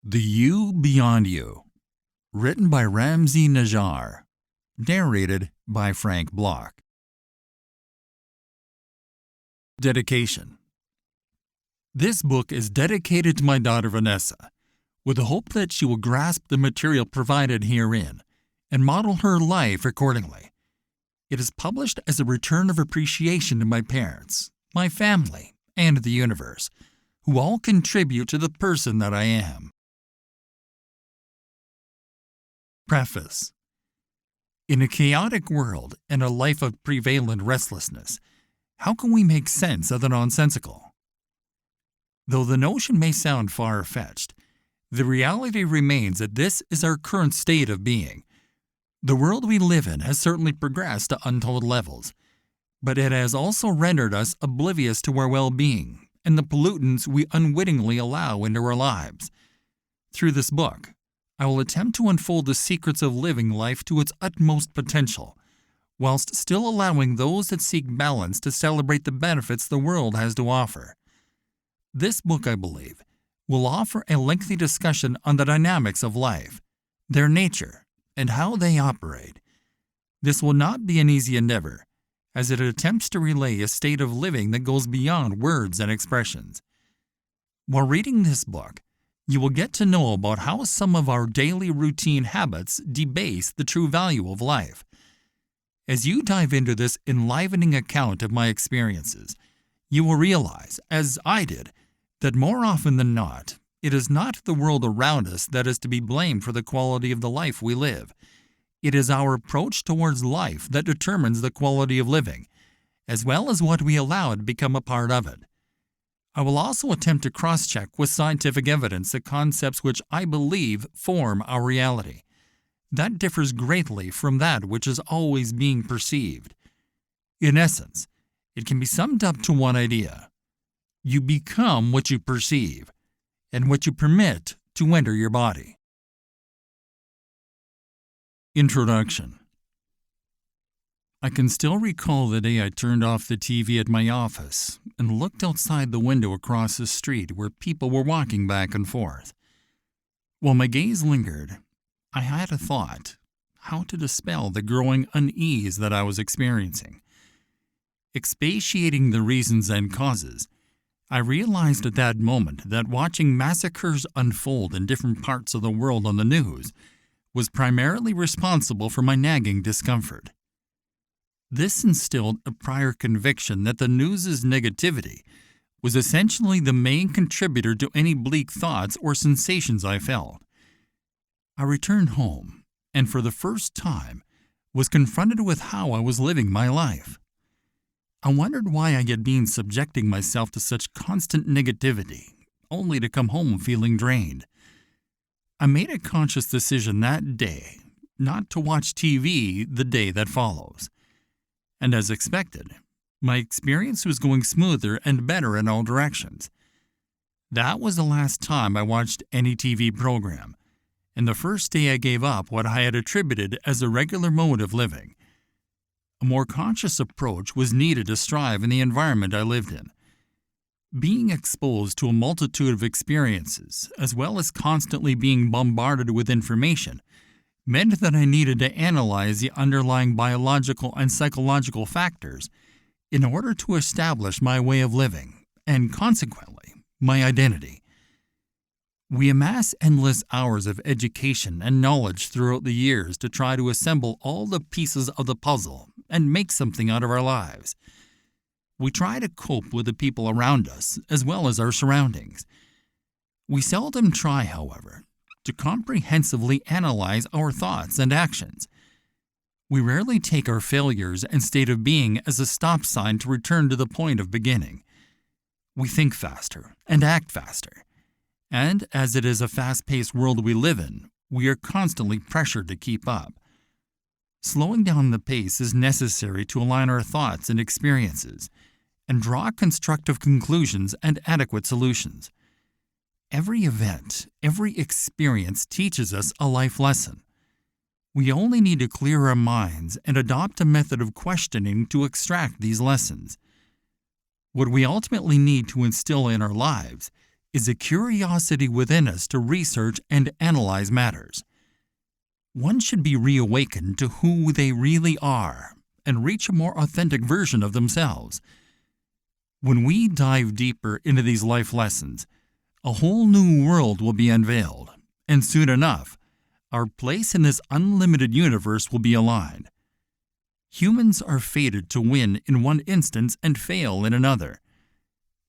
The You Beyond You, written by Ramzi Najjar, narrated by Frank Block. Dedication. This book is dedicated to my daughter Vanessa, with the hope that she will grasp the material provided herein and model her life accordingly. It is published as a return of appreciation to my parents, my family, and the universe, who all contribute to the person that I am. Preface. In a chaotic world and a life of prevalent restlessness, how can we make sense of the nonsensical? Though the notion may sound far-fetched, the reality remains that this is our current state of being. The world we live in has certainly progressed to untold levels, but it has also rendered us oblivious to our well-being and the pollutants we unwittingly allow into our lives. Through this book, I will attempt to unfold the secrets of living life to its utmost potential, whilst still allowing those that seek balance to celebrate the benefits the world has to offer. This book, I believe, will offer a lengthy discussion on the dynamics of life, their nature, and how they operate. This will not be an easy endeavor, as it attempts to relay a state of living that goes beyond words and expressions. While reading this book, you will get to know about how some of our daily routine habits debase the true value of life. As you dive into this enlivening account of my experiences, you will realize, as I did, that more often than not, it is not the world around us that is to be blamed for the quality of the life we live. It is our approach towards life that determines the quality of living, as well as what we allow to become a part of it. I will also attempt to cross-check with scientific evidence the concepts which I believe form our reality. That differs greatly from that which is always being perceived. In essence, it can be summed up to one idea. You become what you perceive, and what you permit to enter your body. Introduction. I can still recall the day I turned off the TV at my office and looked outside the window across the street where people were walking back and forth. While my gaze lingered, I had a thought: how to dispel the growing unease that I was experiencing. Expatiating the reasons and causes, I realized at that moment that watching massacres unfold in different parts of the world on the news was primarily responsible for my nagging discomfort. This instilled a prior conviction that the news's negativity was essentially the main contributor to any bleak thoughts or sensations I felt. I returned home, and for the first time, was confronted with how I was living my life. I wondered why I had been subjecting myself to such constant negativity, only to come home feeling drained. I made a conscious decision that day not to watch TV the day that follows. And as expected, my experience was going smoother and better in all directions. That was the last time I watched any TV program, and the first day I gave up what I had attributed as a regular mode of living. A more conscious approach was needed to strive in the environment I lived in. Being exposed to a multitude of experiences, as well as constantly being bombarded with information, meant that I needed to analyze the underlying biological and psychological factors in order to establish my way of living, and consequently, my identity. We amass endless hours of education and knowledge throughout the years to try to assemble all the pieces of the puzzle and make something out of our lives. We try to cope with the people around us as well as our surroundings. We seldom try, however, to comprehensively analyze our thoughts and actions. We rarely take our failures and state of being as a stop sign to return to the point of beginning. We think faster and act faster. And as it is a fast-paced world we live in, we are constantly pressured to keep up. Slowing down the pace is necessary to align our thoughts and experiences and draw constructive conclusions and adequate solutions. Every event, every experience teaches us a life lesson. We only need to clear our minds and adopt a method of questioning to extract these lessons. What we ultimately need to instill in our lives is a curiosity within us to research and analyze matters. One should be reawakened to who they really are and reach a more authentic version of themselves. When we dive deeper into these life lessons, a whole new world will be unveiled, and soon enough, our place in this unlimited universe will be aligned. Humans are fated to win in one instance and fail in another.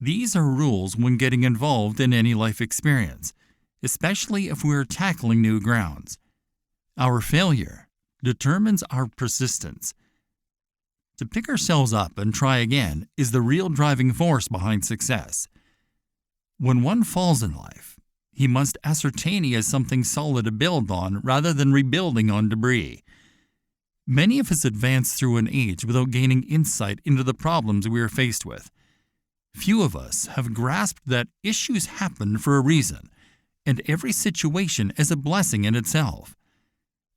These are rules when getting involved in any life experience, especially if we are tackling new grounds. Our failure determines our persistence. To pick ourselves up and try again is the real driving force behind success. When one falls in life, he must ascertain he has something solid to build on rather than rebuilding on debris. Many of us advance through an age without gaining insight into the problems we are faced with. Few of us have grasped that issues happen for a reason, and every situation is a blessing in itself.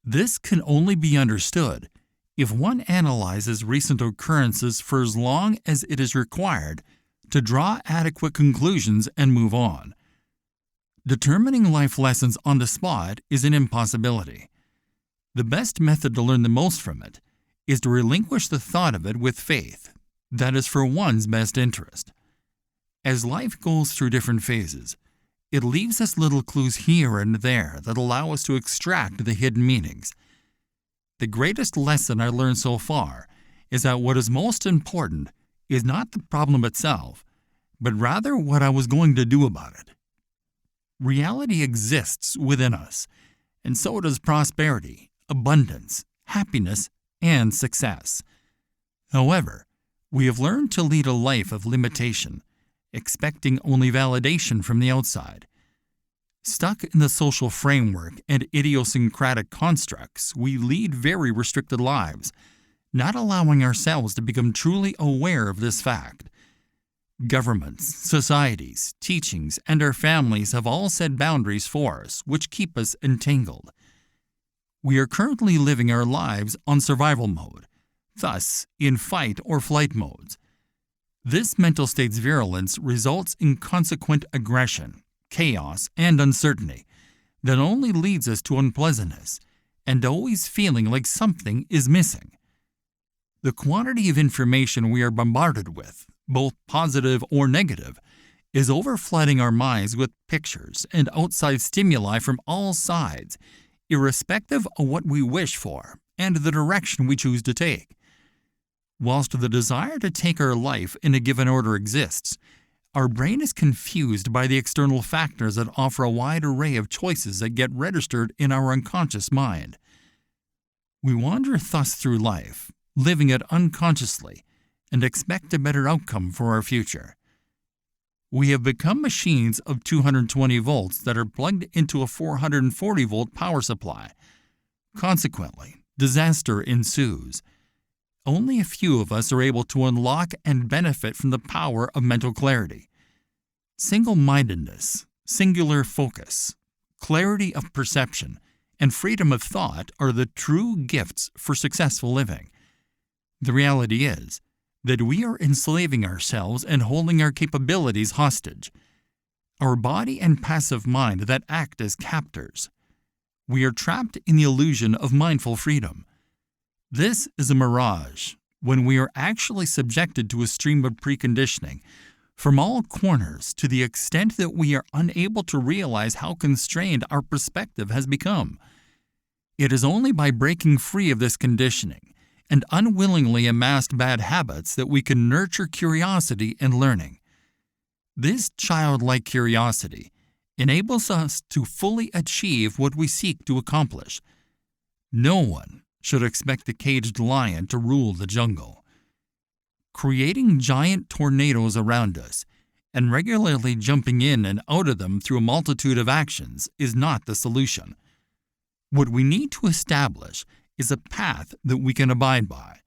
This can only be understood if one analyzes recent occurrences for as long as it is required to draw adequate conclusions and move on. Determining life lessons on the spot is an impossibility. The best method to learn the most from it is to relinquish the thought of it with faith that is for one's best interest. As life goes through different phases, it leaves us little clues here and there that allow us to extract the hidden meanings. The greatest lesson I learned so far is that what is most important is not the problem itself, but rather what I was going to do about it. Reality exists within us, and so does prosperity, abundance, happiness, and success. However, we have learned to lead a life of limitation, expecting only validation from the outside. Stuck in the social framework and idiosyncratic constructs, we lead very restricted lives, not allowing ourselves to become truly aware of this fact. Governments, societies, teachings, and our families have all set boundaries for us, which keep us entangled. We are currently living our lives on survival mode, thus in fight or flight modes. This mental state's virulence results in consequent aggression, chaos, and uncertainty that only leads us to unpleasantness and always feeling like something is missing. The quantity of information we are bombarded with, both positive or negative, is overflooding our minds with pictures and outside stimuli from all sides, irrespective of what we wish for and the direction we choose to take. Whilst the desire to take our life in a given order exists, our brain is confused by the external factors that offer a wide array of choices that get registered in our unconscious mind. We wander thus through life, living it unconsciously, and expect a better outcome for our future. We have become machines of 220 volts that are plugged into a 440-volt power supply. Consequently, disaster ensues. Only a few of us are able to unlock and benefit from the power of mental clarity. Single-mindedness, singular focus, clarity of perception, and freedom of thought are the true gifts for successful living. The reality is that we are enslaving ourselves and holding our capabilities hostage. Our body and passive mind that act as captors. We are trapped in the illusion of mindful freedom. This is a mirage when we are actually subjected to a stream of preconditioning from all corners to the extent that we are unable to realize how constrained our perspective has become. It is only by breaking free of this conditioning and unwillingly amassed bad habits that we can nurture curiosity and learning. This childlike curiosity enables us to fully achieve what we seek to accomplish. No one should expect the caged lion to rule the jungle. Creating giant tornadoes around us and regularly jumping in and out of them through a multitude of actions is not the solution. What we need to establish is a path that we can abide by.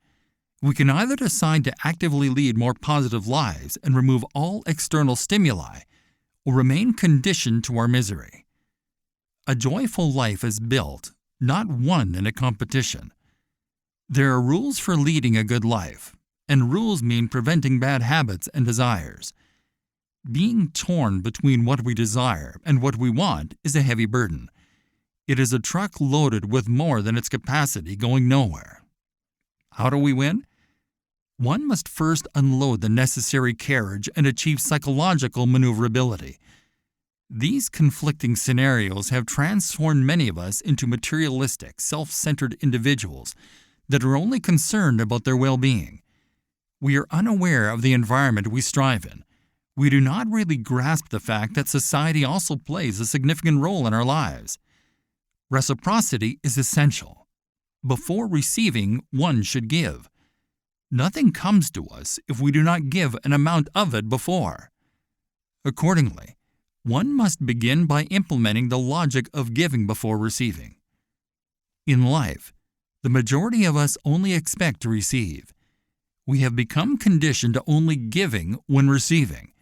We can either decide to actively lead more positive lives and remove all external stimuli, or remain conditioned to our misery. A joyful life is built, not won in a competition. There are rules for leading a good life, and rules mean preventing bad habits and desires. Being torn between what we desire and what we want is a heavy burden. It is a truck loaded with more than its capacity going nowhere. How do we win? One must first unload the necessary carriage and achieve psychological maneuverability. These conflicting scenarios have transformed many of us into materialistic, self-centered individuals that are only concerned about their well-being. We are unaware of the environment we strive in. We do not really grasp the fact that society also plays a significant role in our lives. Reciprocity is essential. Before receiving, one should give. Nothing comes to us if we do not give an amount of it before. Accordingly, one must begin by implementing the logic of giving before receiving. In life, the majority of us only expect to receive. We have become conditioned to only giving when receiving.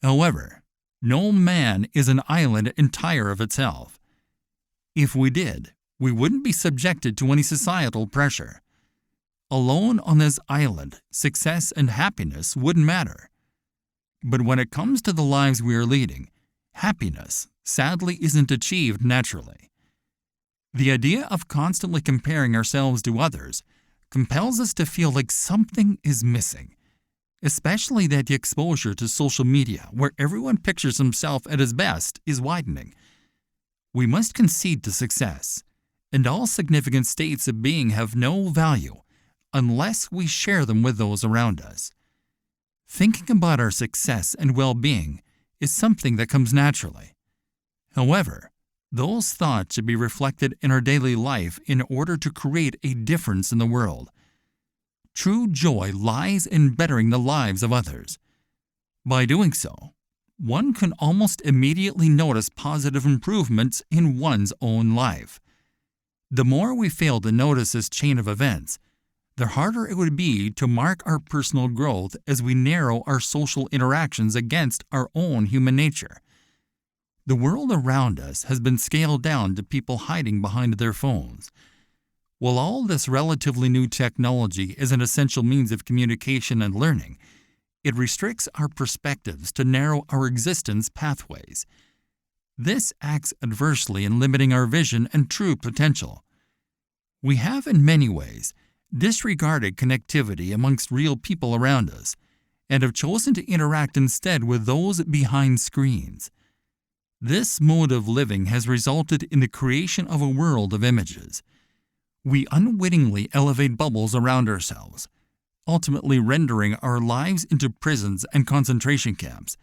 However, no man is an island entire of itself. If we did, we wouldn't be subjected to any societal pressure. Alone on this island, success and happiness wouldn't matter. But when it comes to the lives we are leading, happiness, sadly, isn't achieved naturally. The idea of constantly comparing ourselves to others compels us to feel like something is missing, especially that the exposure to social media, where everyone pictures himself at his best, is widening. We must concede to success, and all significant states of being have no value unless we share them with those around us. Thinking about our success and well-being is something that comes naturally. However, those thoughts should be reflected in our daily life in order to create a difference in the world. True joy lies in bettering the lives of others. By doing so, one can almost immediately notice positive improvements in one's own life. The more we fail to notice this chain of events, the harder it would be to mark our personal growth as we narrow our social interactions against our own human nature. The world around us has been scaled down to people hiding behind their phones. While all this relatively new technology is an essential means of communication and learning, it restricts our perspectives to narrow our existence pathways. This acts adversely in limiting our vision and true potential. We have, in many ways, disregarded connectivity amongst real people around us and have chosen to interact instead with those behind screens. This mode of living has resulted in the creation of a world of images. We unwittingly elevate bubbles around ourselves, ultimately rendering our lives into prisons and concentration camps,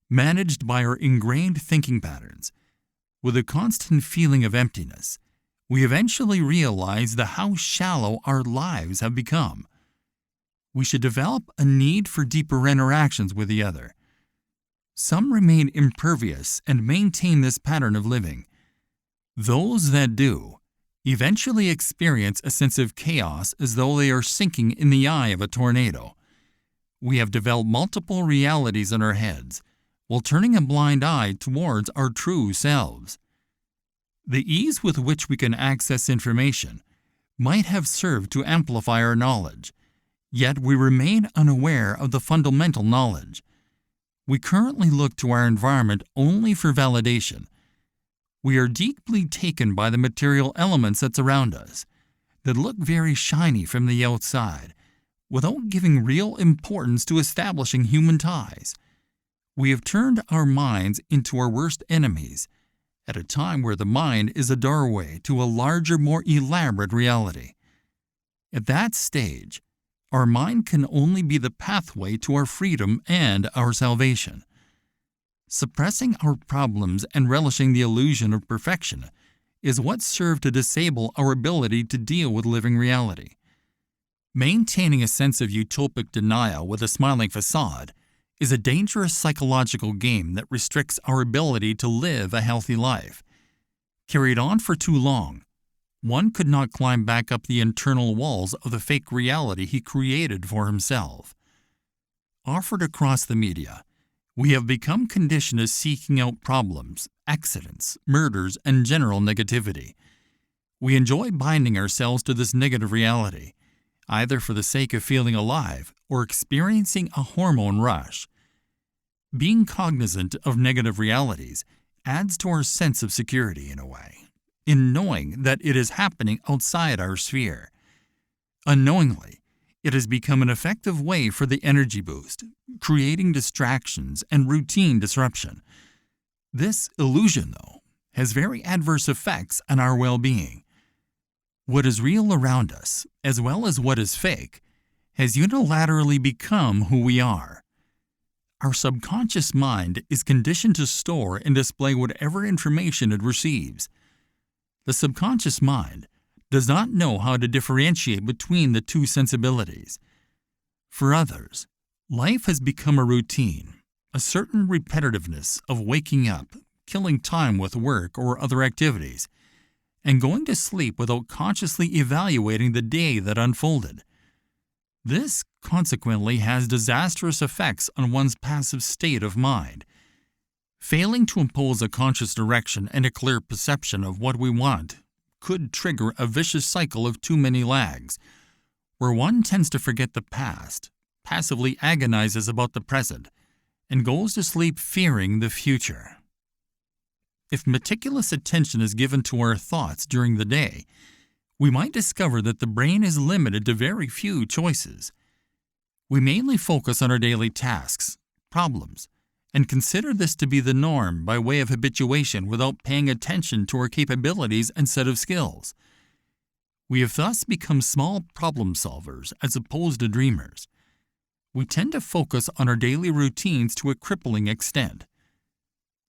managed by our ingrained thinking patterns. With a constant feeling of emptiness, we eventually realize how shallow our lives have become. We should develop a need for deeper interactions with the other. Some remain impervious and maintain this pattern of living. Those that do eventually experience a sense of chaos as though they are sinking in the eye of a tornado. We have developed multiple realities in our heads while turning a blind eye towards our true selves. The ease with which we can access information might have served to amplify our knowledge, yet we remain unaware of the fundamental knowledge. We currently look to our environment only for validation. We are deeply taken by the material elements that surround us, that look very shiny from the outside, without giving real importance to establishing human ties. We have turned our minds into our worst enemies, at a time where the mind is a doorway to a larger, more elaborate reality. At that stage, our mind can only be the pathway to our freedom and our salvation. Suppressing our problems and relishing the illusion of perfection is what served to disable our ability to deal with living reality. Maintaining a sense of utopic denial with a smiling facade is a dangerous psychological game that restricts our ability to live a healthy life. Carried on for too long, one could not climb back up the internal walls of the fake reality he created for himself. Offered across the media, we have become conditioned to seeking out problems, accidents, murders, and general negativity. We enjoy binding ourselves to this negative reality, either for the sake of feeling alive or experiencing a hormone rush. Being cognizant of negative realities adds to our sense of security in a way, in knowing that it is happening outside our sphere. Unknowingly, it has become an effective way for the energy boost, creating distractions and routine disruption. This illusion, though, has very adverse effects on our well-being. What is real around us, as well as what is fake, has unilaterally become who we are. Our subconscious mind is conditioned to store and display whatever information it receives. The subconscious mind does not know how to differentiate between the two sensibilities. For others, life has become a routine, a certain repetitiveness of waking up, killing time with work or other activities, and going to sleep without consciously evaluating the day that unfolded. This, consequently, has disastrous effects on one's passive state of mind. Failing to impose a conscious direction and a clear perception of what we want could trigger a vicious cycle of too many lags, where one tends to forget the past, passively agonizes about the present, and goes to sleep fearing the future. If meticulous attention is given to our thoughts during the day, we might discover that the brain is limited to very few choices. We mainly focus on our daily tasks, problems, and consider this to be the norm by way of habituation without paying attention to our capabilities and set of skills. We have thus become small problem solvers as opposed to dreamers. We tend to focus on our daily routines to a crippling extent.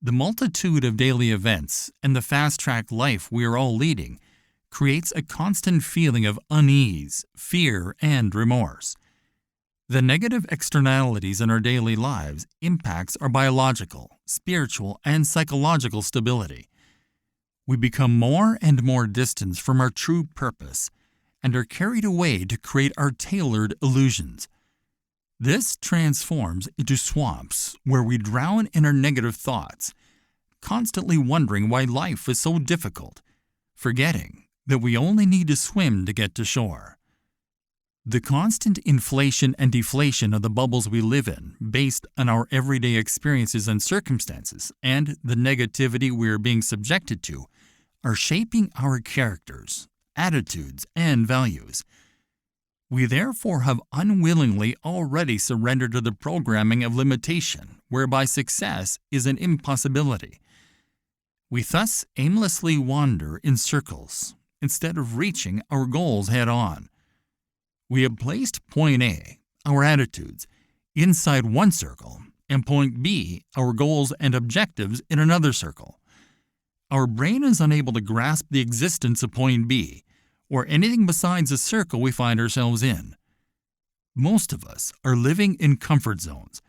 The multitude of daily events and the fast-track life we are all leading creates a constant feeling of unease, fear, and remorse. The negative externalities in our daily lives impacts our biological, spiritual, and psychological stability. We become more and more distant from our true purpose and are carried away to create our tailored illusions. This transforms into swamps where we drown in our negative thoughts, constantly wondering why life is so difficult, forgetting that we only need to swim to get to shore. The constant inflation and deflation of the bubbles we live in, based on our everyday experiences and circumstances, and the negativity we are being subjected to, are shaping our characters, attitudes, and values. We therefore have unwillingly already surrendered to the programming of limitation, whereby success is an impossibility. We thus aimlessly wander in circles, instead of reaching our goals head-on. We have placed point A, our attitudes, inside one circle, and point B, our goals and objectives, in another circle. Our brain is unable to grasp the existence of point B, or anything besides the circle we find ourselves in. Most of us are living in comfort zones,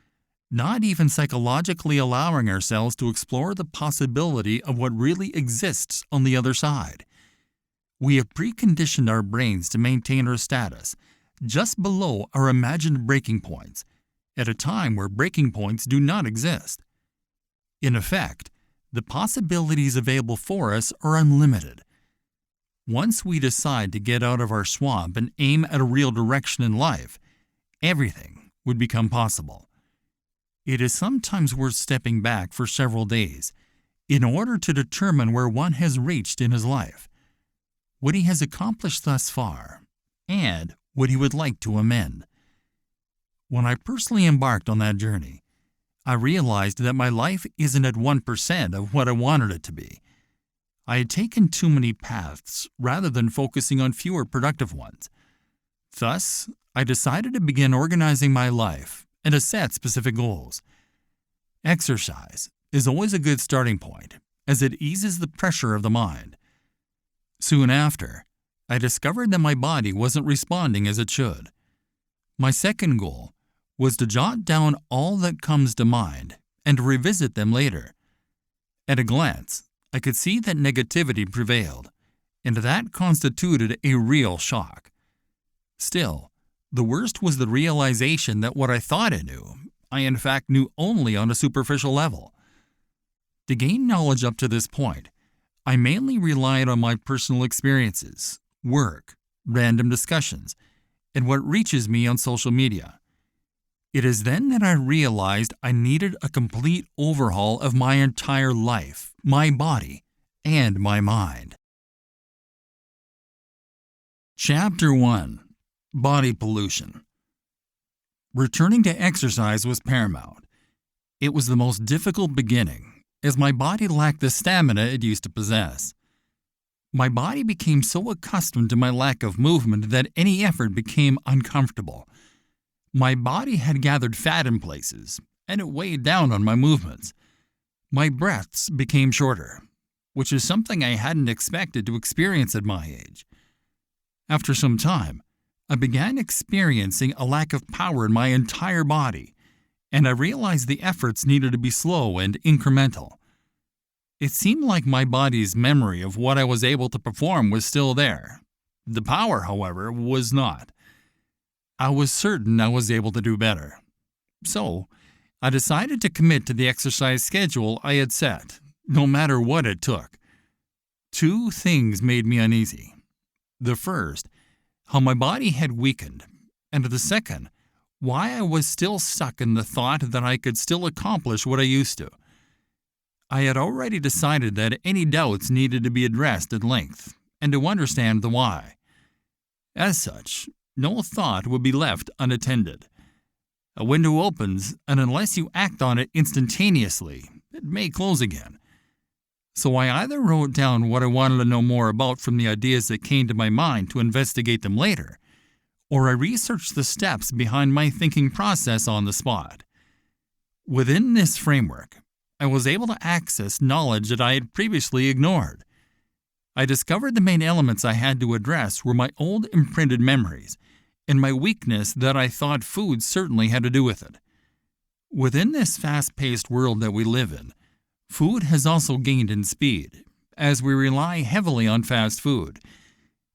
not even psychologically allowing ourselves to explore the possibility of what really exists on the other side. We have preconditioned our brains to maintain our status just below our imagined breaking points, at a time where breaking points do not exist. In effect, the possibilities available for us are unlimited. Once we decide to get out of our swamp and aim at a real direction in life, everything would become possible. It is sometimes worth stepping back for several days in order to determine where one has reached in his life, what he has accomplished thus far, and what he would like to amend. When I personally embarked on that journey, I realized that my life isn't at 1% of what I wanted it to be. I had taken too many paths rather than focusing on fewer productive ones. Thus, I decided to begin organizing my life and to set specific goals. Exercise is always a good starting point, as it eases the pressure of the mind. Soon after, I discovered that my body wasn't responding as it should. My second goal was to jot down all that comes to mind and to revisit them later. At a glance, I could see that negativity prevailed, and that constituted a real shock. Still, the worst was the realization that what I thought I knew, I in fact knew only on a superficial level. To gain knowledge up to this point, I mainly relied on my personal experiences, work, random discussions, and what reaches me on social media. It is then that I realized I needed a complete overhaul of my entire life, my body, and my mind. Chapter 1: Body Pollution. Returning to exercise was paramount. It was the most difficult beginning, as my body lacked the stamina it used to possess. My body became so accustomed to my lack of movement that any effort became uncomfortable. My body had gathered fat in places, and it weighed down on my movements. My breaths became shorter, which is something I hadn't expected to experience at my age. After some time, I began experiencing a lack of power in my entire body, and I realized the efforts needed to be slow and incremental. It seemed like my body's memory of what I was able to perform was still there. The power, however, was not. I was certain I was able to do better. So, I decided to commit to the exercise schedule I had set, no matter what it took. Two things made me uneasy. The first, how my body had weakened, and the second, why I was still stuck in the thought that I could still accomplish what I used to. I had already decided that any doubts needed to be addressed at length, and to understand the why. As such, no thought would be left unattended. A window opens, and unless you act on it instantaneously, it may close again. So I either wrote down what I wanted to know more about from the ideas that came to my mind to investigate them later, or I researched the steps behind my thinking process on the spot. Within this framework, I was able to access knowledge that I had previously ignored. I discovered the main elements I had to address were my old imprinted memories, and my weakness that I thought food certainly had to do with it. Within this fast-paced world that we live in, food has also gained in speed, as we rely heavily on fast food.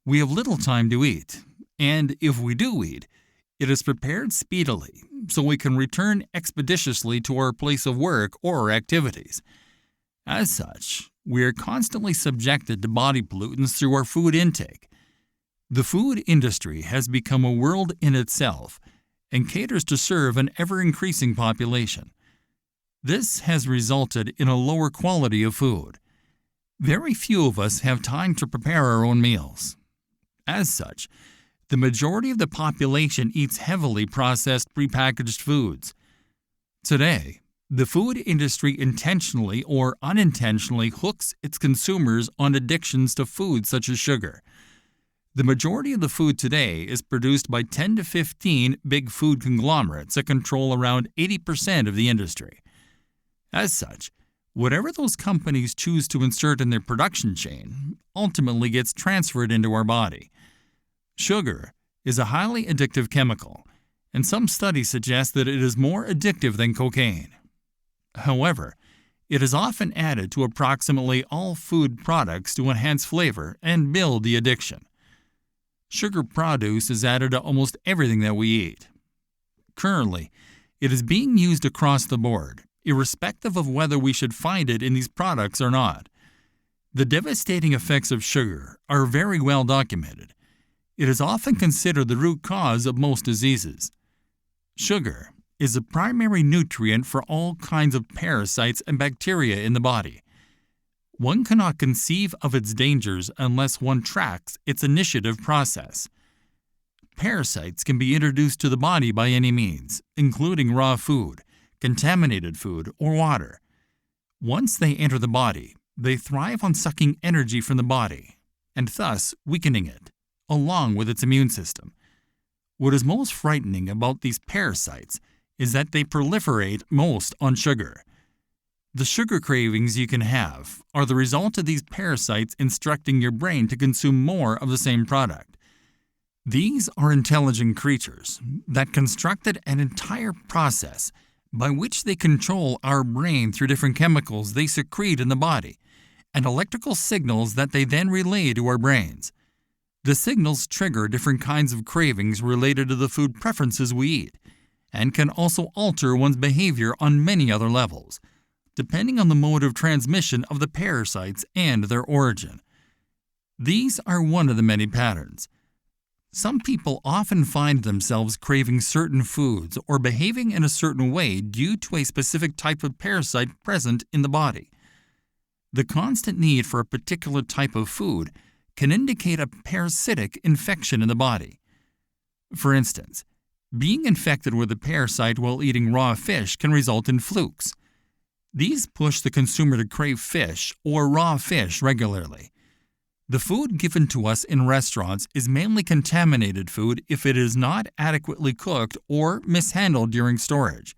We have little time to eat, and if we do eat, it is prepared speedily, so we can return expeditiously to our place of work or activities. As such, we are constantly subjected to body pollutants through our food intake. The food industry has become a world in itself and caters to serve an ever-increasing population. This has resulted in a lower quality of food. Very few of us have time to prepare our own meals. As such, the majority of the population eats heavily processed prepackaged foods. Today, the food industry intentionally or unintentionally hooks its consumers on addictions to foods such as sugar. The majority of the food today is produced by 10 to 15 big food conglomerates that control around 80% of the industry. As such, whatever those companies choose to insert in their production chain ultimately gets transferred into our body. Sugar is a highly addictive chemical, and some studies suggest that it is more addictive than cocaine. However, it is often added to approximately all food products to enhance flavor and build the addiction. Sugar produce is added to almost everything that we eat. Currently, it is being used across the board, irrespective of whether we should find it in these products or not. The devastating effects of sugar are very well documented. It is often considered the root cause of most diseases. Sugar is a primary nutrient for all kinds of parasites and bacteria in the body. One cannot conceive of its dangers unless one tracks its initiative process. Parasites can be introduced to the body by any means, including raw food, contaminated food, or water. Once they enter the body, they thrive on sucking energy from the body, and thus weakening it, along with its immune system. What is most frightening about these parasites is that they proliferate most on sugar. The sugar cravings you can have are the result of these parasites instructing your brain to consume more of the same product. These are intelligent creatures that constructed an entire process by which they control our brain through different chemicals they secrete in the body and electrical signals that they then relay to our brains. The signals trigger different kinds of cravings related to the food preferences we eat, and can also alter one's behavior on many other levels, depending on the mode of transmission of the parasites and their origin. These are one of the many patterns. Some people often find themselves craving certain foods or behaving in a certain way due to a specific type of parasite present in the body. The constant need for a particular type of food can indicate a parasitic infection in the body. For instance, being infected with a parasite while eating raw fish can result in flukes. These push the consumer to crave fish or raw fish regularly. The food given to us in restaurants is mainly contaminated food if it is not adequately cooked or mishandled during storage.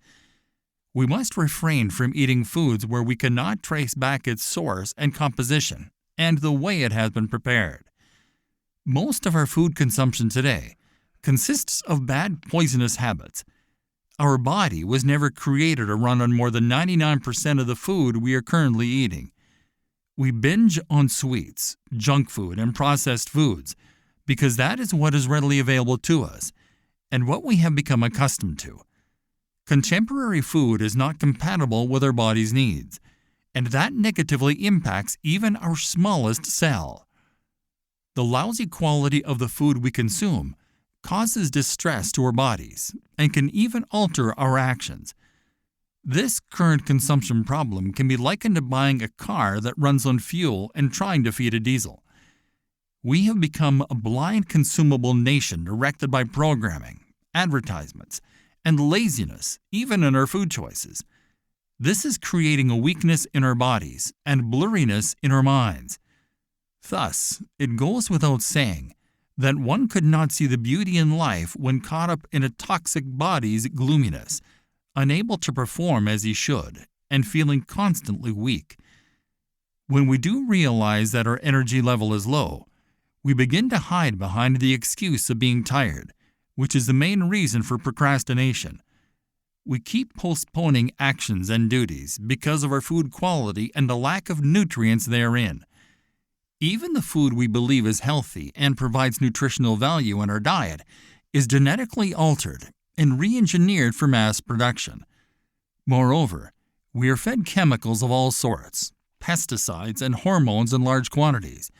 We must refrain from eating foods where we cannot trace back its source and composition and the way it has been prepared. Most of our food consumption today consists of bad poisonous habits. Our body was never created to run on more than 99% of the food we are currently eating. We binge on sweets, junk food, and processed foods because that is what is readily available to us and what we have become accustomed to. Contemporary food is not compatible with our body's needs, and that negatively impacts even our smallest cell. The lousy quality of the food we consume causes distress to our bodies and can even alter our actions. This current consumption problem can be likened to buying a car that runs on fuel and trying to feed a diesel. We have become a blind consumable nation directed by programming, advertisements, and laziness, even in our food choices. This is creating a weakness in our bodies and blurriness in our minds. Thus, it goes without saying that one could not see the beauty in life when caught up in a toxic body's gloominess, unable to perform as he should, and feeling constantly weak. When we do realize that our energy level is low, we begin to hide behind the excuse of being tired, which is the main reason for procrastination. We keep postponing actions and duties because of our food quality and the lack of nutrients therein. Even the food we believe is healthy and provides nutritional value in our diet is genetically altered and re-engineered for mass production. Moreover, we are fed chemicals of all sorts, pesticides and hormones in large quantities,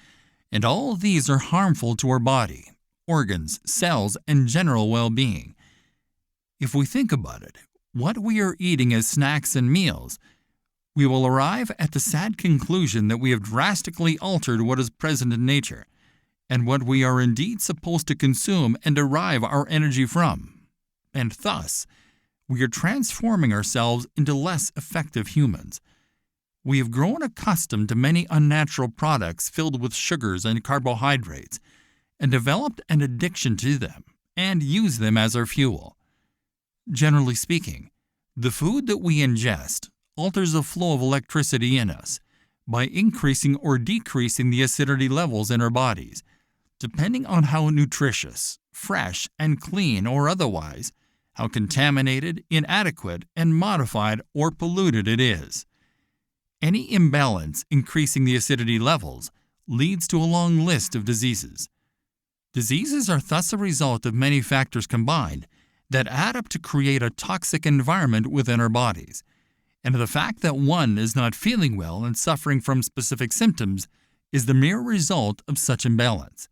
and all of these are harmful to our body, organs, cells, and general well-being. If we think about it, what we are eating as snacks and meals, we will arrive at the sad conclusion that we have drastically altered what is present in nature, and what we are indeed supposed to consume and derive our energy from. And thus, we are transforming ourselves into less effective humans. We have grown accustomed to many unnatural products filled with sugars and carbohydrates, and developed an addiction to them, and use them as our fuel. Generally speaking, the food that we ingest alters the flow of electricity in us by increasing or decreasing the acidity levels in our bodies, depending on how nutritious, fresh, and clean or otherwise, how contaminated, inadequate, and modified or polluted it is. Any imbalance increasing the acidity levels leads to a long list of diseases. Diseases are thus a result of many factors combined that add up to create a toxic environment within our bodies, and the fact that one is not feeling well and suffering from specific symptoms is the mere result of such imbalance.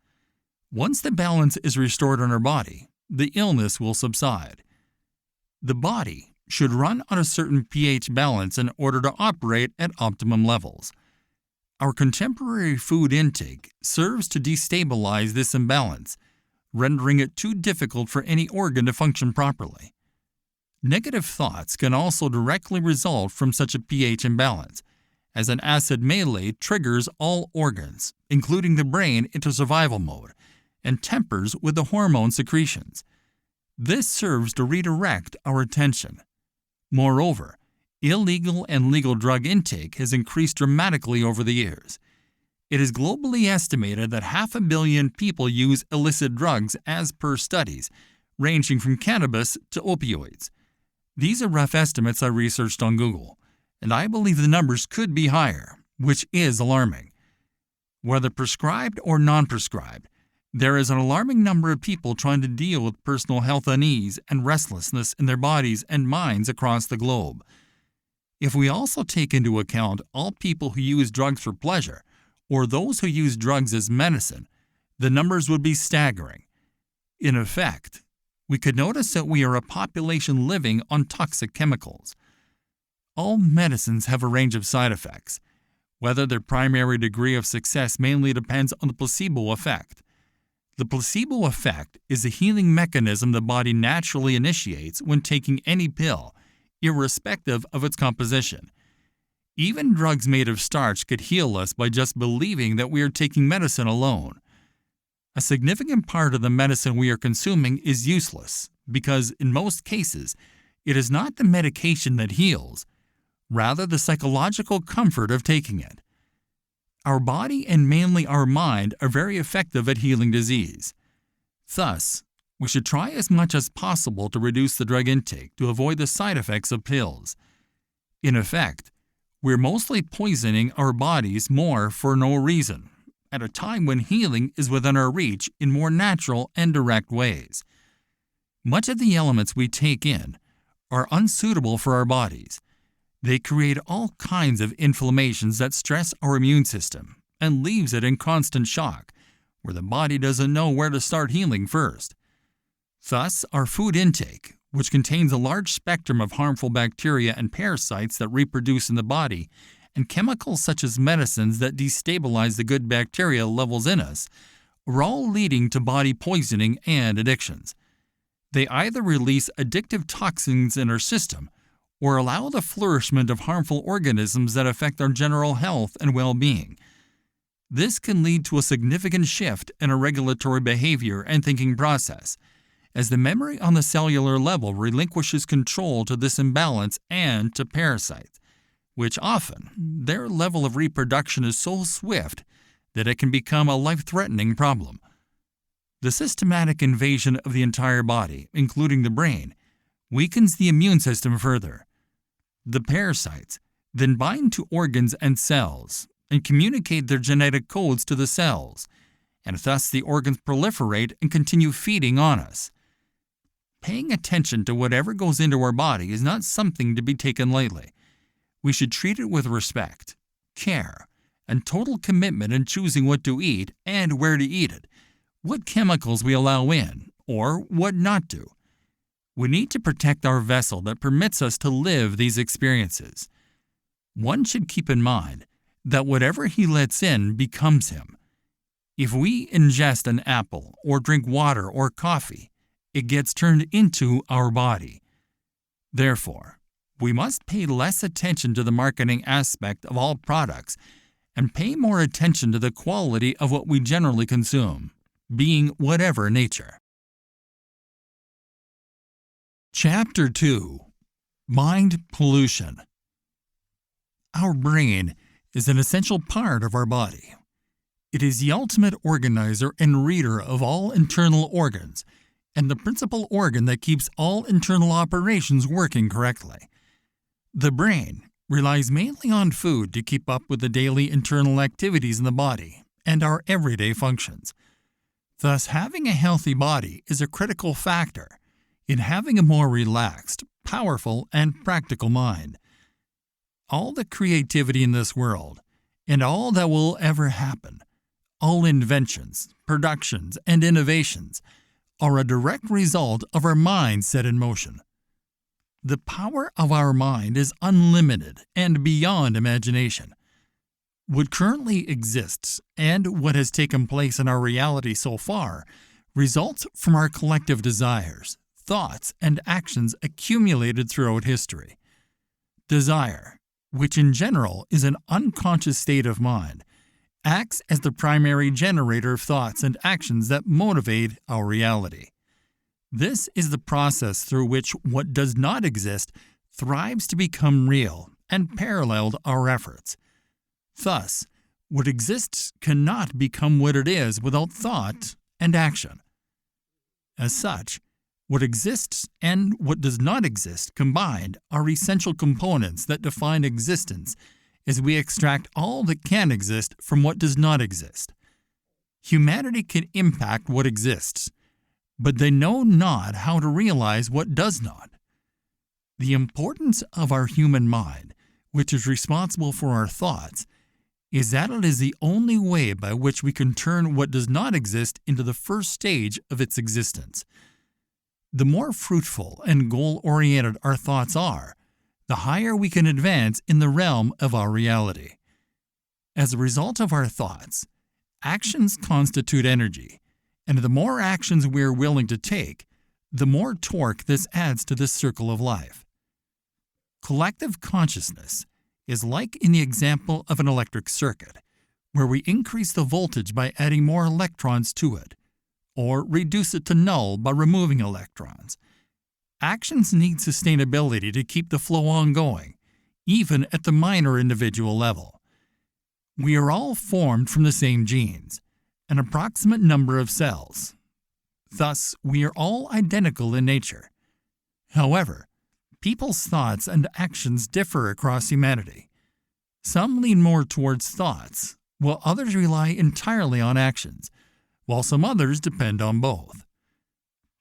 Once the balance is restored in our body, the illness will subside. The body should run on a certain pH balance in order to operate at optimum levels. Our contemporary food intake serves to destabilize this imbalance, rendering it too difficult for any organ to function properly. Negative thoughts can also directly result from such a pH imbalance, as an acid melee triggers all organs, including the brain, into survival mode, and tempers with the hormone secretions. This serves to redirect our attention. Moreover, illegal and legal drug intake has increased dramatically over the years. It is globally estimated that 500 million people use illicit drugs as per studies, ranging from cannabis to opioids. These are rough estimates I researched on Google, and I believe the numbers could be higher, which is alarming. Whether prescribed or non-prescribed, there is an alarming number of people trying to deal with personal health unease and restlessness in their bodies and minds across the globe. If we also take into account all people who use drugs for pleasure, or those who use drugs as medicine, the numbers would be staggering. In effect, we could notice that we are a population living on toxic chemicals. All medicines have a range of side effects. Whether their primary degree of success mainly depends on the placebo effect. The placebo effect is a healing mechanism the body naturally initiates when taking any pill, irrespective of its composition. Even drugs made of starch could heal us by just believing that we are taking medicine alone. A significant part of the medicine we are consuming is useless because, in most cases, it is not the medication that heals, rather the psychological comfort of taking it. Our body and mainly our mind are very effective at healing disease. Thus, we should try as much as possible to reduce the drug intake to avoid the side effects of pills. In effect, we're mostly poisoning our bodies more for no reason, at a time when healing is within our reach in more natural and direct ways. Much of the elements we take in are unsuitable for our bodies. They create all kinds of inflammations that stress our immune system and leaves it in constant shock, where the body doesn't know where to start healing first. Thus, our food intake, which contains a large spectrum of harmful bacteria and parasites that reproduce in the body, and chemicals such as medicines that destabilize the good bacteria levels in us, are all leading to body poisoning and addictions. They either release addictive toxins in our system or allow the flourishment of harmful organisms that affect our general health and well-being. This can lead to a significant shift in our regulatory behavior and thinking process, as the memory on the cellular level relinquishes control to this imbalance and to parasites, which often, their level of reproduction is so swift that it can become a life-threatening problem. The systematic invasion of the entire body, including the brain, weakens the immune system further. The parasites then bind to organs and cells and communicate their genetic codes to the cells, and thus the organs proliferate and continue feeding on us. Paying attention to whatever goes into our body is not something to be taken lightly. We should treat it with respect, care, and total commitment in choosing what to eat and where to eat it, what chemicals we allow in, or what not to. We need to protect our vessel that permits us to live these experiences. One should keep in mind that whatever he lets in becomes him. If we ingest an apple or drink water or coffee, it gets turned into our body. Therefore, we must pay less attention to the marketing aspect of all products and pay more attention to the quality of what we generally consume, being whatever nature. Chapter 2. Mind Pollution. Our brain is an essential part of our body. It is the ultimate organizer and reader of all internal organs, and the principal organ that keeps all internal operations working correctly. The brain relies mainly on food to keep up with the daily internal activities in the body and our everyday functions. Thus, having a healthy body is a critical factor in having a more relaxed, powerful, and practical mind. All the creativity in this world, and all that will ever happen, all inventions, productions, and innovations, are a direct result of our mind set in motion. The power of our mind is unlimited and beyond imagination. What currently exists and what has taken place in our reality so far results from our collective desires, thoughts, and actions accumulated throughout history. Desire, which in general is an unconscious state of mind, acts as the primary generator of thoughts and actions that motivate our reality. This is the process through which what does not exist thrives to become real and paralleled our efforts. Thus, what exists cannot become what it is without thought and action. As such, what exists and what does not exist combined are essential components that define existence as we extract all that can exist from what does not exist. Humanity can impact what exists, but they know not how to realize what does not. The importance of our human mind, which is responsible for our thoughts, is that it is the only way by which we can turn what does not exist into the first stage of its existence. The more fruitful and goal-oriented our thoughts are, the higher we can advance in the realm of our reality. As a result of our thoughts, actions constitute energy, and the more actions we are willing to take, the more torque this adds to this circle of life. Collective consciousness is like in the example of an electric circuit, where we increase the voltage by adding more electrons to it, or reduce it to null by removing electrons. Actions need sustainability to keep the flow ongoing, even at the minor individual level. We are all formed from the same genes, an approximate number of cells. Thus, we are all identical in nature. However, people's thoughts and actions differ across humanity. Some lean more towards thoughts, while others rely entirely on actions, while some others depend on both.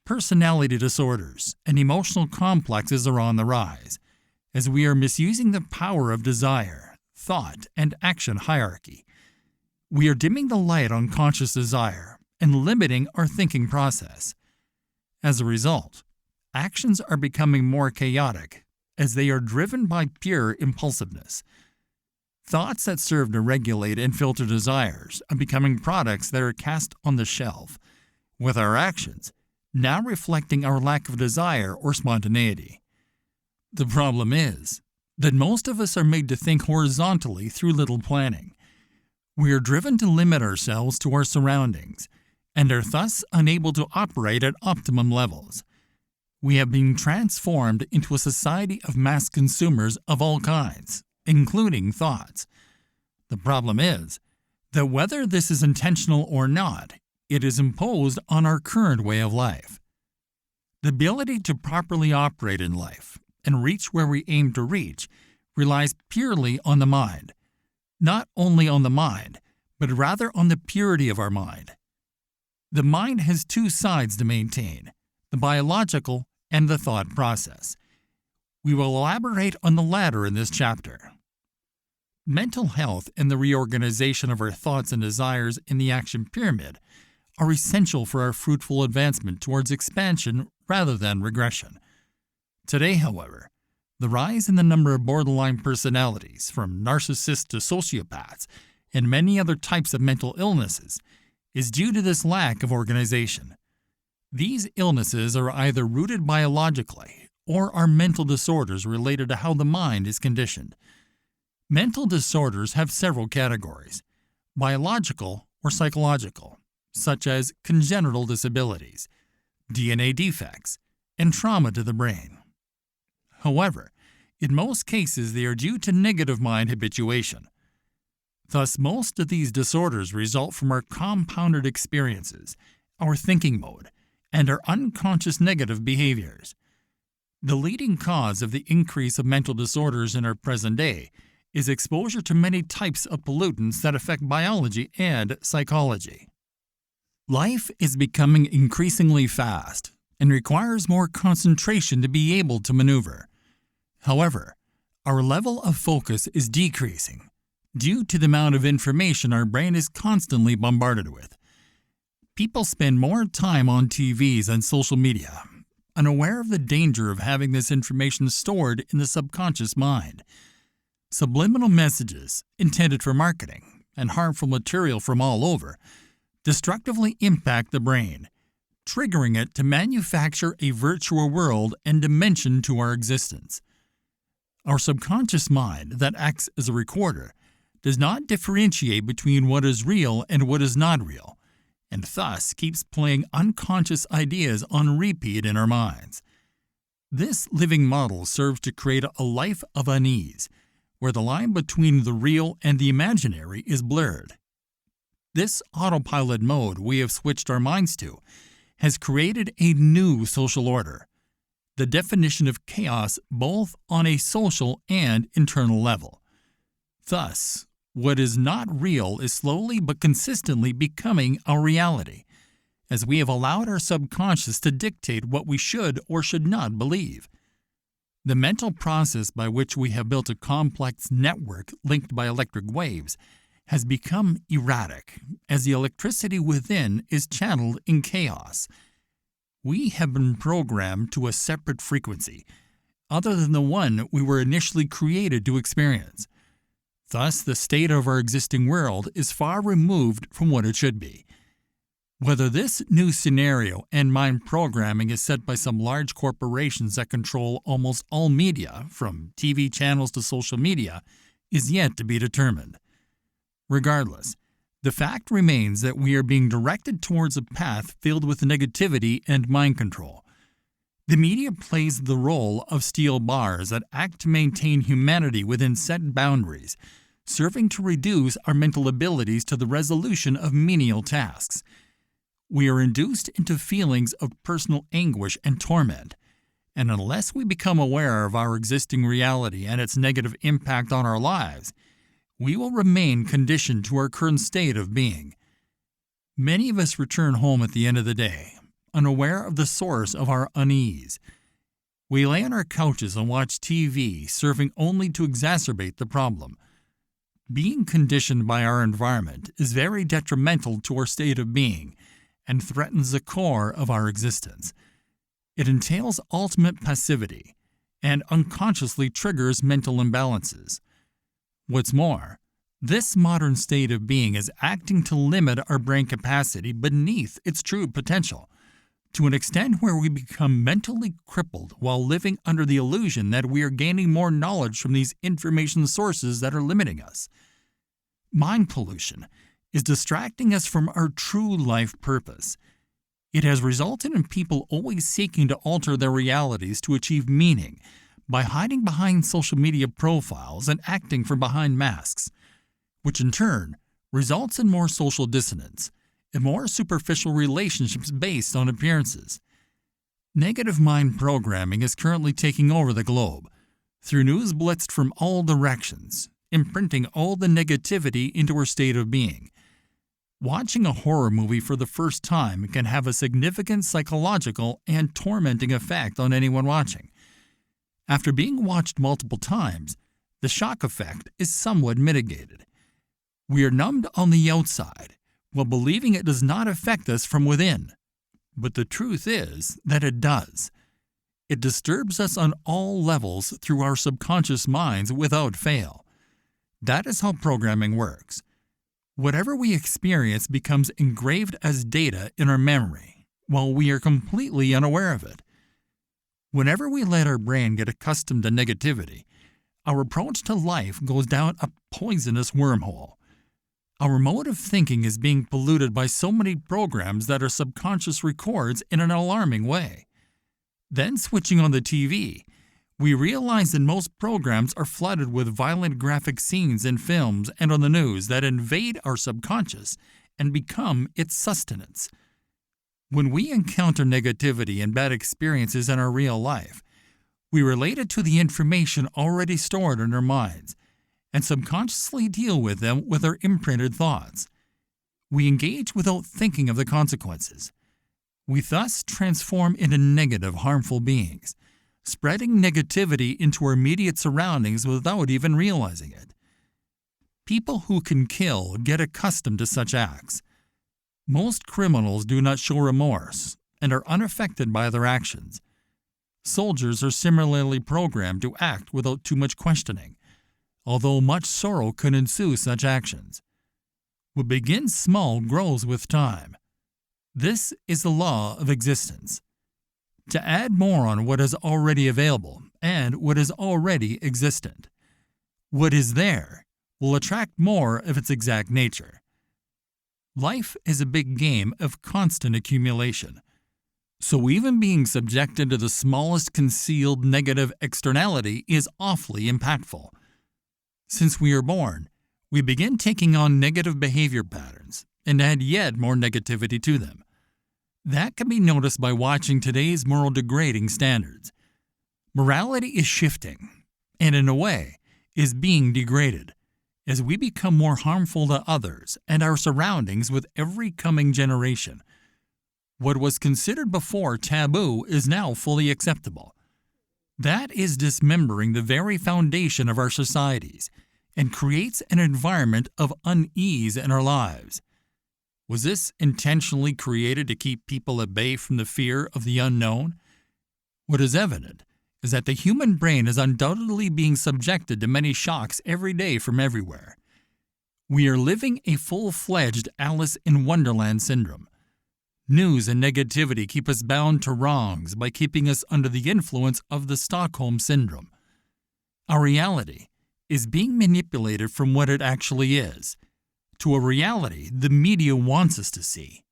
Personality disorders and emotional complexes are on the rise, as we are misusing the power of desire, thought, and action hierarchy. We are dimming the light on conscious desire and limiting our thinking process. As a result, actions are becoming more chaotic, as they are driven by pure impulsiveness. Thoughts that serve to regulate and filter desires are becoming products that are cast on the shelf, with our actions now reflecting our lack of desire or spontaneity. The problem is that most of us are made to think horizontally through little planning. We are driven to limit ourselves to our surroundings, and are thus unable to operate at optimum levels. We have been transformed into a society of mass consumers of all kinds, including thoughts. The problem is that whether this is intentional or not, it is imposed on our current way of life. The ability to properly operate in life and reach where we aim to reach relies purely on the mind. Not only on the mind, but rather on the purity of our mind. The mind has two sides to maintain, the biological and the thought process. We will elaborate on the latter in this chapter. Mental health and the reorganization of our thoughts and desires in the action pyramid are essential for our fruitful advancement towards expansion rather than regression. Today, however, the rise in the number of borderline personalities, from narcissists to sociopaths, and many other types of mental illnesses, is due to this lack of organization. These illnesses are either rooted biologically or are mental disorders related to how the mind is conditioned. Mental disorders have several categories: biological or psychological, such as congenital disabilities, DNA defects, and trauma to the brain. However, in most cases they are due to negative mind habituation. Thus, most of these disorders result from our compounded experiences, our thinking mode, and our unconscious negative behaviors. The leading cause of the increase of mental disorders in our present day is exposure to many types of pollutants that affect biology and psychology. Life is becoming increasingly fast and requires more concentration to be able to maneuver. However, our level of focus is decreasing due to the amount of information our brain is constantly bombarded with. People spend more time on TVs and social media, unaware of the danger of having this information stored in the subconscious mind. Subliminal messages intended for marketing and harmful material from all over destructively impact the brain, triggering it to manufacture a virtual world and dimension to our existence. Our subconscious mind that acts as a recorder does not differentiate between what is real and what is not real, and thus keeps playing unconscious ideas on repeat in our minds. This living model serves to create a life of unease, where the line between the real and the imaginary is blurred. This autopilot mode we have switched our minds to has created a new social order, the definition of chaos both on a social and internal level. Thus, what is not real is slowly but consistently becoming our reality, as we have allowed our subconscious to dictate what we should or should not believe. The mental process by which we have built a complex network linked by electric waves has become erratic as the electricity within is channeled in chaos. We have been programmed to a separate frequency, other than the one we were initially created to experience. Thus, the state of our existing world is far removed from what it should be. Whether this new scenario and mind programming is set by some large corporations that control almost all media, from TV channels to social media, is yet to be determined. Regardless, the fact remains that we are being directed towards a path filled with negativity and mind control. The media plays the role of steel bars that act to maintain humanity within set boundaries, serving to reduce our mental abilities to the resolution of menial tasks. We are induced into feelings of personal anguish and torment, and unless we become aware of our existing reality and its negative impact on our lives, we will remain conditioned to our current state of being. Many of us return home at the end of the day, unaware of the source of our unease. We lay on our couches and watch TV, serving only to exacerbate the problem. Being conditioned by our environment is very detrimental to our state of being and threatens the core of our existence. It entails ultimate passivity and unconsciously triggers mental imbalances. What's more, this modern state of being is acting to limit our brain capacity beneath its true potential, to an extent where we become mentally crippled while living under the illusion that we are gaining more knowledge from these information sources that are limiting us. Mind pollution is distracting us from our true life purpose. It has resulted in people always seeking to alter their realities to achieve meaning by hiding behind social media profiles and acting from behind masks, which in turn results in more social dissonance and more superficial relationships based on appearances. Negative mind programming is currently taking over the globe through news blitzed from all directions, imprinting all the negativity into our state of being. Watching a horror movie for the first time can have a significant psychological and tormenting effect on anyone watching. After being watched multiple times, the shock effect is somewhat mitigated. We are numbed on the outside while believing it does not affect us from within. But the truth is that it does. It disturbs us on all levels through our subconscious minds without fail. That is how programming works. Whatever we experience becomes engraved as data in our memory, while we are completely unaware of it. Whenever we let our brain get accustomed to negativity, our approach to life goes down a poisonous wormhole. Our mode of thinking is being polluted by so many programs that our subconscious records in an alarming way. Then, switching on the TV, we realize that most programs are flooded with violent graphic scenes in films and on the news that invade our subconscious and become its sustenance. When we encounter negativity and bad experiences in our real life, we relate it to the information already stored in our minds and subconsciously deal with them with our imprinted thoughts. We engage without thinking of the consequences. We thus transform into negative, harmful beings, spreading negativity into our immediate surroundings without even realizing it. People who can kill get accustomed to such acts. Most criminals do not show remorse and are unaffected by their actions. Soldiers are similarly programmed to act without too much questioning, although much sorrow can ensue such actions. What begins small grows with time. This is the law of existence. To add more on what is already available and what is already existent. What is there will attract more of its exact nature. Life is a big game of constant accumulation. So even being subjected to the smallest concealed negative externality is awfully impactful. Since we are born, we begin taking on negative behavior patterns and add yet more negativity to them. That can be noticed by watching today's moral degrading standards. Morality is shifting, and in a way, is being degraded, as we become more harmful to others and our surroundings with every coming generation. What was considered before taboo is now fully acceptable. That is dismembering the very foundation of our societies and creates an environment of unease in our lives. Was this intentionally created to keep people at bay from the fear of the unknown? What is evident is that the human brain is undoubtedly being subjected to many shocks every day from everywhere. We are living a full-fledged Alice in Wonderland syndrome. News and negativity keep us bound to wrongs by keeping us under the influence of the Stockholm Syndrome. Our reality is being manipulated from what it actually is, to a reality the media wants us to see.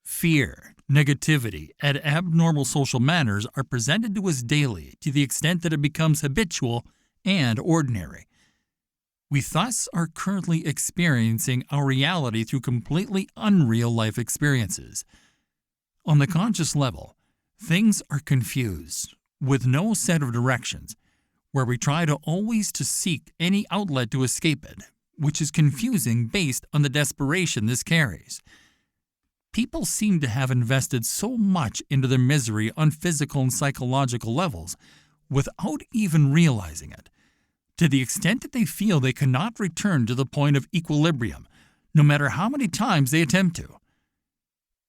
Fear, negativity, and abnormal social manners are presented to us daily to the extent that it becomes habitual and ordinary. We thus are currently experiencing our reality through completely unreal life experiences. On the conscious level, things are confused, with no set of directions, where we try to always to seek any outlet to escape it, which is confusing based on the desperation this carries. People seem to have invested so much into their misery on physical and psychological levels without even realizing it, to the extent that they feel they cannot return to the point of equilibrium, no matter how many times they attempt to.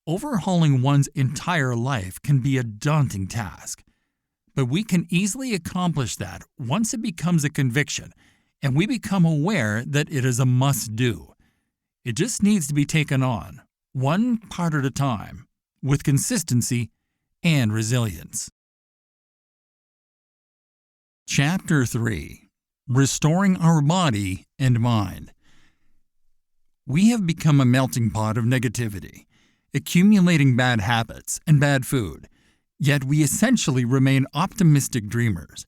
Overhauling one's entire life can be a daunting task, but we can easily accomplish that once it becomes a conviction and we become aware that it is a must-do. It just needs to be taken on, one part at a time, with consistency and resilience. Chapter 3. Restoring our body and mind. We have become a melting pot of negativity, accumulating bad habits and bad food, yet we essentially remain optimistic dreamers.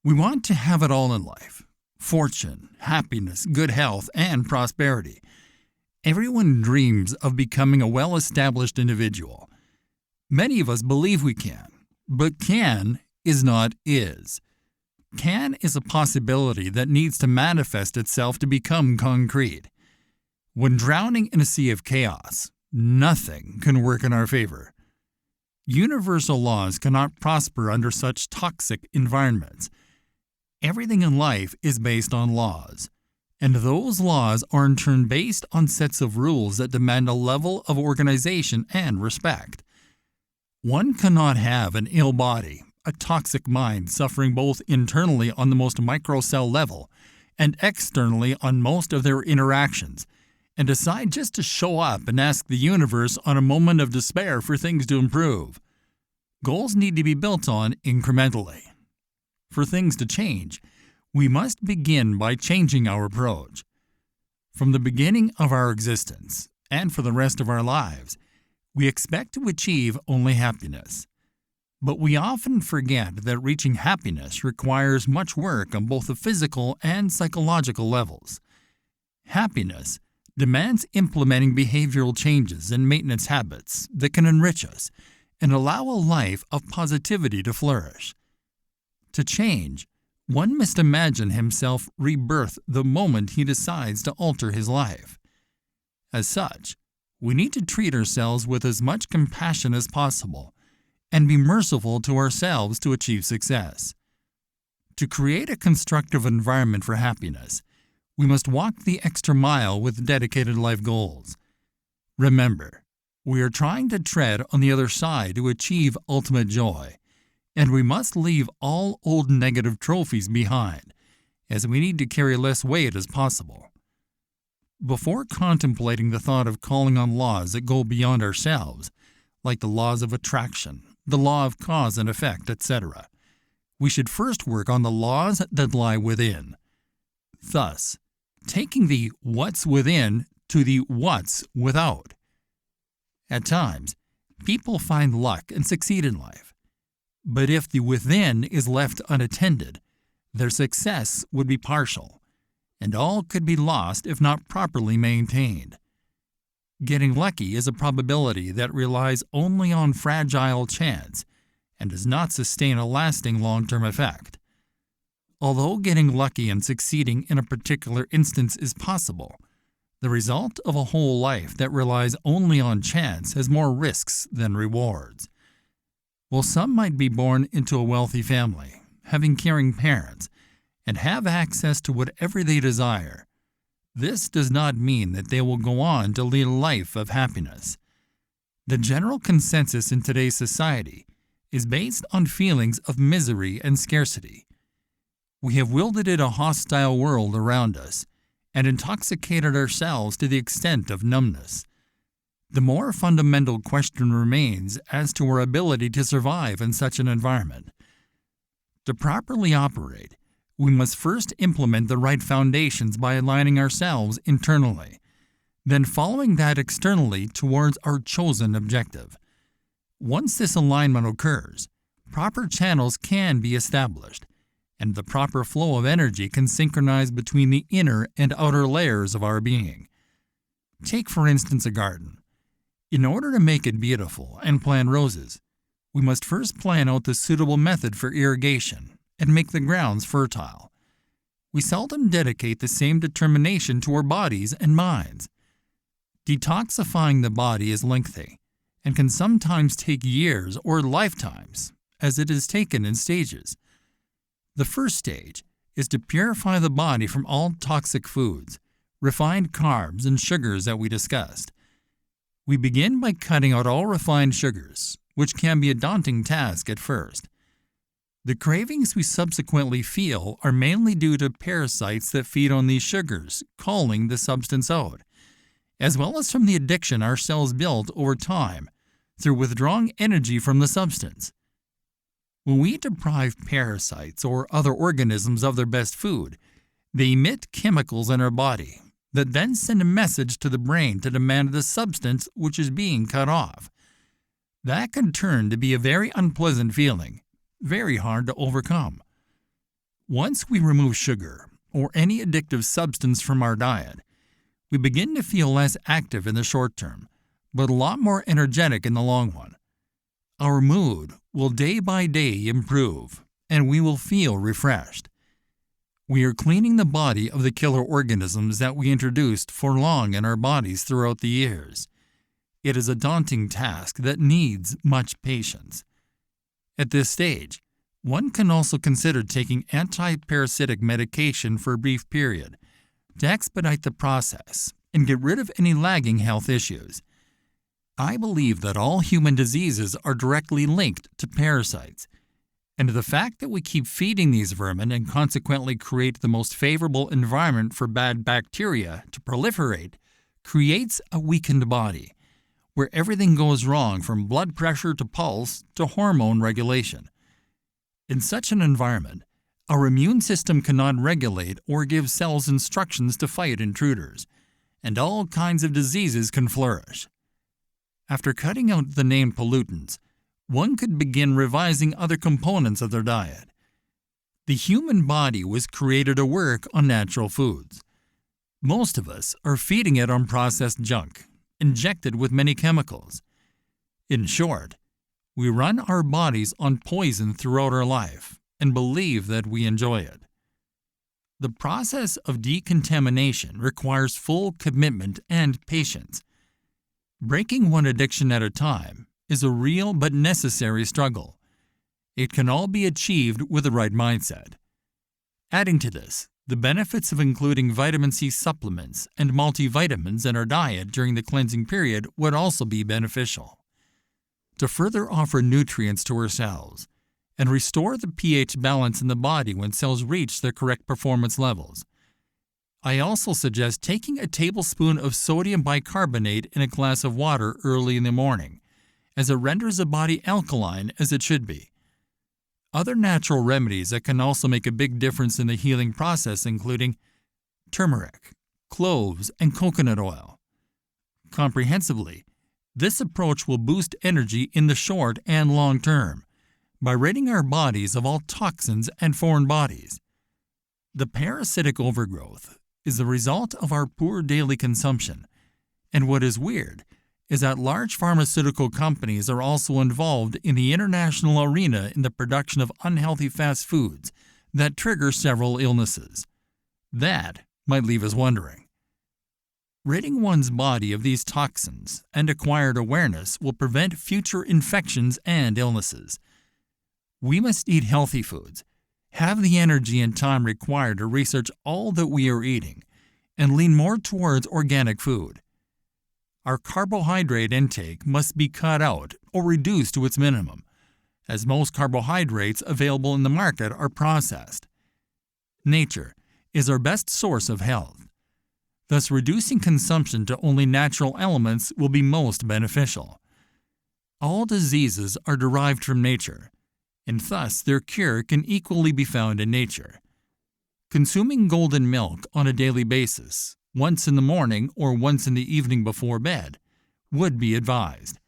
We want to have it all in life: fortune, happiness, good health, and prosperity. Everyone dreams of becoming a well-established individual. Many of us believe we can, but can is not is. Can is a possibility that needs to manifest itself to become concrete. When drowning in a sea of chaos, nothing can work in our favor. Universal laws cannot prosper under such toxic environments. Everything in life is based on laws, and those laws are in turn based on sets of rules that demand a level of organization and respect. One cannot have an ill body, a toxic mind suffering both internally on the most microcell level and externally on most of their interactions, and decide just to show up and ask the universe on a moment of despair for things to improve. Goals need to be built on incrementally. For things to change, we must begin by changing our approach. From the beginning of our existence, and for the rest of our lives, we expect to achieve only happiness. But we often forget that reaching happiness requires much work on both the physical and psychological levels. Happiness demands implementing behavioral changes and maintenance habits that can enrich us and allow a life of positivity to flourish. To change, one must imagine himself rebirth the moment he decides to alter his life. As such, we need to treat ourselves with as much compassion as possible and be merciful to ourselves to achieve success. To create a constructive environment for happiness, we must walk the extra mile with dedicated life goals. Remember, we are trying to tread on the other side to achieve ultimate joy, and we must leave all old negative trophies behind, as we need to carry less weight as possible. Before contemplating the thought of calling on laws that go beyond ourselves, like the laws of attraction, the law of cause and effect, etc., we should first work on the laws that lie within. Thus, taking the what's within to the what's without. At times, people find luck and succeed in life. But if the within is left unattended, their success would be partial, and all could be lost if not properly maintained. Getting lucky is a probability that relies only on fragile chance and does not sustain a lasting long-term effect. Although getting lucky and succeeding in a particular instance is possible, the result of a whole life that relies only on chance has more risks than rewards. While some might be born into a wealthy family, having caring parents, and have access to whatever they desire. This does not mean that they will go on to lead a life of happiness. The general consensus in today's society is based on feelings of misery and scarcity. We have wielded a hostile world around us and intoxicated ourselves to the extent of numbness. The more fundamental question remains as to our ability to survive in such an environment. To properly operate, we must first implement the right foundations by aligning ourselves internally, then following that externally towards our chosen objective. Once this alignment occurs, proper channels can be established, and the proper flow of energy can synchronize between the inner and outer layers of our being. Take, for instance, a garden. In order to make it beautiful and plant roses, we must first plan out the suitable method for irrigation and make the grounds fertile. We seldom dedicate the same determination to our bodies and minds. Detoxifying the body is lengthy and can sometimes take years or lifetimes, as it is taken in stages. The first stage is to purify the body from all toxic foods, refined carbs, and sugars that we discussed. We begin by cutting out all refined sugars, which can be a daunting task at first. The cravings we subsequently feel are mainly due to parasites that feed on these sugars, calling the substance out, as well as from the addiction our cells build over time through withdrawing energy from the substance. When we deprive parasites or other organisms of their best food, they emit chemicals in our body that then send a message to the brain to demand the substance which is being cut off. That can turn to be a very unpleasant feeling, very hard to overcome. Once we remove sugar or any addictive substance from our diet, we begin to feel less active in the short term, but a lot more energetic in the long run. Our mood will day by day improve, and we will feel refreshed. We are cleaning the body of the killer organisms that we introduced for long in our bodies throughout the years. It is a daunting task that needs much patience. At this stage, one can also consider taking anti-parasitic medication for a brief period to expedite the process and get rid of any lagging health issues. I believe that all human diseases are directly linked to parasites, and the fact that we keep feeding these vermin and consequently create the most favorable environment for bad bacteria to proliferate creates a weakened body, where everything goes wrong from blood pressure to pulse to hormone regulation. In such an environment, our immune system cannot regulate or give cells instructions to fight intruders, and all kinds of diseases can flourish. After cutting out the named pollutants, one could begin revising other components of their diet. The human body was created to work on natural foods. Most of us are feeding it on processed junk, injected with many chemicals. In short, we run our bodies on poison throughout our life and believe that we enjoy it. The process of decontamination requires full commitment and patience. Breaking one addiction at a time is a real but necessary struggle. It can all be achieved with the right mindset. Adding to this, the benefits of including vitamin C supplements and multivitamins in our diet during the cleansing period would also be beneficial. To further offer nutrients to our cells and restore the pH balance in the body when cells reach their correct performance levels, I also suggest taking a tablespoon of sodium bicarbonate in a glass of water early in the morning, as it renders the body alkaline as it should be. Other natural remedies that can also make a big difference in the healing process including turmeric, cloves, and coconut oil. Comprehensively, this approach will boost energy in the short and long term by ridding our bodies of all toxins and foreign bodies. The parasitic overgrowth is the result of our poor daily consumption, and what is weird is that large pharmaceutical companies are also involved in the international arena in the production of unhealthy fast foods that trigger several illnesses. That might leave us wondering. Ridding one's body of these toxins and acquired awareness will prevent future infections and illnesses. We must eat healthy foods, have the energy and time required to research all that we are eating, and lean more towards organic food. Our carbohydrate intake must be cut out or reduced to its minimum, as most carbohydrates available in the market are processed. Nature is our best source of health. Thus, reducing consumption to only natural elements will be most beneficial. All diseases are derived from nature, and thus their cure can equally be found in nature. Consuming golden milk on a daily basis, once in the morning or once in the evening before bed, would be advised.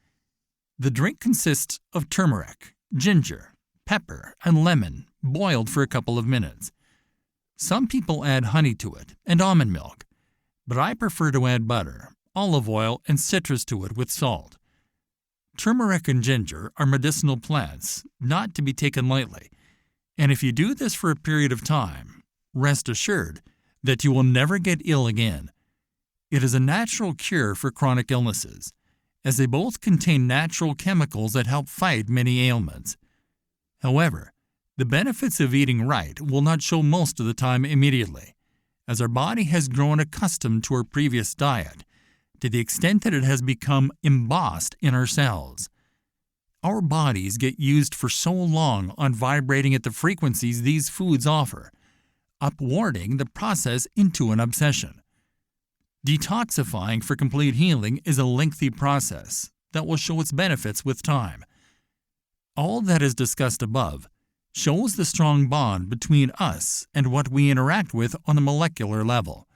The drink consists of turmeric, ginger, pepper, and lemon boiled for a couple of minutes. Some people add honey to it and almond milk, but I prefer to add butter, olive oil, and citrus to it with salt. Turmeric and ginger are medicinal plants, not to be taken lightly, and if you do this for a period of time, rest assured that you will never get ill again. It is a natural cure for chronic illnesses, as they both contain natural chemicals that help fight many ailments. However, the benefits of eating right will not show most of the time immediately, as our body has grown accustomed to our previous diet, to the extent that it has become embossed in our cells. Our bodies get used for so long on vibrating at the frequencies these foods offer, upwarding the process into an obsession. Detoxifying for complete healing is a lengthy process that will show its benefits with time. All that is discussed above shows the strong bond between us and what we interact with on a molecular level.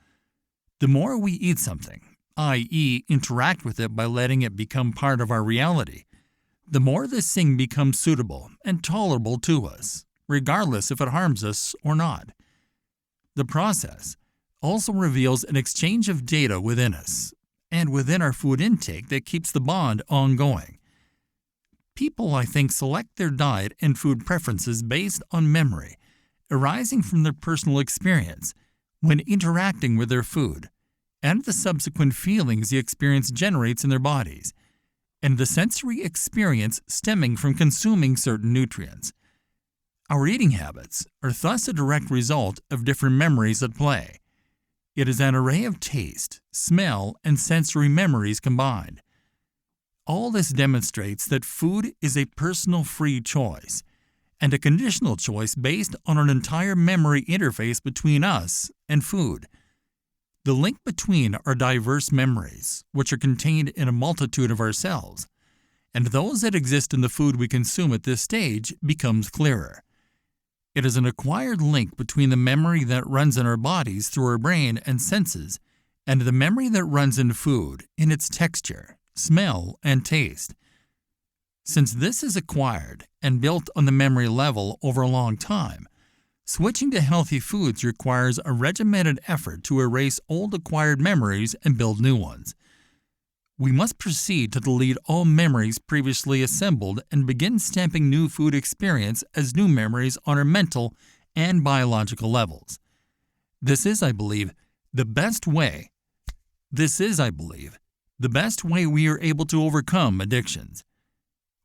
The more we eat something, i.e., interact with it by letting it become part of our reality, the more this thing becomes suitable and tolerable to us, regardless if it harms us or not. The process also reveals an exchange of data within us and within our food intake that keeps the bond ongoing. People, I think, select their diet and food preferences based on memory, arising from their personal experience when interacting with their food, and the subsequent feelings the experience generates in their bodies, and the sensory experience stemming from consuming certain nutrients. Our eating habits are thus a direct result of different memories at play. It is an array of taste, smell, and sensory memories combined. All this demonstrates that food is a personal free choice, and a conditional choice based on an entire memory interface between us and food. The link between our diverse memories, which are contained in a multitude of our cells, and those that exist in the food we consume at this stage becomes clearer. It is an acquired link between the memory that runs in our bodies through our brain and senses, and the memory that runs in food in its texture, smell, and taste. Since this is acquired and built on the memory level over a long time, switching to healthy foods requires a regimented effort to erase old acquired memories and build new ones. We must proceed to delete all memories previously assembled and begin stamping new food experience as new memories on our mental and biological levels. This is, I believe, the best way we are able to overcome addictions.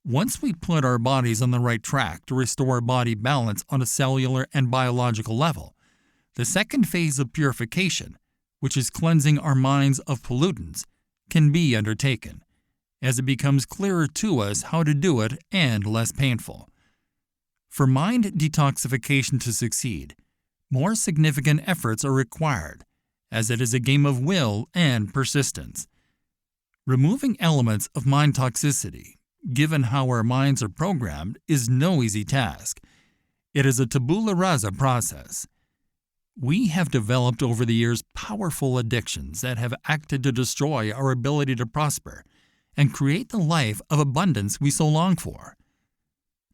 Once we put our bodies on the right track to restore body balance on a cellular and biological level, the second phase of purification, which is cleansing our minds of pollutants, can be undertaken, as it becomes clearer to us how to do it and less painful. For mind detoxification to succeed, more significant efforts are required, as it is a game of will and persistence. Removing elements of mind toxicity, given how our minds are programmed, is no easy task. It is a tabula rasa process. We have developed over the years powerful addictions that have acted to destroy our ability to prosper and create the life of abundance we so long for.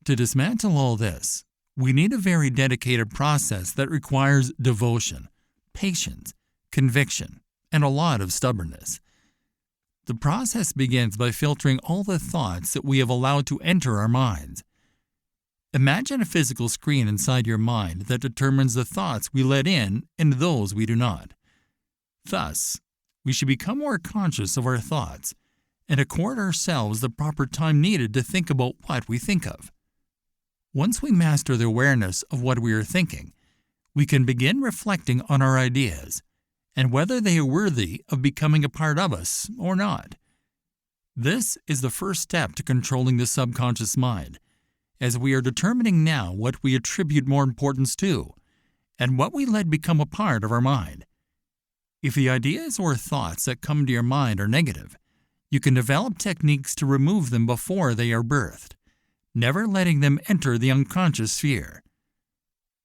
To dismantle all this, we need a very dedicated process that requires devotion, patience, conviction, and a lot of stubbornness. The process begins by filtering all the thoughts that we have allowed to enter our minds. Imagine a physical screen inside your mind that determines the thoughts we let in and those we do not. Thus, we should become more conscious of our thoughts and accord ourselves the proper time needed to think about what we think of. Once we master the awareness of what we are thinking, we can begin reflecting on our ideas and whether they are worthy of becoming a part of us or not. This is the first step to controlling the subconscious mind, as we are determining now what we attribute more importance to and what we let become a part of our mind. If the ideas or thoughts that come to your mind are negative, you can develop techniques to remove them before they are birthed, never letting them enter the unconscious sphere.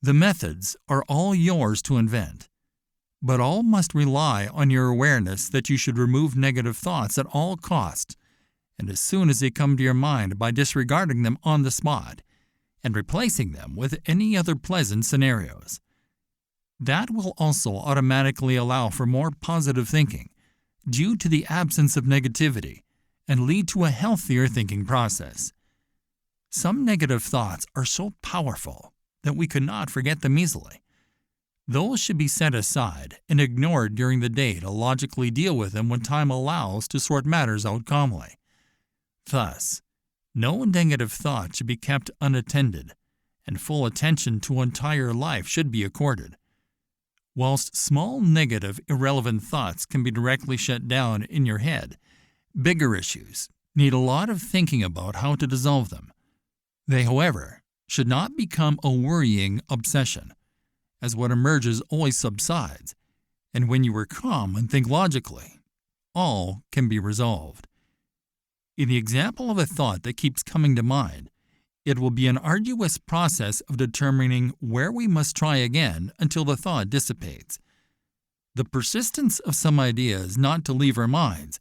The methods are all yours to invent, but all must rely on your awareness that you should remove negative thoughts at all costs, and as soon as they come to your mind by disregarding them on the spot and replacing them with any other pleasant scenarios. That will also automatically allow for more positive thinking due to the absence of negativity and lead to a healthier thinking process. Some negative thoughts are so powerful that we cannot forget them easily. Those should be set aside and ignored during the day to logically deal with them when time allows to sort matters out calmly. Thus, no negative thought should be kept unattended, and full attention to entire life should be accorded. Whilst small negative, irrelevant thoughts can be directly shut down in your head, bigger issues need a lot of thinking about how to dissolve them. They, however, should not become a worrying obsession, as what emerges always subsides, and when you are calm and think logically, all can be resolved. In the example of a thought that keeps coming to mind, it will be an arduous process of determining where we must try again until the thought dissipates. The persistence of some ideas not to leave our minds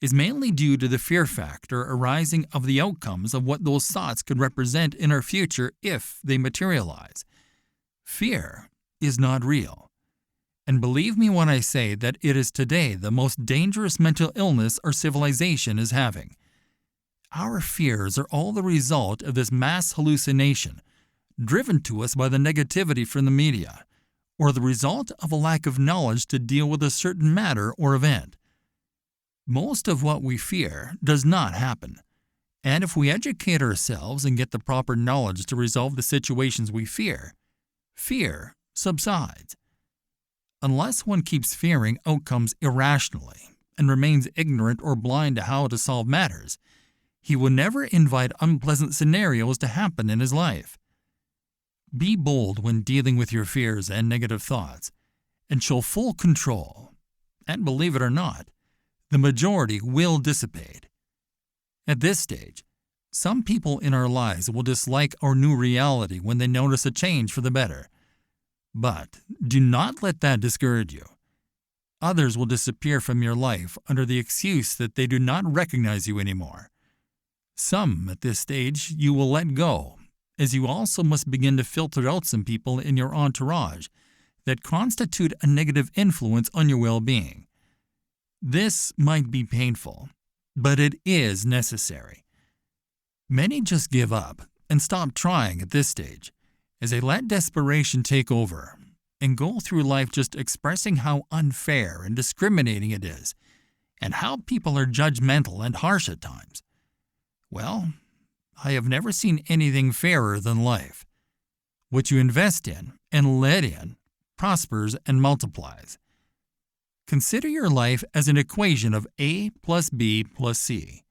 is mainly due to the fear factor arising of the outcomes of what those thoughts could represent in our future if they materialize. Fear is not real. And believe me when I say that it is today the most dangerous mental illness our civilization is having. Our fears are all the result of this mass hallucination, driven to us by the negativity from the media, or the result of a lack of knowledge to deal with a certain matter or event. Most of what we fear does not happen, and if we educate ourselves and get the proper knowledge to resolve the situations we fear, fear subsides. Unless one keeps fearing outcomes irrationally and remains ignorant or blind to how to solve matters, he will never invite unpleasant scenarios to happen in his life. Be bold when dealing with your fears and negative thoughts, and show full control. And believe it or not, the majority will dissipate. At this stage, some people in our lives will dislike our new reality when they notice a change for the better. But do not let that discourage you. Others will disappear from your life under the excuse that they do not recognize you anymore. Some, at this stage, you will let go, as you also must begin to filter out some people in your entourage that constitute a negative influence on your well-being. This might be painful, but it is necessary. Many just give up and stop trying at this stage, as they let desperation take over and go through life just expressing how unfair and discriminating it is, and how people are judgmental and harsh at times. Well, I have never seen anything fairer than life. What you invest in and let in prospers and multiplies. Consider your life as an equation of A plus B plus C.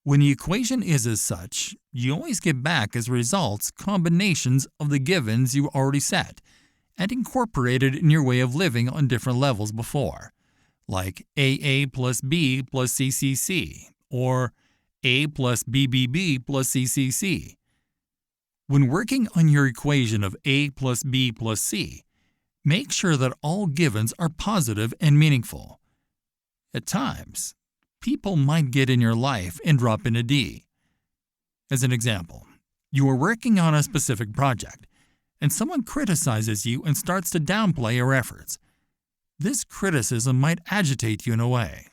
When the equation is as such, you always get back as results combinations of the givens you already set and incorporated in your way of living on different levels before, like AA plus B plus CCC, or A plus BBB plus CCC. When working on your equation of A plus B plus C, make sure that all givens are positive and meaningful. At times, people might get in your life and drop in a D. As an example, you are working on a specific project, and someone criticizes you and starts to downplay your efforts. This criticism might agitate you in a way.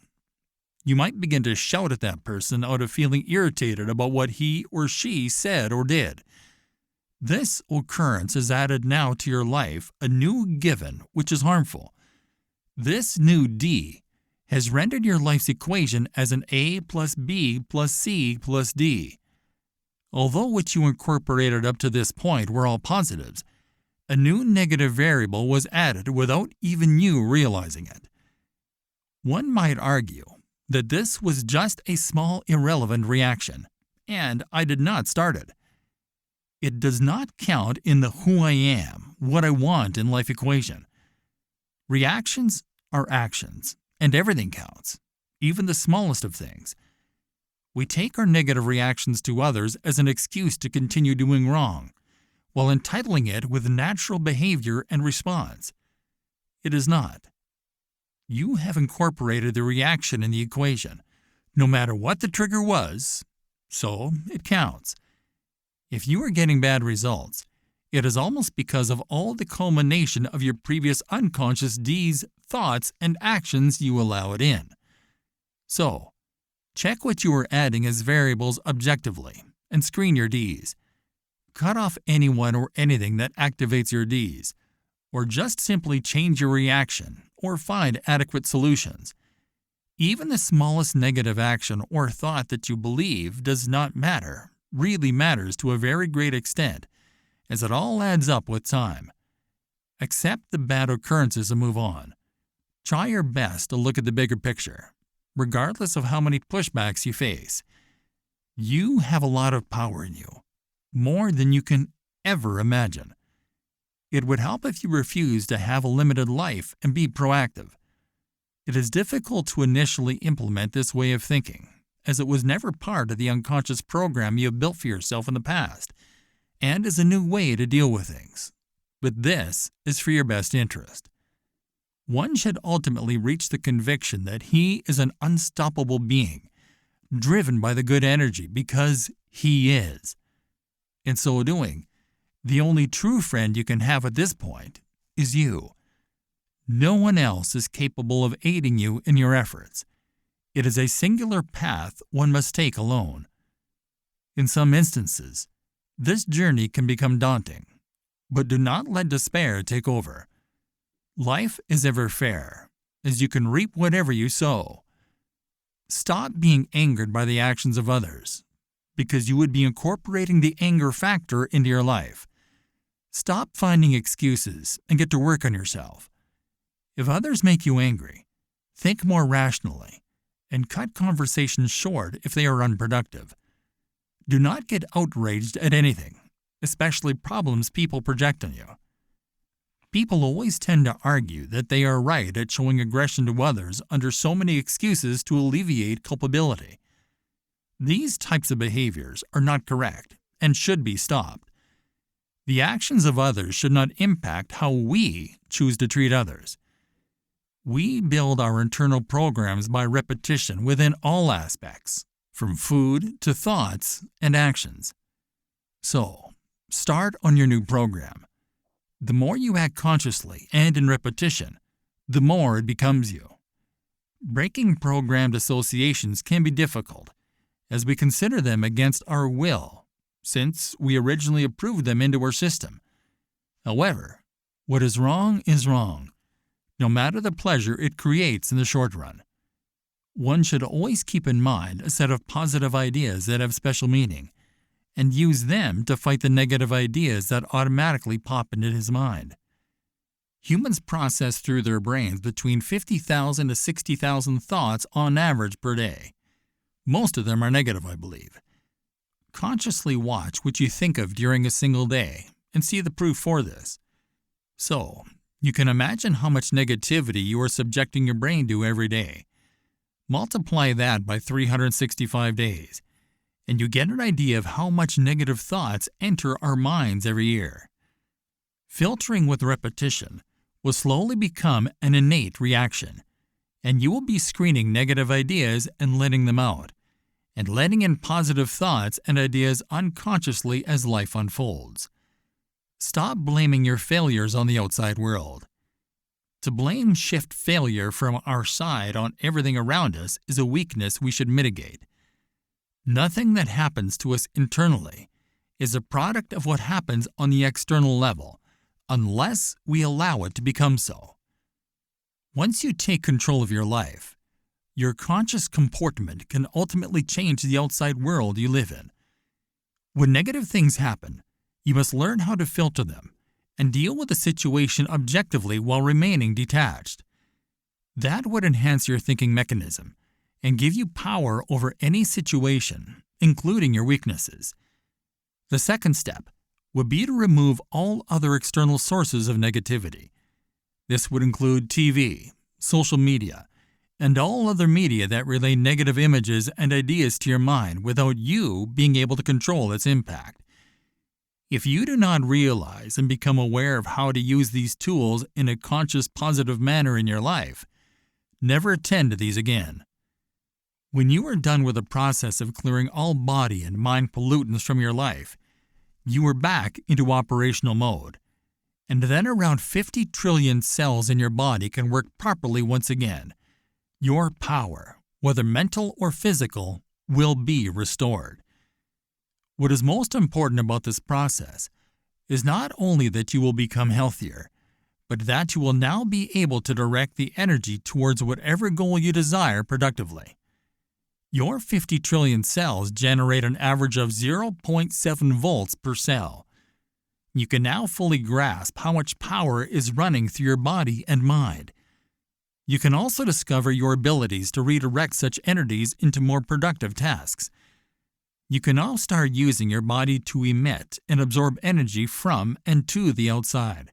You might begin to shout at that person out of feeling irritated about what he or she said or did. This occurrence has added now to your life a new given which is harmful. This new D has rendered your life's equation as an A plus B plus C plus D. Although what you incorporated up to this point were all positives, a new negative variable was added without even you realizing it. One might argue that this was just a small irrelevant reaction, and I did not start it. It does not count in the who I am, what I want in life equation. Reactions are actions, and everything counts, even the smallest of things. We take our negative reactions to others as an excuse to continue doing wrong, while entitling it with natural behavior and response. It is not. You have incorporated the reaction in the equation, no matter what the trigger was, so it counts. If you are getting bad results, it is almost because of all the culmination of your previous unconscious deeds, thoughts, and actions you allow it in. So, check what you are adding as variables objectively and screen your Ds. Cut off anyone or anything that activates your Ds, or just simply change your reaction or find adequate solutions. Even the smallest negative action or thought that you believe does not matter really matters to a very great extent, as it all adds up with time. Accept the bad occurrences and move on. Try your best to look at the bigger picture, regardless of how many pushbacks you face. You have a lot of power in you, more than you can ever imagine. It would help if you refuse to have a limited life and be proactive. It is difficult to initially implement this way of thinking, as it was never part of the unconscious program you have built for yourself in the past, and is a new way to deal with things. But this is for your best interest. One should ultimately reach the conviction that he is an unstoppable being, driven by the good energy because he is. In so doing, the only true friend you can have at this point is you. No one else is capable of aiding you in your efforts. It is a singular path one must take alone. In some instances, this journey can become daunting, but do not let despair take over. Life is ever fair, as you can reap whatever you sow. Stop being angered by the actions of others, because you would be incorporating the anger factor into your life. Stop finding excuses and get to work on yourself. If others make you angry, think more rationally and cut conversations short if they are unproductive. Do not get outraged at anything, especially problems people project on you. People always tend to argue that they are right at showing aggression to others under so many excuses to alleviate culpability. These types of behaviors are not correct and should be stopped. The actions of others should not impact how we choose to treat others. We build our internal programs by repetition within all aspects, from food to thoughts and actions. So, start on your new program. The more you act consciously and in repetition, the more it becomes you. Breaking programmed associations can be difficult, as we consider them against our will, since we originally approved them into our system. However, what is wrong, no matter the pleasure it creates in the short run. One should always keep in mind a set of positive ideas that have special meaning, and use them to fight the negative ideas that automatically pop into his mind. Humans process through their brains between 50,000 to 60,000 thoughts on average per day. Most of them are negative, I believe. Consciously watch what you think of during a single day and see the proof for this. So, you can imagine how much negativity you are subjecting your brain to every day. Multiply that by 365 days, and you get an idea of how much negative thoughts enter our minds every year. Filtering with repetition will slowly become an innate reaction, and you will be screening negative ideas and letting them out, and letting in positive thoughts and ideas unconsciously as life unfolds. Stop blaming your failures on the outside world. To blame shift failure from our side on everything around us is a weakness we should mitigate. Nothing that happens to us internally is a product of what happens on the external level, unless we allow it to become so. Once you take control of your life, your conscious comportment can ultimately change the outside world you live in. When negative things happen, you must learn how to filter them and deal with the situation objectively while remaining detached. That would enhance your thinking mechanism and give you power over any situation, including your weaknesses. The second step would be to remove all other external sources of negativity. This would include TV, social media, and all other media that relay negative images and ideas to your mind without you being able to control its impact. If you do not realize and become aware of how to use these tools in a conscious, positive manner in your life, never attend to these again. When you are done with the process of clearing all body and mind pollutants from your life, you are back into operational mode. And then around 50 trillion cells in your body can work properly once again. Your power, whether mental or physical, will be restored. What is most important about this process is not only that you will become healthier, but that you will now be able to direct the energy towards whatever goal you desire productively. Your 50 trillion cells generate an average of 0.7 volts per cell. You can now fully grasp how much power is running through your body and mind. You can also discover your abilities to redirect such energies into more productive tasks. You can now start using your body to emit and absorb energy from and to the outside.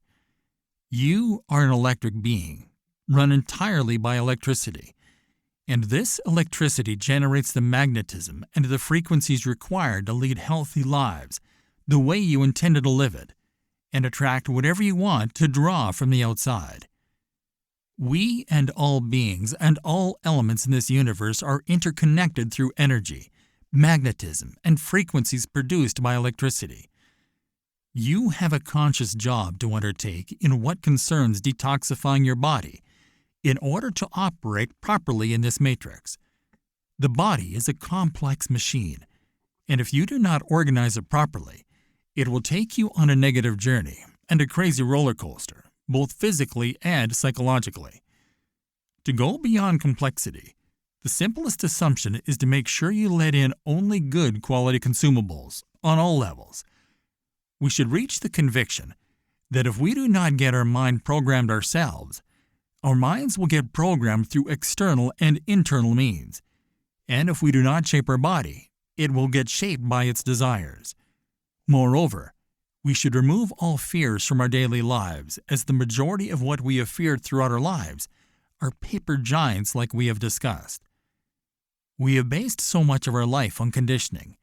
You are an electric being, run entirely by electricity, and this electricity generates the magnetism and the frequencies required to lead healthy lives the way you intended to live it, and attract whatever you want to draw from the outside. We and all beings and all elements in this universe are interconnected through energy, magnetism, and frequencies produced by electricity. You have a conscious job to undertake in what concerns detoxifying your body in order to operate properly in this matrix. The body is a complex machine, and if you do not organize it properly, it will take you on a negative journey and a crazy roller coaster, both physically and psychologically. To go beyond complexity, the simplest assumption is to make sure you let in only good quality consumables on all levels. We should reach the conviction that if we do not get our mind programmed ourselves, our minds will get programmed through external and internal means. And if we do not shape our body, it will get shaped by its desires. Moreover, we should remove all fears from our daily lives, as the majority of what we have feared throughout our lives are paper giants like we have discussed. We have based so much of our life on conditioning,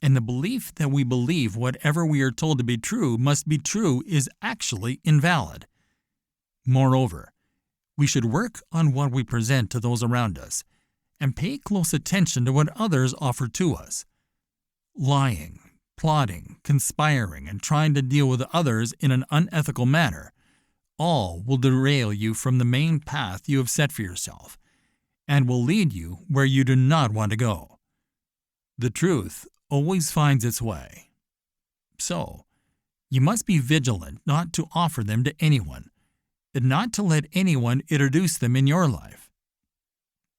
and the belief that we believe whatever we are told to be true must be true is actually invalid. Moreover, we should work on what we present to those around us and pay close attention to what others offer to us. Lying, plotting, conspiring, and trying to deal with others in an unethical manner, all will derail you from the main path you have set for yourself and will lead you where you do not want to go. The truth always finds its way. So, you must be vigilant not to offer them to anyone, and not to let anyone introduce them in your life.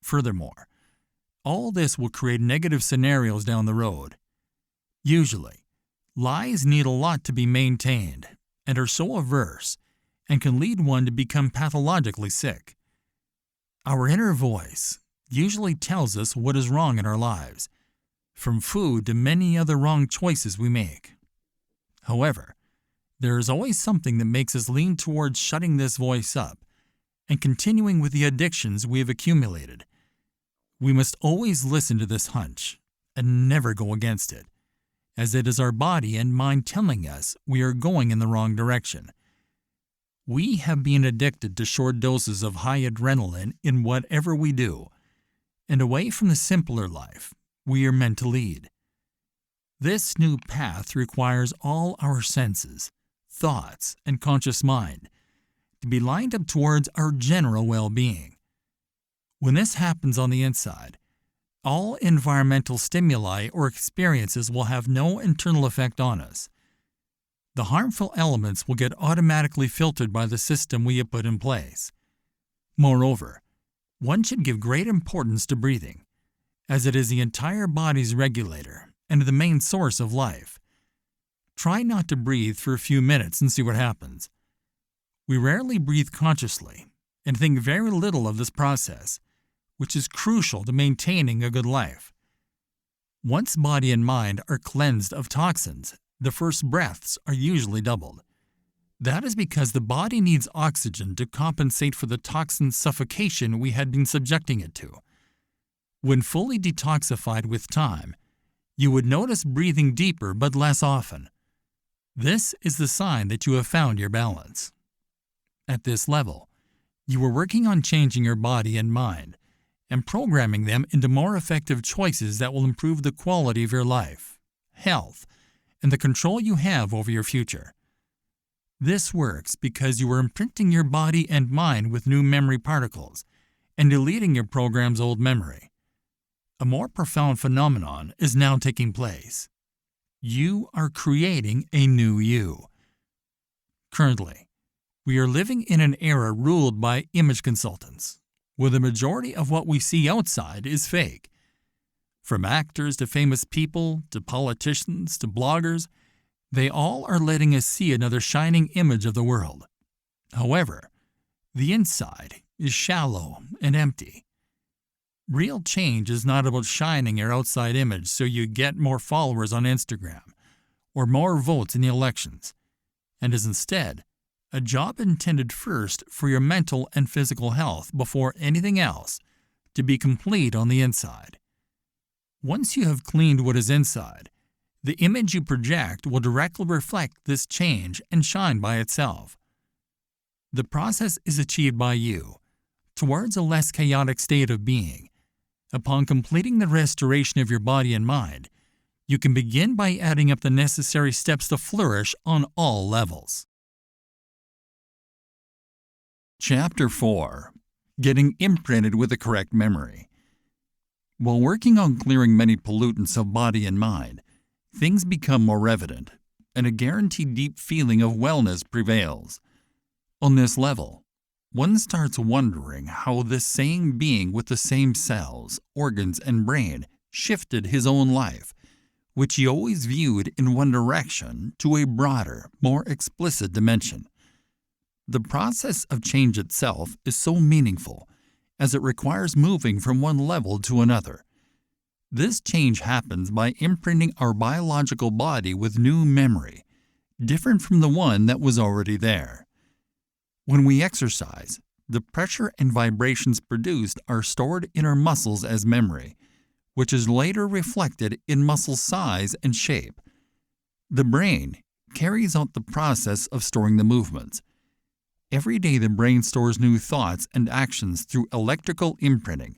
Furthermore, all this will create negative scenarios down the road. Usually, lies need a lot to be maintained and are so averse and can lead one to become pathologically sick. Our inner voice usually tells us what is wrong in our lives, from food to many other wrong choices we make. However, there is always something that makes us lean towards shutting this voice up and continuing with the addictions we have accumulated. We must always listen to this hunch and never go against it, as it is our body and mind telling us we are going in the wrong direction. We have been addicted to short doses of high adrenaline in whatever we do, and away from the simpler life we are meant to lead. This new path requires all our senses, thoughts, and conscious mind to be lined up towards our general well-being. When this happens on the inside, all environmental stimuli or experiences will have no internal effect on us. The harmful elements will get automatically filtered by the system we have put in place. Moreover, one should give great importance to breathing, as it is the entire body's regulator and the main source of life. Try not to breathe for a few minutes and see what happens. We rarely breathe consciously and think very little of this process, which is crucial to maintaining a good life. Once body and mind are cleansed of toxins, the first breaths are usually doubled. That is because the body needs oxygen to compensate for the toxin suffocation we had been subjecting it to. When fully detoxified with time, you would notice breathing deeper but less often. This is the sign that you have found your balance. At this level, you are working on changing your body and mind and programming them into more effective choices that will improve the quality of your life, health, and the control you have over your future. This works because you are imprinting your body and mind with new memory particles and deleting your program's old memory. A more profound phenomenon is now taking place. You are creating a new you. Currently, we are living in an era ruled by image consultants, where the majority of what we see outside is fake. From actors to famous people to politicians to bloggers, they all are letting us see another shining image of the world. However, the inside is shallow and empty. Real change is not about shining your outside image so you get more followers on Instagram or more votes in the elections, and is instead a job intended first for your mental and physical health before anything else, to be complete on the inside. Once you have cleaned what is inside, the image you project will directly reflect this change and shine by itself. The process is achieved by you towards a less chaotic state of being. Upon completing the restoration of your body and mind, you can begin by adding up the necessary steps to flourish on all levels. Chapter 4. Getting imprinted with the correct memory. While working on clearing many pollutants of body and mind, things become more evident, and a guaranteed deep feeling of wellness prevails. On this level, one starts wondering how this same being with the same cells, organs, and brain shifted his own life, which he always viewed in one direction, to a broader, more explicit dimension. The process of change itself is so meaningful, as it requires moving from one level to another. This change happens by imprinting our biological body with new memory, different from the one that was already there. When we exercise, the pressure and vibrations produced are stored in our muscles as memory, which is later reflected in muscle size and shape. The brain carries out the process of storing the movements. Every day the brain stores new thoughts and actions through electrical imprinting,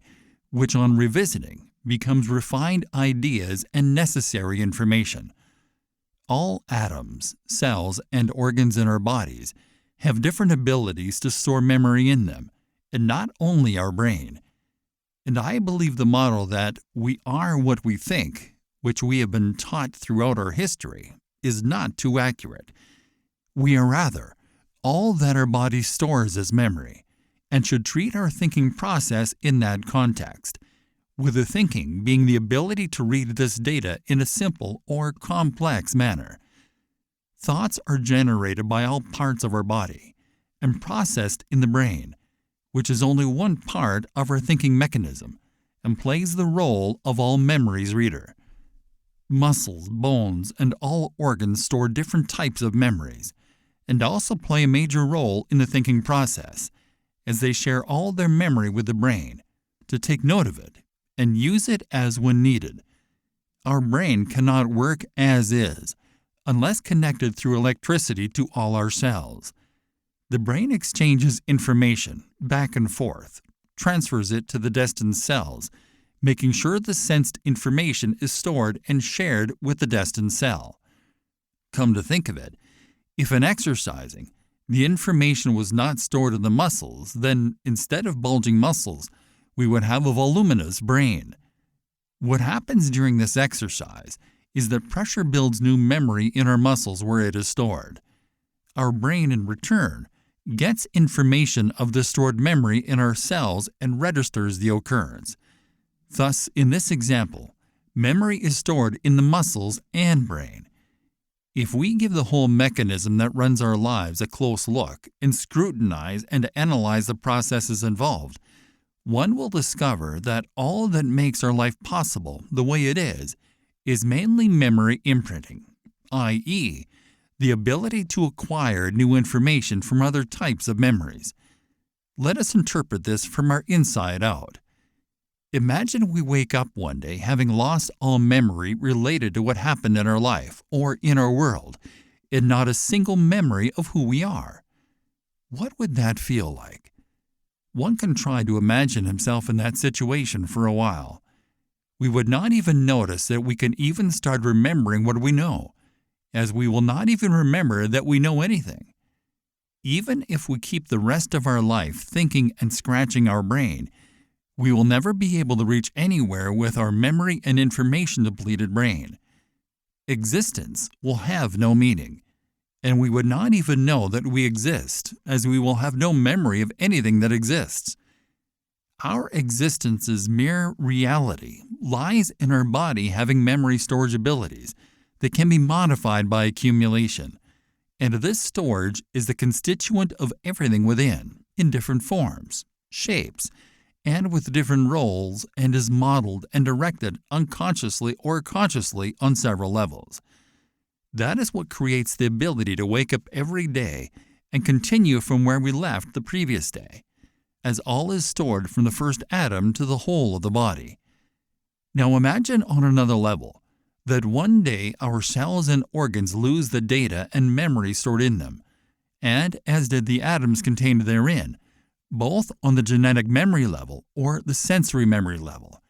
which on revisiting becomes refined ideas and necessary information. All atoms, cells, and organs in our bodies have different abilities to store memory in them, and not only our brain. And I believe the model that we are what we think, which we have been taught throughout our history, is not too accurate. We are rather all that our body stores as memory, and should treat our thinking process in that context, with the thinking being the ability to read this data in a simple or complex manner. Thoughts are generated by all parts of our body and processed in the brain, which is only one part of our thinking mechanism and plays the role of all memories reader. Muscles, bones, and all organs store different types of memories and also play a major role in the thinking process, as they share all their memory with the brain to take note of it and use it as when needed. Our brain cannot work as is unless connected through electricity to all our cells. The brain exchanges information back and forth, transfers it to the destined cells, making sure the sensed information is stored and shared with the destined cell. Come to think of it, if in exercising, the information was not stored in the muscles, then instead of bulging muscles, we would have a voluminous brain. What happens during this exercise is that pressure builds new memory in our muscles where it is stored. Our brain, in return, gets information of the stored memory in our cells and registers the occurrence. Thus, in this example, memory is stored in the muscles and brain. If we give the whole mechanism that runs our lives a close look and scrutinize and analyze the processes involved, one will discover that all that makes our life possible the way it is mainly memory imprinting, i.e., the ability to acquire new information from other types of memories. Let us interpret this from our inside out. Imagine we wake up one day having lost all memory related to what happened in our life or in our world, and not a single memory of who we are. What would that feel like? One can try to imagine himself in that situation for a while. We would not even notice that we can even start remembering what we know, as we will not even remember that we know anything. Even if we keep the rest of our life thinking and scratching our brain, we will never be able to reach anywhere with our memory and information-depleted brain. Existence will have no meaning, and we would not even know that we exist, as we will have no memory of anything that exists. Our existence's mere reality lies in our body having memory storage abilities that can be modified by accumulation, and this storage is the constituent of everything within, in different forms, shapes, and with different roles, and is modeled and directed unconsciously or consciously on several levels. That is what creates the ability to wake up every day and continue from where we left the previous day, as all is stored from the first atom to the whole of the body. Now imagine on another level that one day our cells and organs lose the data and memory stored in them, and as did the atoms contained therein, both on the genetic memory level or the sensory memory level.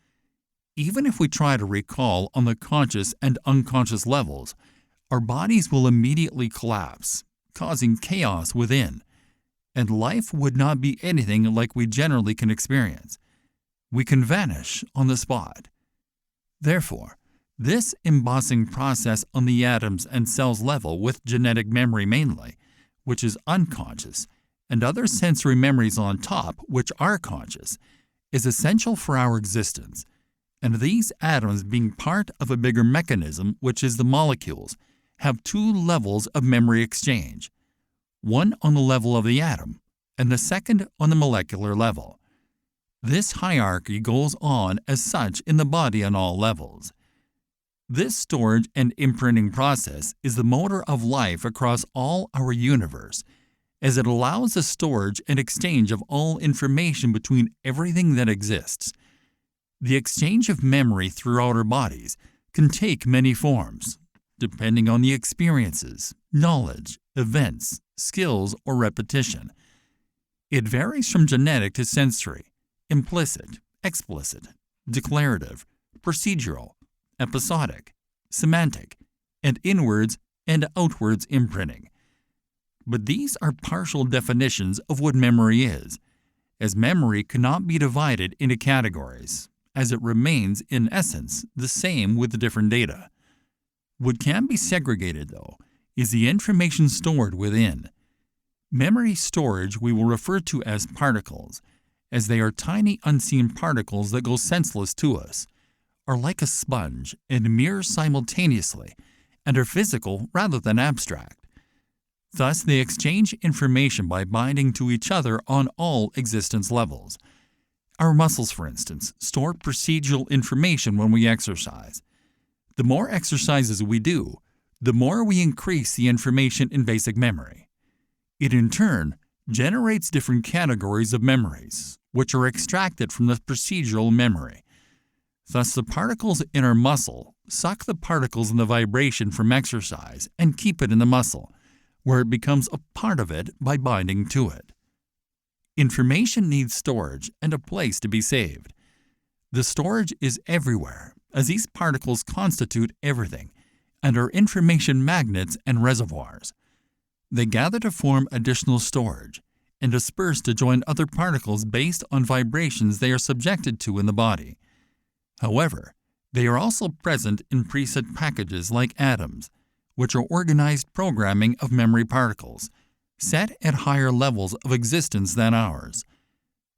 Even if we try to recall on the conscious and unconscious levels, our bodies will immediately collapse, causing chaos within, and life would not be anything like we generally can experience. We can vanish on the spot. Therefore, this embossing process on the atoms and cells level with genetic memory mainly, which is unconscious, and other sensory memories on top, which are conscious, is essential for our existence, and these atoms being part of a bigger mechanism, which is the molecules, have two levels of memory exchange, one on the level of the atom, and the second on the molecular level. This hierarchy goes on as such in the body on all levels. This storage and imprinting process is the motor of life across all our universe, as it allows the storage and exchange of all information between everything that exists. The exchange of memory throughout our bodies can take many forms, depending on the experiences, knowledge, events, skills, or repetition. It varies from genetic to sensory, implicit, explicit, declarative, procedural, episodic, semantic, and inwards and outwards imprinting. But these are partial definitions of what memory is, as memory cannot be divided into categories, as it remains in essence the same with the different data. What can be segregated, though, is the information stored within. Memory storage we will refer to as particles, as they are tiny unseen particles that go senseless to us, are like a sponge and mirror simultaneously, and are physical rather than abstract. Thus, they exchange information by binding to each other on all existence levels. Our muscles, for instance, store procedural information when we exercise. The more exercises we do, the more we increase the information in basic memory. It in turn generates different categories of memories, which are extracted from the procedural memory. Thus, the particles in our muscle suck the particles in the vibration from exercise and keep it in the muscle, where it becomes a part of it by binding to it. Information needs storage and a place to be saved. The storage is everywhere, as these particles constitute everything, and are information magnets and reservoirs. They gather to form additional storage, and disperse to join other particles based on vibrations they are subjected to in the body. However, they are also present in preset packages like atoms, which are organized programming of memory particles, set at higher levels of existence than ours.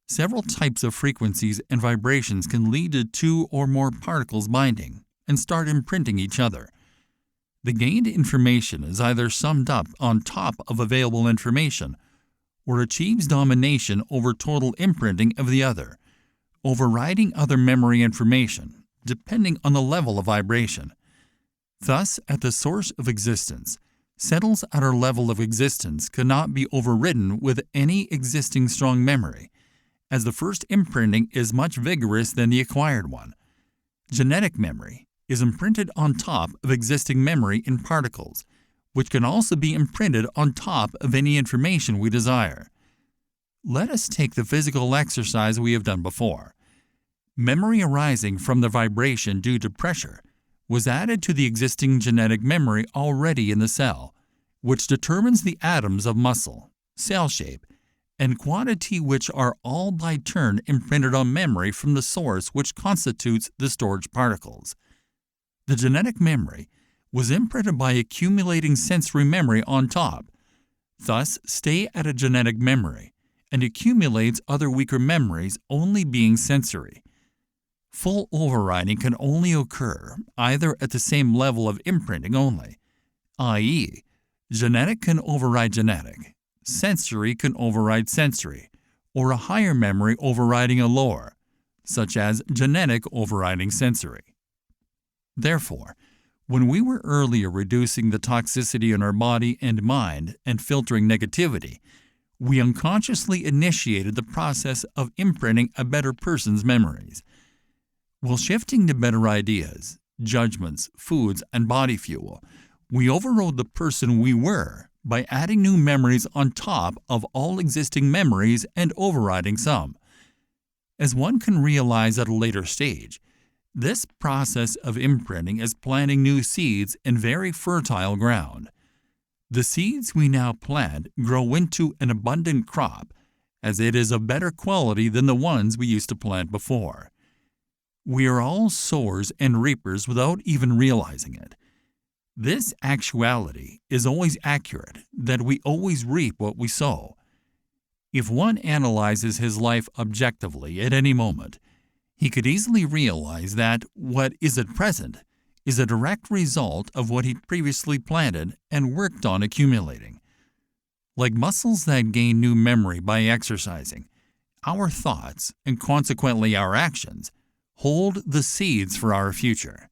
Several types of frequencies and vibrations can lead to two or more particles binding and start imprinting each other. The gained information is either summed up on top of available information or achieves domination over total imprinting of the other, overriding other memory information, depending on the level of vibration. Thus, at the source of existence, settles at our level of existence cannot be overridden with any existing strong memory, as the first imprinting is much vigorous than the acquired one. Genetic memory is imprinted on top of existing memory in particles, which can also be imprinted on top of any information we desire. Let us take the physical exercise we have done before. Memory arising from the vibration due to pressure was added to the existing genetic memory already in the cell, which determines the atoms of muscle, cell shape, and quantity, which are all by turn imprinted on memory from the source which constitutes the storage particles. The genetic memory was imprinted by accumulating sensory memory on top, thus stay at a genetic memory, and accumulates other weaker memories only being sensory. Full overriding can only occur either at the same level of imprinting only, i.e., genetic can override genetic, sensory can override sensory, or a higher memory overriding a lower, such as genetic overriding sensory. Therefore, when we were earlier reducing the toxicity in our body and mind and filtering negativity, we unconsciously initiated the process of imprinting a better person's memories. While shifting to better ideas, judgments, foods, and body fuel, we overrode the person we were by adding new memories on top of all existing memories and overriding some. As one can realize at a later stage, this process of imprinting is planting new seeds in very fertile ground. The seeds we now plant grow into an abundant crop, as it is of better quality than the ones we used to plant before. We are all sowers and reapers without even realizing it. This actuality is always accurate, that we always reap what we sow. If one analyzes his life objectively at any moment, he could easily realize that what is at present is a direct result of what he previously planted and worked on accumulating. Like muscles that gain new memory by exercising, our thoughts, and consequently our actions, hold the seeds for our future.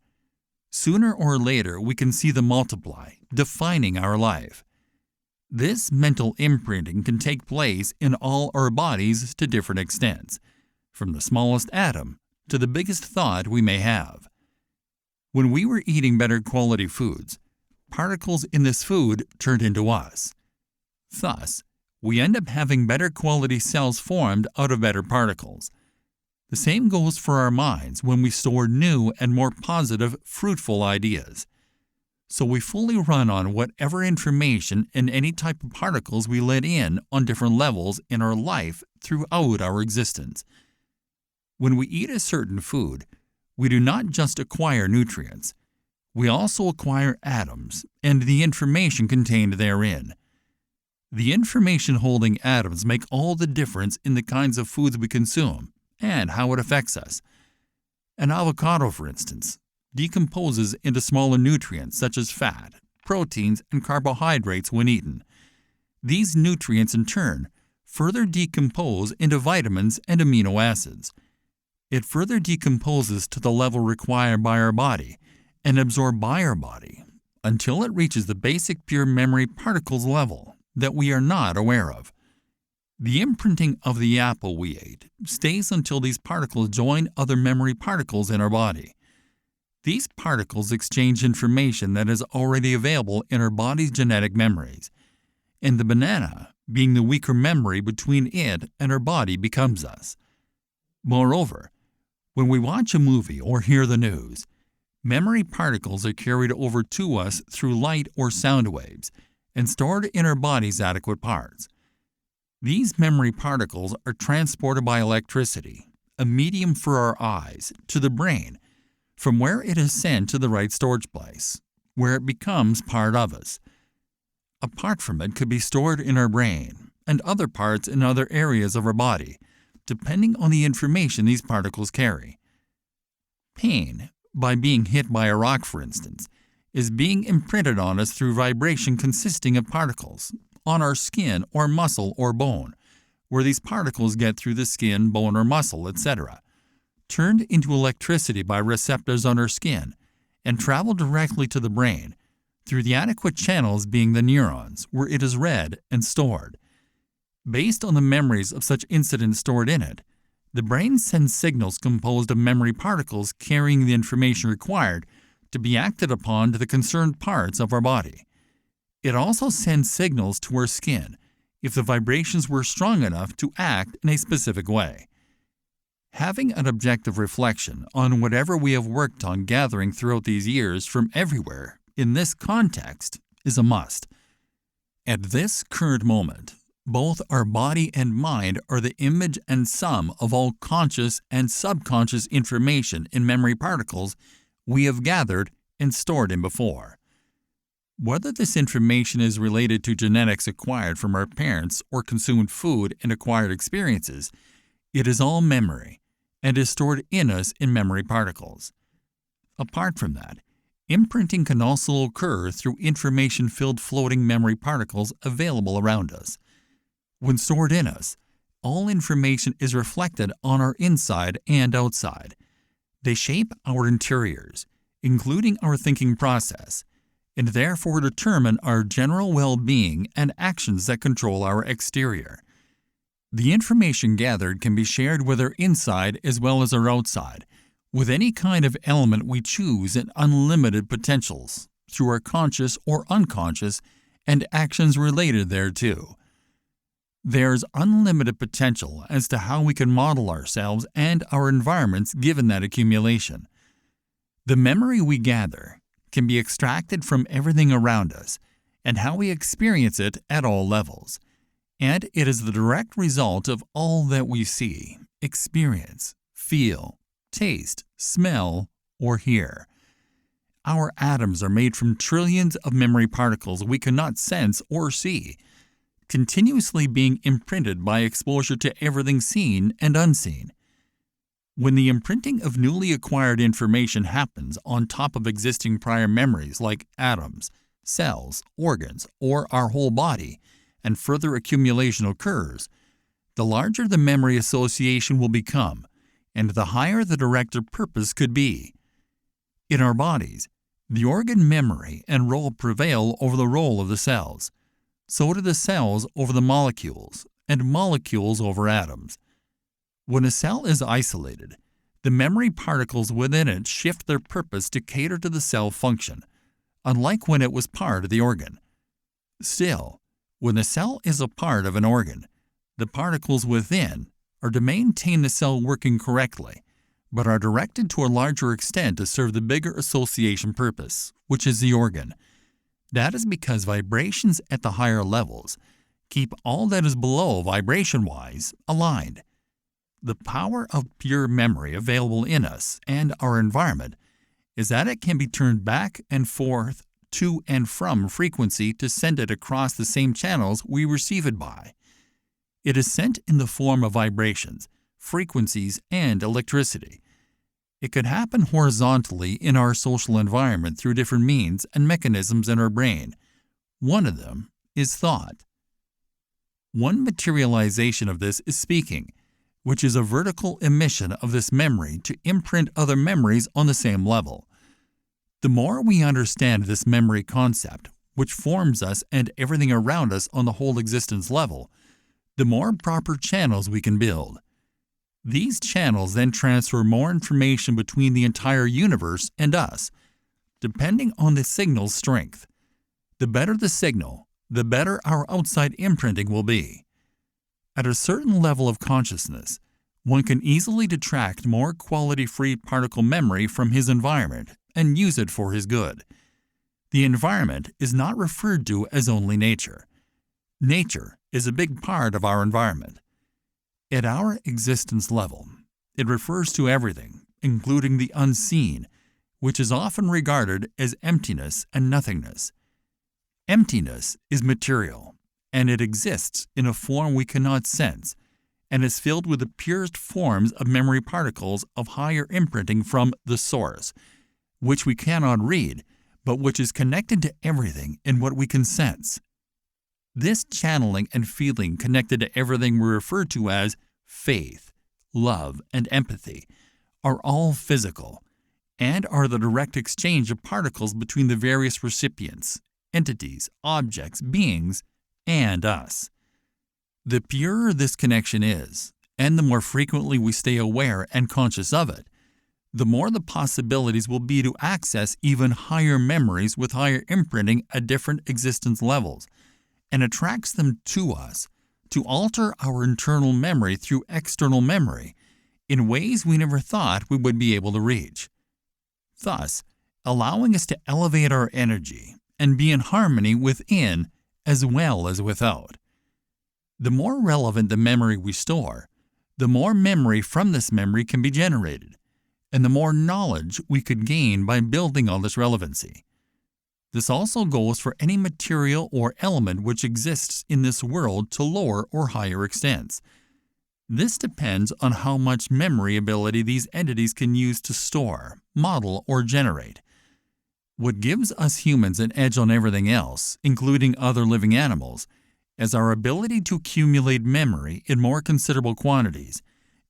Sooner or later, we can see them multiply, defining our life. This mental imprinting can take place in all our bodies to different extents, from the smallest atom to the biggest thought we may have. When we were eating better quality foods, particles in this food turned into us. Thus, we end up having better quality cells formed out of better particles. The same goes for our minds when we store new and more positive, fruitful ideas. So we fully run on whatever information and any type of particles we let in on different levels in our life throughout our existence. When we eat a certain food, we do not just acquire nutrients, we also acquire atoms and the information contained therein. The information-holding atoms make all the difference in the kinds of foods we consume and how it affects us. An avocado, for instance, decomposes into smaller nutrients such as fat, proteins, and carbohydrates when eaten. These nutrients, in turn, further decompose into vitamins and amino acids. It further decomposes to the level required by our body and absorbed by our body until it reaches the basic pure memory particles level that we are not aware of. The imprinting of the apple we ate stays until these particles join other memory particles in our body. These particles exchange information that is already available in our body's genetic memories, and the banana, being the weaker memory between it and our body, becomes us. Moreover, when we watch a movie or hear the news, memory particles are carried over to us through light or sound waves and stored in our body's adequate parts. These memory particles are transported by electricity, a medium for our eyes, to the brain, from where it is sent to the right storage place, where it becomes part of us. A part from it could be stored in our brain, and other parts in other areas of our body, depending on the information these particles carry. Pain, by being hit by a rock for instance, is being imprinted on us through vibration consisting of particles on our skin or muscle or bone, where these particles get through the skin, bone, or muscle, etc., turned into electricity by receptors on our skin, and travel directly to the brain through the adequate channels being the neurons, where it is read and stored. Based on the memories of such incidents stored in it, the brain sends signals composed of memory particles carrying the information required to be acted upon to the concerned parts of our body. It also sends signals to our skin if the vibrations were strong enough to act in a specific way. Having an objective reflection on whatever we have worked on gathering throughout these years from everywhere in this context is a must. At this current moment, both our body and mind are the image and sum of all conscious and subconscious information in memory particles we have gathered and stored in before. Whether this information is related to genetics acquired from our parents or consumed food and acquired experiences, it is all memory and is stored in us in memory particles. Apart from that, imprinting can also occur through information-filled floating memory particles available around us. When stored in us, all information is reflected on our inside and outside. They shape our interiors, including our thinking process, and therefore determine our general well-being and actions that control our exterior. The information gathered can be shared with our inside as well as our outside, with any kind of element we choose in unlimited potentials, through our conscious or unconscious and actions related thereto. There's unlimited potential as to how we can model ourselves and our environments given that accumulation. The memory we gather can be extracted from everything around us and how we experience it at all levels, and it is the direct result of all that we see, experience, feel, taste, smell, or hear. Our atoms are made from trillions of memory particles we cannot sense or see, continuously being imprinted by exposure to everything seen and unseen. When the imprinting of newly acquired information happens on top of existing prior memories like atoms, cells, organs, or our whole body, and further accumulation occurs, the larger the memory association will become, and the higher the directed purpose could be. In our bodies, the organ memory and role prevail over the role of the cells. So do the cells over the molecules, and molecules over atoms. When a cell is isolated, the memory particles within it shift their purpose to cater to the cell function, unlike when it was part of the organ. Still, when the cell is a part of an organ, the particles within are to maintain the cell working correctly, but are directed to a larger extent to serve the bigger association purpose, which is the organ. That is because vibrations at the higher levels keep all that is below vibration-wise aligned. The power of pure memory available in us and our environment is that it can be turned back and forth to and from frequency to send it across the same channels we receive it by. It is sent in the form of vibrations, frequencies, and electricity. It could happen horizontally in our social environment through different means and mechanisms in our brain. One of them is thought. One materialization of this is speaking, which is a vertical emission of this memory to imprint other memories on the same level. The more we understand this memory concept, which forms us and everything around us on the whole existence level, the more proper channels we can build. These channels then transfer more information between the entire universe and us, depending on the signal's strength. The better the signal, the better our outside imprinting will be. At a certain level of consciousness, one can easily detract more quality-free particle memory from his environment and use it for his good. The environment is not referred to as only nature. Nature is a big part of our environment. At our existence level, it refers to everything, including the unseen, which is often regarded as emptiness and nothingness. Emptiness is material, and it exists in a form we cannot sense, and is filled with the purest forms of memory particles of higher imprinting from the source, which we cannot read, but which is connected to everything in what we can sense. This channeling and feeling connected to everything we refer to as faith, love, and empathy are all physical and are the direct exchange of particles between the various recipients, entities, objects, beings, and us. The purer this connection is, and the more frequently we stay aware and conscious of it, the more the possibilities will be to access even higher memories with higher imprinting at different existence levels, and attracts them to us to alter our internal memory through external memory in ways we never thought we would be able to reach, thus allowing us to elevate our energy and be in harmony within as well as without. The more relevant the memory we store, the more memory from this memory can be generated, and the more knowledge we could gain by building on this relevancy. This also goes for any material or element which exists in this world to lower or higher extents. This depends on how much memory ability these entities can use to store, model, or generate. What gives us humans an edge on everything else, including other living animals, is our ability to accumulate memory in more considerable quantities,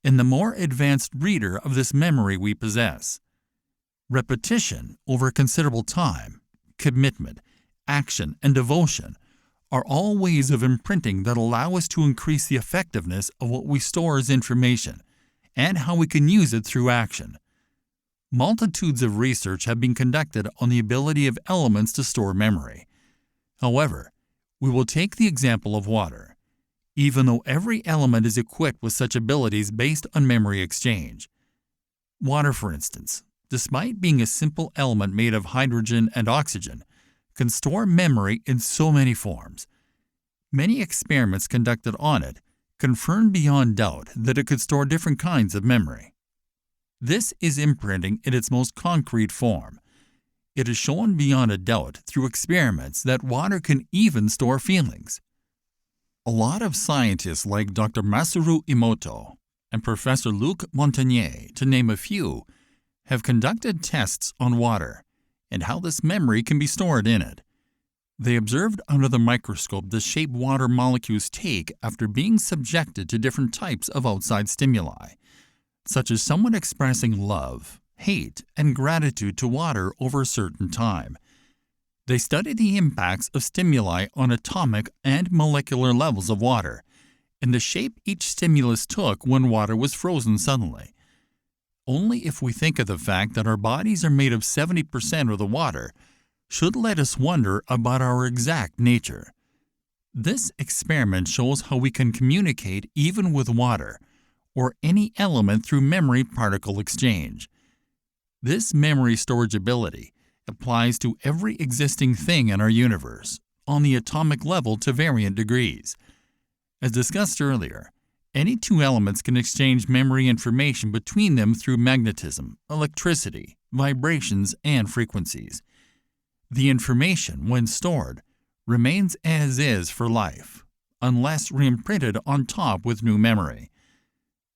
and the more advanced reader of this memory we possess. Repetition over considerable time, commitment, action, and devotion are all ways of imprinting that allow us to increase the effectiveness of what we store as information and how we can use it through action. Multitudes of research have been conducted on the ability of elements to store memory. However, we will take the example of water, even though every element is equipped with such abilities based on memory exchange. Water, for instance, despite being a simple element made of hydrogen and oxygen, can store memory in so many forms. Many experiments conducted on it confirmed beyond doubt that it could store different kinds of memory. This is imprinting in its most concrete form. It is shown beyond a doubt through experiments that water can even store feelings. A lot of scientists like Dr. Masaru Emoto and Professor Luc Montagnier, to name a few, have conducted tests on water and how this memory can be stored in it. They observed under the microscope the shape water molecules take after being subjected to different types of outside stimuli, such as someone expressing love, hate, and gratitude to water over a certain time. They studied the impacts of stimuli on atomic and molecular levels of water, and the shape each stimulus took when water was frozen suddenly. Only if we think of the fact that our bodies are made of 70% of the water should let us wonder about our exact nature. This experiment shows how we can communicate even with water, or any element through memory particle exchange. This memory storage ability applies to every existing thing in our universe, on the atomic level to varying degrees. As discussed earlier, any two elements can exchange memory information between them through magnetism, electricity, vibrations, and frequencies. The information, when stored, remains as is for life, unless reimprinted on top with new memory.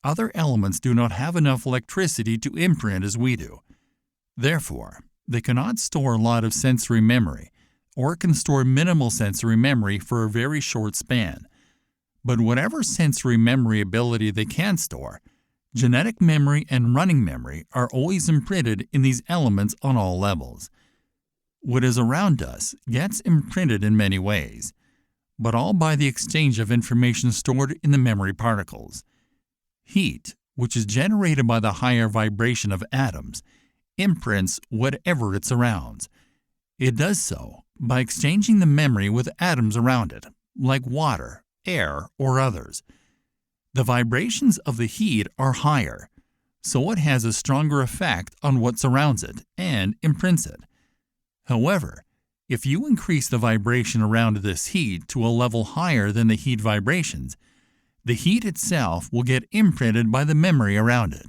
Other elements do not have enough electricity to imprint as we do. Therefore, they cannot store a lot of sensory memory, or can store minimal sensory memory for a very short span. But whatever sensory memory ability they can store, genetic memory and running memory are always imprinted in these elements on all levels. What is around us gets imprinted in many ways, but all by the exchange of information stored in the memory particles. Heat, which is generated by the higher vibration of atoms, imprints whatever it surrounds. It does so by exchanging the memory with atoms around it, like water, air, or others. The vibrations of the heat are higher, so it has a stronger effect on what surrounds it and imprints it. However, if you increase the vibration around this heat to a level higher than the heat vibrations, the heat itself will get imprinted by the memory around it.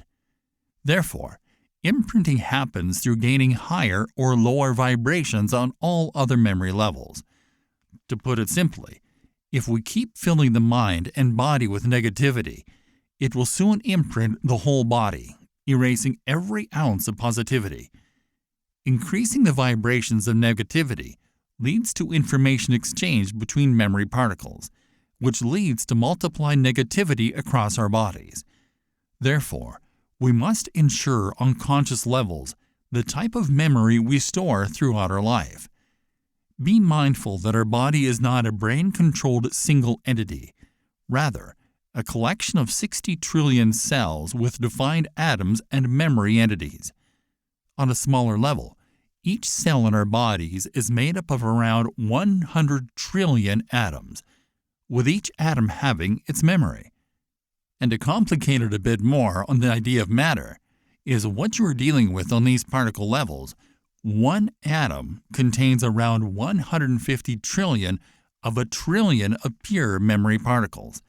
Therefore, imprinting happens through gaining higher or lower vibrations on all other memory levels. To put it simply, if we keep filling the mind and body with negativity, it will soon imprint the whole body, erasing every ounce of positivity. Increasing the vibrations of negativity leads to information exchange between memory particles, which leads to multiplied negativity across our bodies. Therefore, we must ensure on conscious levels the type of memory we store throughout our life. Be mindful that our body is not a brain-controlled single entity, rather, a collection of 60 trillion cells with defined atoms and memory entities. On a smaller level, each cell in our bodies is made up of around 100 trillion atoms, with each atom having its memory. And to complicate it a bit more on the idea of matter, is what you are dealing with on these particle levels. One atom contains around 150 trillion of a trillion of pure memory particles.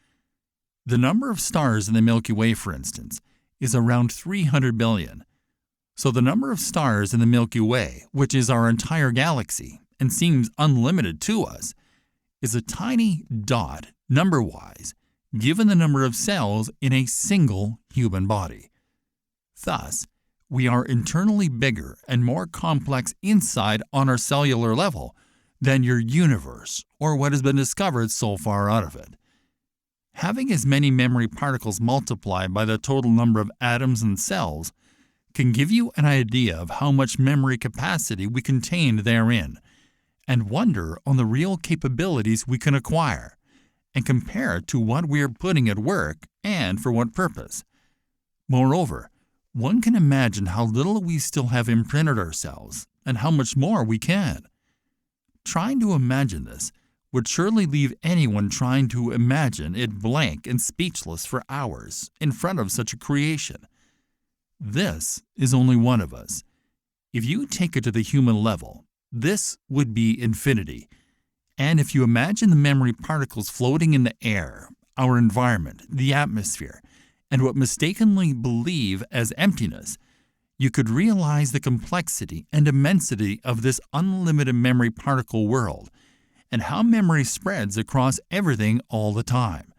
The number of stars in the Milky Way, for instance, is around 300 billion. So the number of stars in the Milky Way, which is our entire galaxy and seems unlimited to us, is a tiny dot number-wise, given the number of cells in a single human body. Thus, we are internally bigger and more complex inside on our cellular level than your universe or what has been discovered so far out of it. Having as many memory particles multiplied by the total number of atoms and cells can give you an idea of how much memory capacity we contain therein, and wonder on the real capabilities we can acquire, and compare it to what we are putting at work and for what purpose. Moreover, one can imagine how little we still have imprinted ourselves and how much more we can. Trying to imagine this would surely leave anyone trying to imagine it blank and speechless for hours in front of such a creation. This is only one of us. If you take it to the human level, this would be infinity. And if you imagine the memory particles floating in the air, our environment, the atmosphere, and what mistakenly believe as emptiness, you could realize the complexity and immensity of this unlimited memory particle world, and how memory spreads across everything all the time.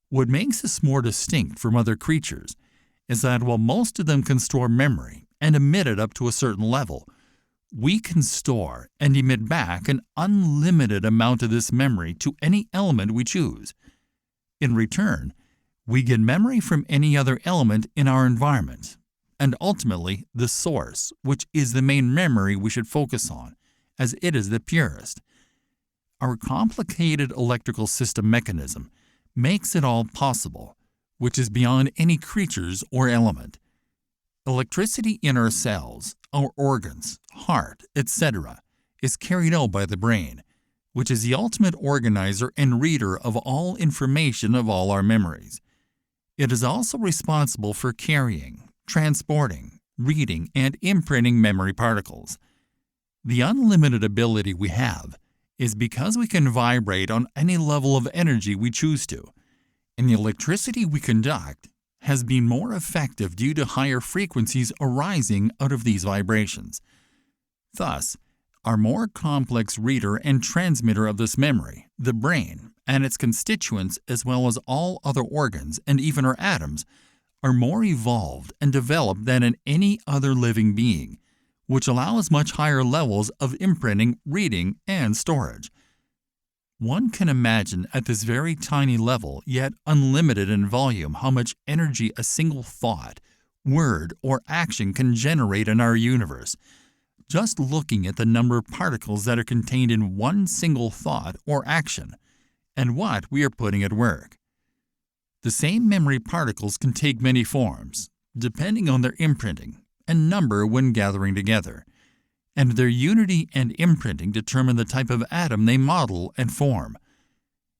What makes us more distinct from other creatures is that while most of them can store memory and emit it up to a certain level, we can store and emit back an unlimited amount of this memory to any element we choose. In return, we get memory from any other element in our environment, and ultimately the source, which is the main memory we should focus on, as it is the purest. Our complicated electrical system mechanism makes it all possible, which is beyond any creatures or element. Electricity in our cells, our organs, heart, etc., is carried out by the brain, which is the ultimate organizer and reader of all information of all our memories. It is also responsible for carrying, transporting, reading, and imprinting memory particles. The unlimited ability we have is because we can vibrate on any level of energy we choose to, and the electricity we conduct has been more effective due to higher frequencies arising out of these vibrations. Thus, our more complex reader and transmitter of this memory, the brain, and its constituents as well as all other organs and even our atoms, are more evolved and developed than in any other living being, which allows much higher levels of imprinting, reading, and storage. One can imagine at this very tiny level, yet unlimited in volume, how much energy a single thought, word, or action can generate in our universe, just looking at the number of particles that are contained in one single thought or action, and what we are putting at work. The same memory particles can take many forms, depending on their imprinting and number when gathering together, and their unity and imprinting determine the type of atom they model and form.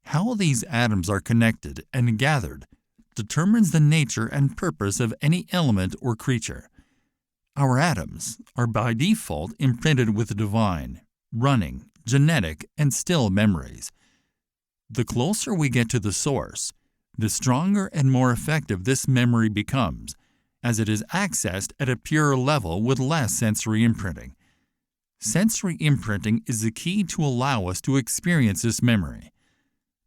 How these atoms are connected and gathered determines the nature and purpose of any element or creature. Our atoms are by default imprinted with divine, running, genetic, and still memories. The closer we get to the source, the stronger and more effective this memory becomes, as it is accessed at a purer level with less sensory imprinting. Sensory imprinting is the key to allow us to experience this memory.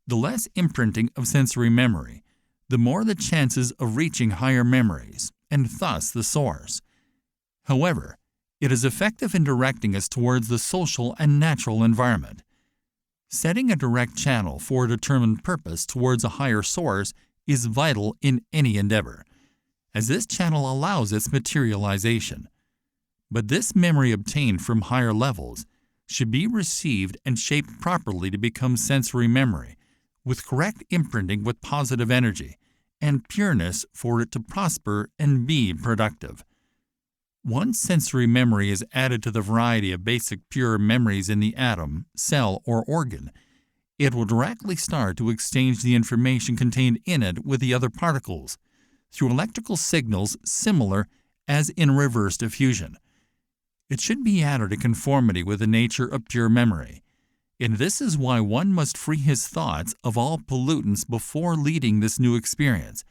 The less imprinting of sensory memory, the more the chances of reaching higher memories, and thus the source. However, It is effective in directing us towards the social and natural environment. Setting a direct channel for a determined purpose towards a higher source is vital in any endeavor, as this channel allows its materialization. But this memory obtained from higher levels should be received and shaped properly to become sensory memory, with correct imprinting with positive energy and pureness for it to prosper and be productive. Once sensory memory is added to the variety of basic pure memories in the atom, cell, or organ, it will directly start to exchange the information contained in it with the other particles through electrical signals similar as in reverse diffusion. It should be added in conformity with the nature of pure memory, and this is why one must free his thoughts of all pollutants before leading this new experience,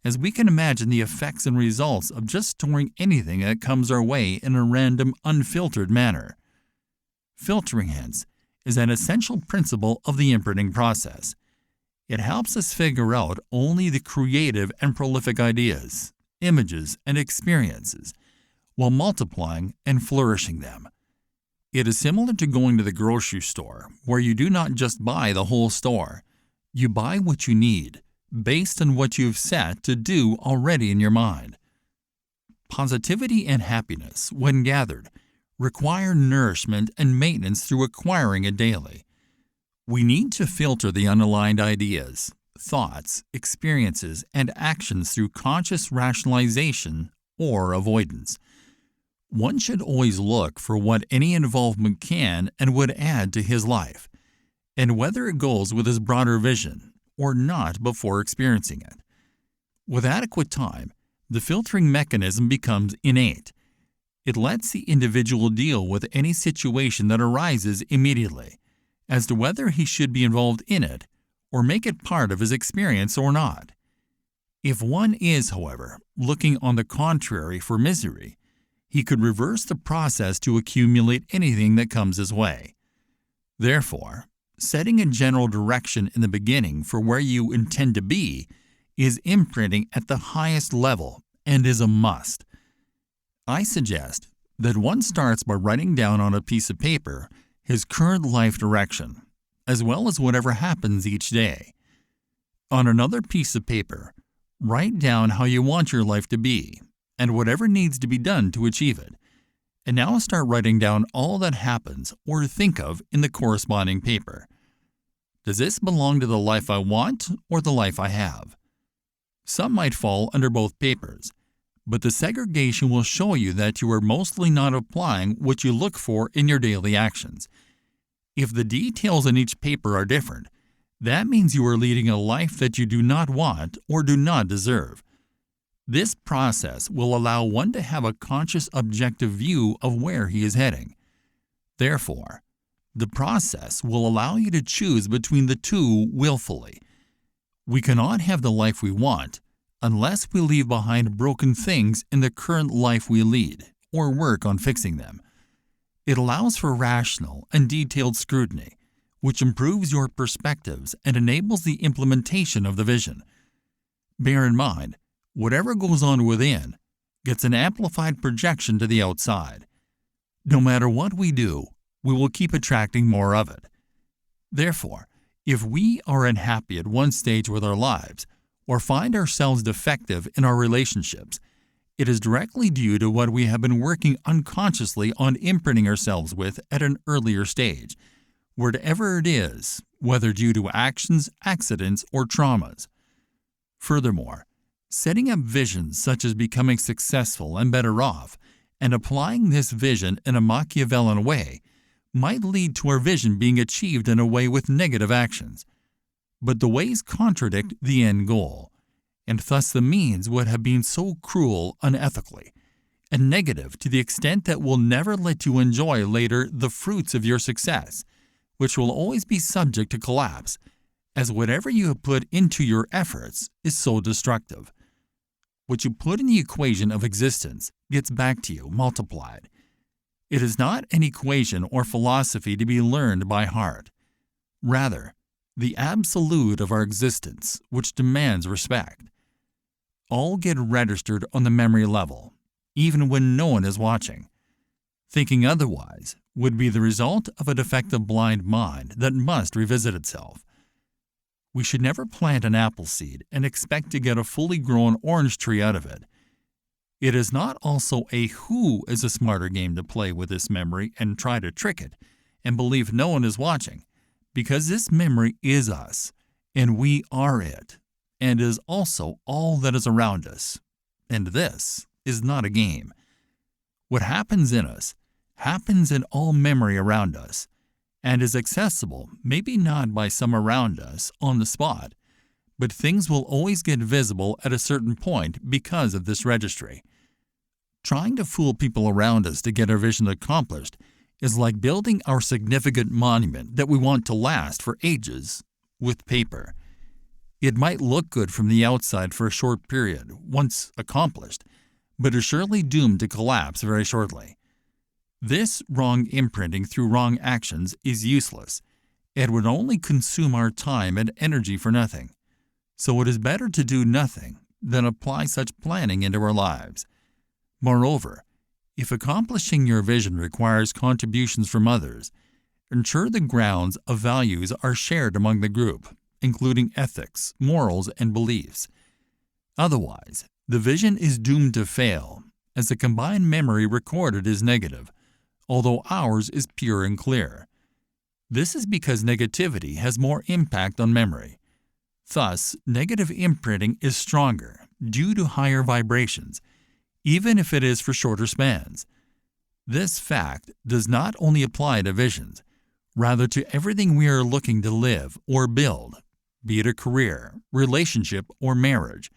as we can imagine the effects and results of just storing anything that comes our way in a random, unfiltered manner. Filtering, hence, is an essential principle of the imprinting process. It helps us figure out only the creative and prolific ideas, images, and experiences, while multiplying and flourishing them. It is similar to going to the grocery store, where you do not just buy the whole store. You buy what you need, based on what you've set to do already in your mind. Positivity and happiness, when gathered, require nourishment and maintenance through acquiring it daily. We need to filter the unaligned ideas, thoughts, experiences, and actions through conscious rationalization or avoidance. One should always look for what any involvement can and would add to his life, and whether it goes with his broader vision or not before experiencing it. With adequate time, the filtering mechanism becomes innate. It lets the individual deal with any situation that arises immediately, as to whether he should be involved in it or make it part of his experience or not. If one is, however, looking on the contrary for misery, he could reverse the process to accumulate anything that comes his way. Therefore, setting a general direction in the beginning for where you intend to be is imprinting at the highest level and is a must. I suggest that one starts by writing down on a piece of paper his current life direction, as well as whatever happens each day. On another piece of paper, write down how you want your life to be and whatever needs to be done to achieve it. And now start writing down all that happens or think of in the corresponding paper. Does this belong to the life I want or the life I have? Some might fall under both papers, but the segregation will show you that you are mostly not applying what you look for in your daily actions. If the details in each paper are different, that means you are leading a life that you do not want or do not deserve. This process will allow one to have a conscious objective view of where he is heading. Therefore, the process will allow you to choose between the two willfully. We cannot have the life we want unless we leave behind broken things in the current life we lead or work on fixing them. It allows for rational and detailed scrutiny, which improves your perspectives and enables the implementation of the vision. Bear in mind, whatever goes on within gets an amplified projection to the outside. No matter what we do, we will keep attracting more of it. Therefore, if we are unhappy at one stage with our lives or find ourselves defective in our relationships, it is directly due to what we have been working unconsciously on imprinting ourselves with at an earlier stage, whatever it is, whether due to actions, accidents, or traumas. Furthermore, setting up visions such as becoming successful and better off, and applying this vision in a Machiavellian way, might lead to our vision being achieved in a way with negative actions. But the ways contradict the end goal, and thus the means would have been so cruel unethically, and negative to the extent that will never let you enjoy later the fruits of your success, which will always be subject to collapse, as whatever you have put into your efforts is so destructive. What you put in the equation of existence gets back to you multiplied. It is not an equation or philosophy to be learned by heart. Rather, the absolute of our existence, which demands respect. All get registered on the memory level, even when no one is watching. Thinking otherwise would be the result of a defective blind mind that must revisit itself. We should never plant an apple seed and expect to get a fully grown orange tree out of it. It is not also a who is a smarter game to play with this memory and try to trick it and believe no one is watching, because this memory is us, and we are it, and is also all that is around us. And this is not a game. What happens in us happens in all memory around us, and is accessible maybe not by some around us on the spot, but things will always get visible at a certain point because of this registry. Trying to fool people around us to get our vision accomplished is like building our significant monument that we want to last for ages with paper. It might look good from the outside for a short period, once accomplished, but is surely doomed to collapse very shortly. This wrong imprinting through wrong actions is useless. It would only consume our time and energy for nothing. So it is better to do nothing than apply such planning into our lives. Moreover, if accomplishing your vision requires contributions from others, ensure the grounds of values are shared among the group, including ethics, morals, and beliefs. Otherwise, the vision is doomed to fail, as the combined memory recorded is negative, although ours is pure and clear. This is because negativity has more impact on memory. Thus, negative imprinting is stronger due to higher vibrations, even if it is for shorter spans. This fact does not only apply to visions, rather to everything we are looking to live or build, be it a career, relationship, or marriage.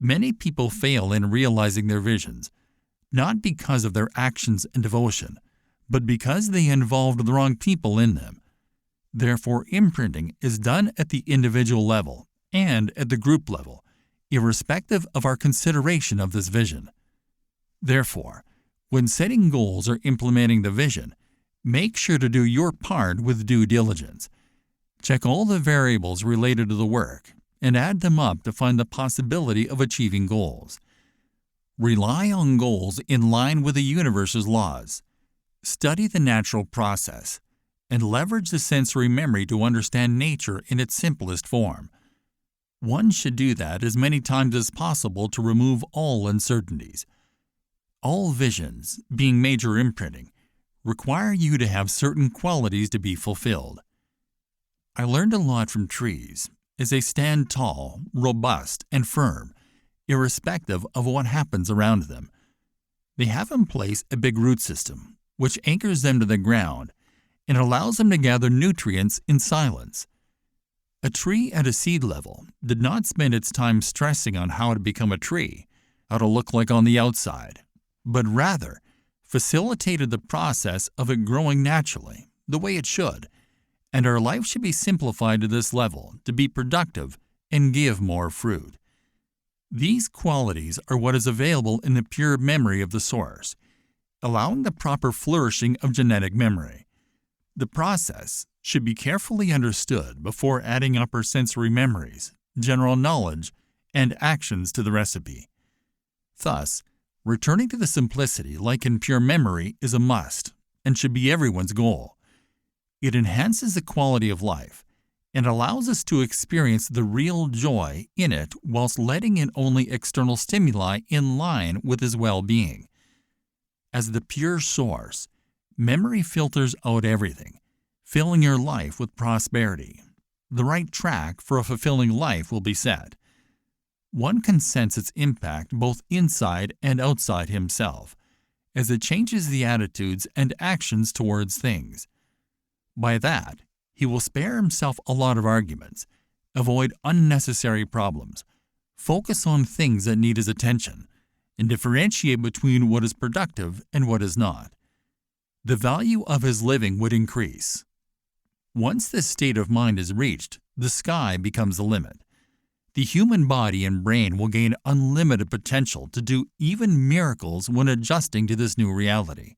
Many people fail in realizing their visions, not because of their actions and devotion, but because they involved the wrong people in them. Therefore, imprinting is done at the individual level and at the group level, irrespective of our consideration of this vision. Therefore, when setting goals or implementing the vision, make sure to do your part with due diligence. Check all the variables related to the work and add them up to find the possibility of achieving goals. Rely on goals in line with the universe's laws. Study the natural process and leverage the sensory memory to understand nature in its simplest form. One should do that as many times as possible to remove all uncertainties. All visions, being major imprinting, require you to have certain qualities to be fulfilled. I learned a lot from trees, as they stand tall, robust, and firm, irrespective of what happens around them. They have in place a big root system, which anchors them to the ground and allows them to gather nutrients in silence. A tree at a seed level did not spend its time stressing on how to become a tree, how to look like on the outside, but rather facilitated the process of it growing naturally, the way it should, and our life should be simplified to this level to be productive and give more fruit. These qualities are what is available in the pure memory of the source, allowing the proper flourishing of genetic memory. The process should be carefully understood before adding upper sensory memories, general knowledge, and actions to the recipe. Thus, returning to the simplicity like in pure memory is a must and should be everyone's goal. It enhances the quality of life and allows us to experience the real joy in it whilst letting in only external stimuli in line with his well-being. As the pure source, memory filters out everything, filling your life with prosperity. The right track for a fulfilling life will be set. One can sense its impact both inside and outside himself, as it changes the attitudes and actions towards things. By that, he will spare himself a lot of arguments, avoid unnecessary problems, focus on things that need his attention, and differentiate between what is productive and what is not. The value of his living would increase. Once this state of mind is reached, the sky becomes the limit. The human body and brain will gain unlimited potential to do even miracles when adjusting to this new reality.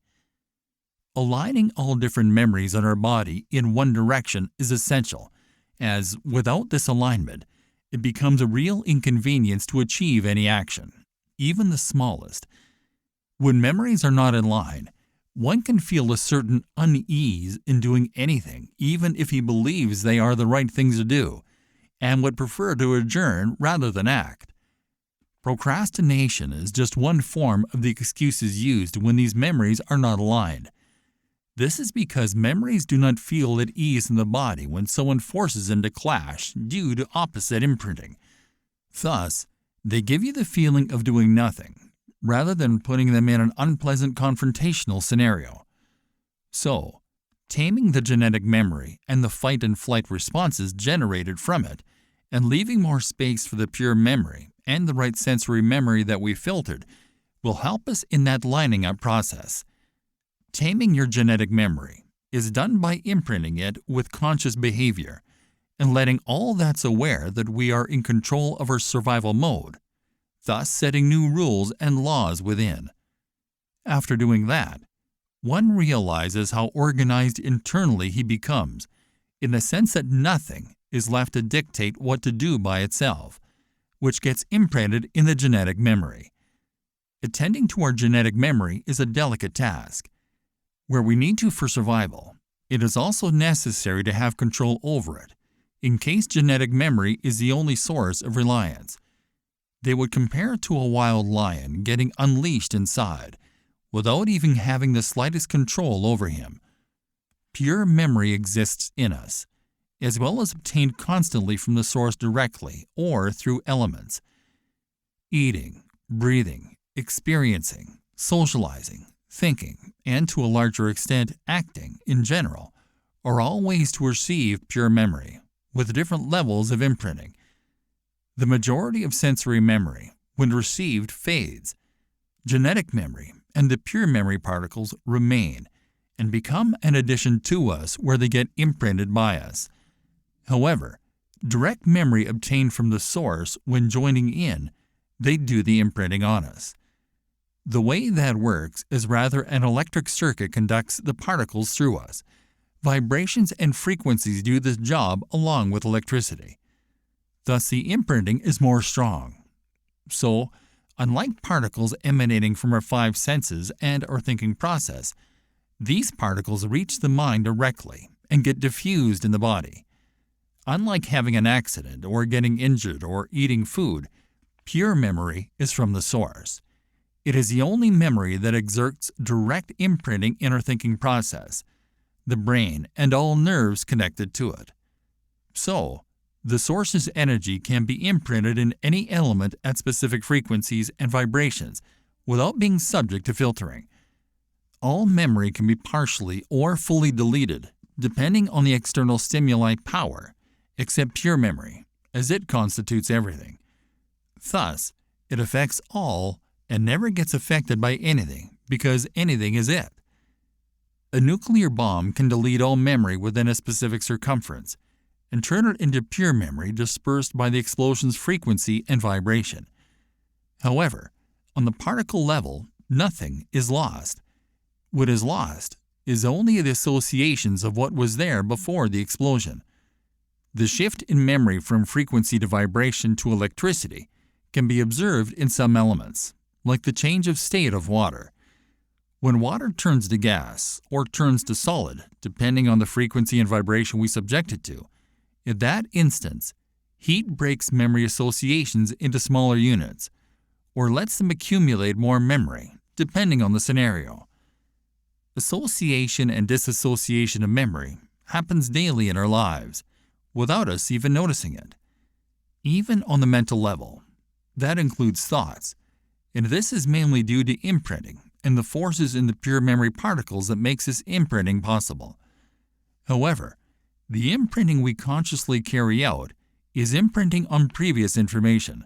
Aligning all different memories in our body in one direction is essential, as without this alignment, it becomes a real inconvenience to achieve any action, even the smallest. When memories are not in line, One can feel a certain unease in doing anything, even if he believes they are the right things to do, and would prefer to adjourn rather than act. Procrastination is just one form of the excuses used when these memories are not aligned. This is because memories do not feel at ease in the body when someone forces them to clash due to opposite imprinting. Thus, they give you the feeling of doing nothing, rather than putting them in an unpleasant confrontational scenario. So, taming the genetic memory and the fight and flight responses generated from it, and leaving more space for the pure memory and the right sensory memory that we filtered, will help us in that lining up process. Taming your genetic memory is done by imprinting it with conscious behavior and letting all that's aware that we are in control of our survival mode, thus setting new rules and laws within. After doing that, one realizes how organized internally he becomes, in the sense that nothing is left to dictate what to do by itself, which gets imprinted in the genetic memory. Attending to our genetic memory is a delicate task. Where we need to for survival, it is also necessary to have control over it, in case genetic memory is the only source of reliance. They would compare it to a wild lion getting unleashed inside, without even having the slightest control over him. Pure memory exists in us, as well as obtained constantly from the source directly or through elements. Eating, breathing, experiencing, socializing, thinking, and to a larger extent acting in general, are all ways to receive pure memory, with different levels of imprinting. The majority of sensory memory, when received, fades. Genetic memory and the pure memory particles remain and become an addition to us where they get imprinted by us. However, direct memory obtained from the source, when joining in, they do the imprinting on us. The way that works is rather an electric circuit conducts the particles through us. Vibrations and frequencies do this job along with electricity. Thus, the imprinting is more strong. So, unlike particles emanating from our five senses and our thinking process, these particles reach the mind directly and get diffused in the body. Unlike having an accident or getting injured or eating food, pure memory is from the source. It is the only memory that exerts direct imprinting in our thinking process, the brain, and all nerves connected to it. So, the source's energy can be imprinted in any element at specific frequencies and vibrations without being subject to filtering. All memory can be partially or fully deleted, depending on the external stimuli power, except pure memory, as it constitutes everything. Thus, it affects all and never gets affected by anything, because anything is it. A nuclear bomb can delete all memory within a specific circumference and turn it into pure memory dispersed by the explosion's frequency and vibration. However, on the particle level, nothing is lost. What is lost is only the associations of what was there before the explosion. The shift in memory from frequency to vibration to electricity can be observed in some elements, like the change of state of water. When water turns to gas or turns to solid, depending on the frequency and vibration we subject it to, in that instance, heat breaks memory associations into smaller units, or lets them accumulate more memory, depending on the scenario. Association and disassociation of memory happens daily in our lives, without us even noticing it. Even on the mental level, that includes thoughts, and this is mainly due to imprinting and the forces in the pure memory particles that makes this imprinting possible. However, the imprinting we consciously carry out is imprinting on previous information.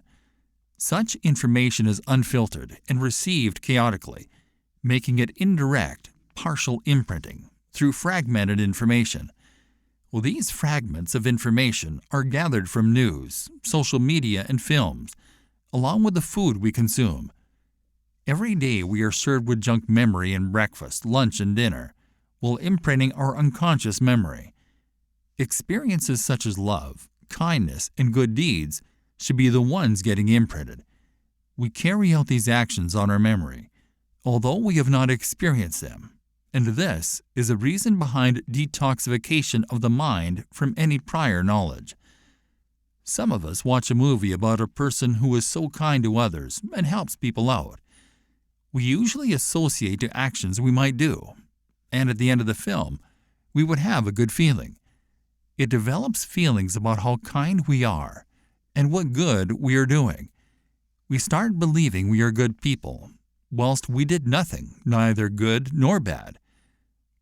Such information is unfiltered and received chaotically, making it indirect, partial imprinting through fragmented information. Well, these fragments of information are gathered from news, social media, and films, along with the food we consume. Every day we are served with junk memory in breakfast, lunch, and dinner, while imprinting our unconscious memory. Experiences such as love, kindness, and good deeds should be the ones getting imprinted. We carry out these actions on our memory, although we have not experienced them, And this is a reason behind detoxification of the mind from any prior knowledge. Some of us watch a movie about a person who is so kind to others and helps people out. We usually associate to actions we might do, and at the end of the film, we would have a good feeling. It develops feelings about how kind we are and what good we are doing. We start believing we are good people, whilst we did nothing, neither good nor bad.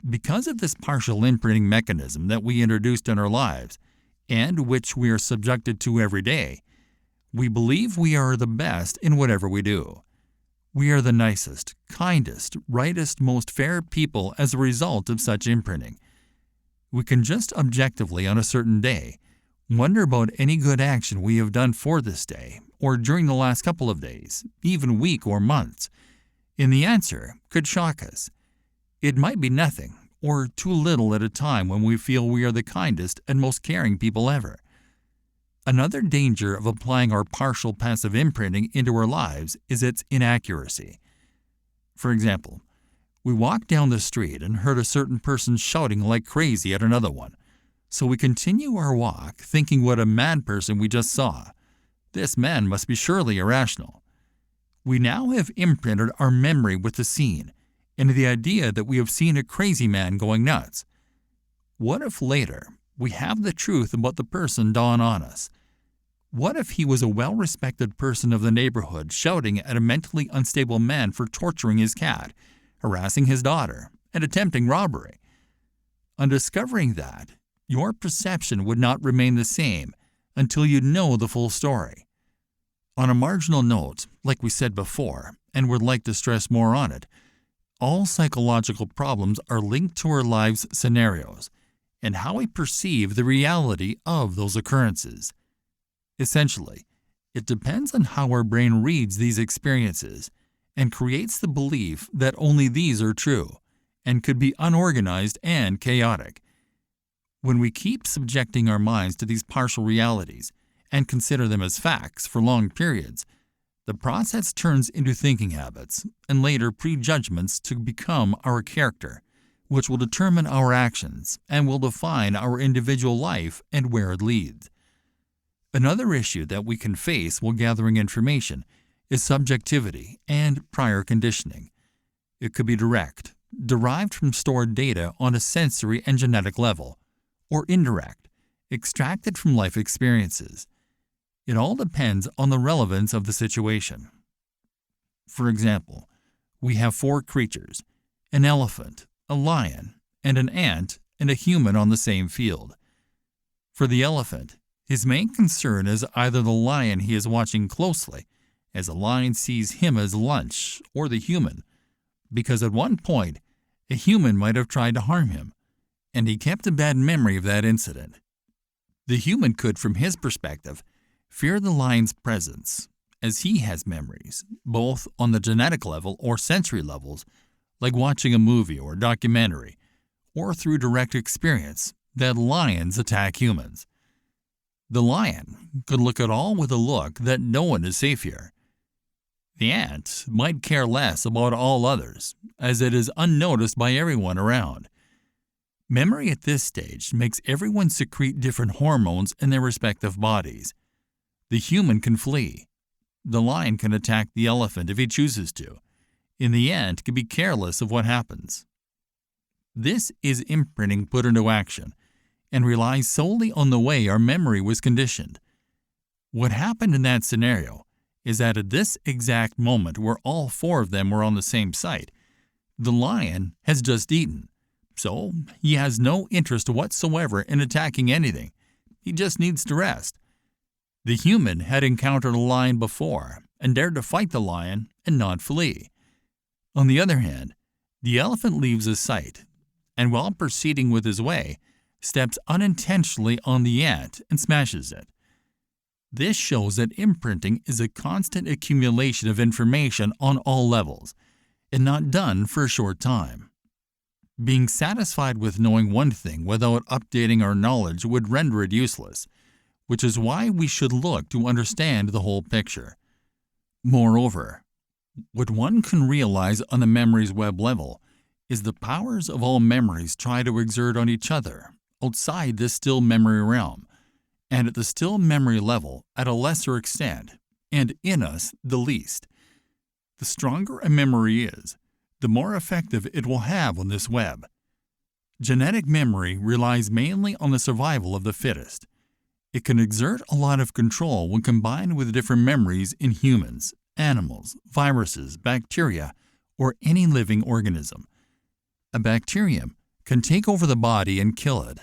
Because of this partial imprinting mechanism that we introduced in our lives, and which we are subjected to every day, we believe we are the best in whatever we do. We are the nicest, kindest, rightest, most fair people as a result of such imprinting. We can just objectively on a certain day wonder about any good action we have done for this day, or during the last couple of days, even week or months, and the answer could shock us. It might be nothing, or too little at a time when we feel we are the kindest and most caring people ever. Another danger of applying our partial passive imprinting into our lives is its inaccuracy. For example, we walked down the street and heard a certain person shouting like crazy at another one, so we continue our walk thinking what a mad person we just saw. This man must be surely irrational. We now have imprinted our memory with the scene and the idea that we have seen a crazy man going nuts. What if later we have the truth about the person dawn on us? What if he was a well-respected person of the neighborhood shouting at a mentally unstable man for torturing his cat, harassing his daughter, and attempting robbery? On discovering that, your perception would not remain the same until you know the full story. On a marginal note, like we said before, and would like to stress more on it, all psychological problems are linked to our lives' scenarios and how we perceive the reality of those occurrences. Essentially, it depends on how our brain reads these experiences and creates the belief that only these are true and could be unorganized and chaotic. When we keep subjecting our minds to these partial realities and consider them as facts for long periods, the process turns into thinking habits and later prejudgments to become our character, which will determine our actions and will define our individual life and where it leads. Another issue that we can face while gathering information is subjectivity and prior conditioning. It could be direct, derived from stored data on a sensory and genetic level, or indirect, extracted from life experiences. It all depends on the relevance of the situation. For example, we have 4 creatures, an elephant, a lion, and an ant, and a human on the same field. For the elephant, his main concern is either the lion he is watching closely, as the lion sees him as lunch, or the human, because at one point, a human might have tried to harm him, and he kept a bad memory of that incident. The human could, from his perspective, fear the lion's presence, as he has memories, both on the genetic level or sensory levels, like watching a movie or documentary, or through direct experience, that lions attack humans. The lion could look at all with a look that no one is safe here. The ant might care less about all others, as it is unnoticed by everyone around. Memory at this stage makes everyone secrete different hormones in their respective bodies. The human can flee. The lion can attack the elephant if he chooses to, and the ant can be careless of what happens. This is imprinting put into action and relies solely on the way our memory was conditioned. What happened in that scenario is that at this exact moment where all 4 of them were on the same site, the lion has just eaten, so he has no interest whatsoever in attacking anything. He just needs to rest. The human had encountered a lion before and dared to fight the lion and not flee. On the other hand, the elephant leaves his sight, and while proceeding with his way, steps unintentionally on the ant and smashes it. This shows that imprinting is a constant accumulation of information on all levels, and not done for a short time. Being satisfied with knowing one thing without updating our knowledge would render it useless, which is why we should look to understand the whole picture. Moreover, what one can realize on the memory's web level is the powers of all memories try to exert on each other outside this still memory realm, and at the still memory level at a lesser extent, and in us the least. The stronger a memory is, the more effective it will have on this web. Genetic memory relies mainly on the survival of the fittest. It can exert a lot of control when combined with different memories in humans, animals, viruses, bacteria, or any living organism. A bacterium can take over the body and kill it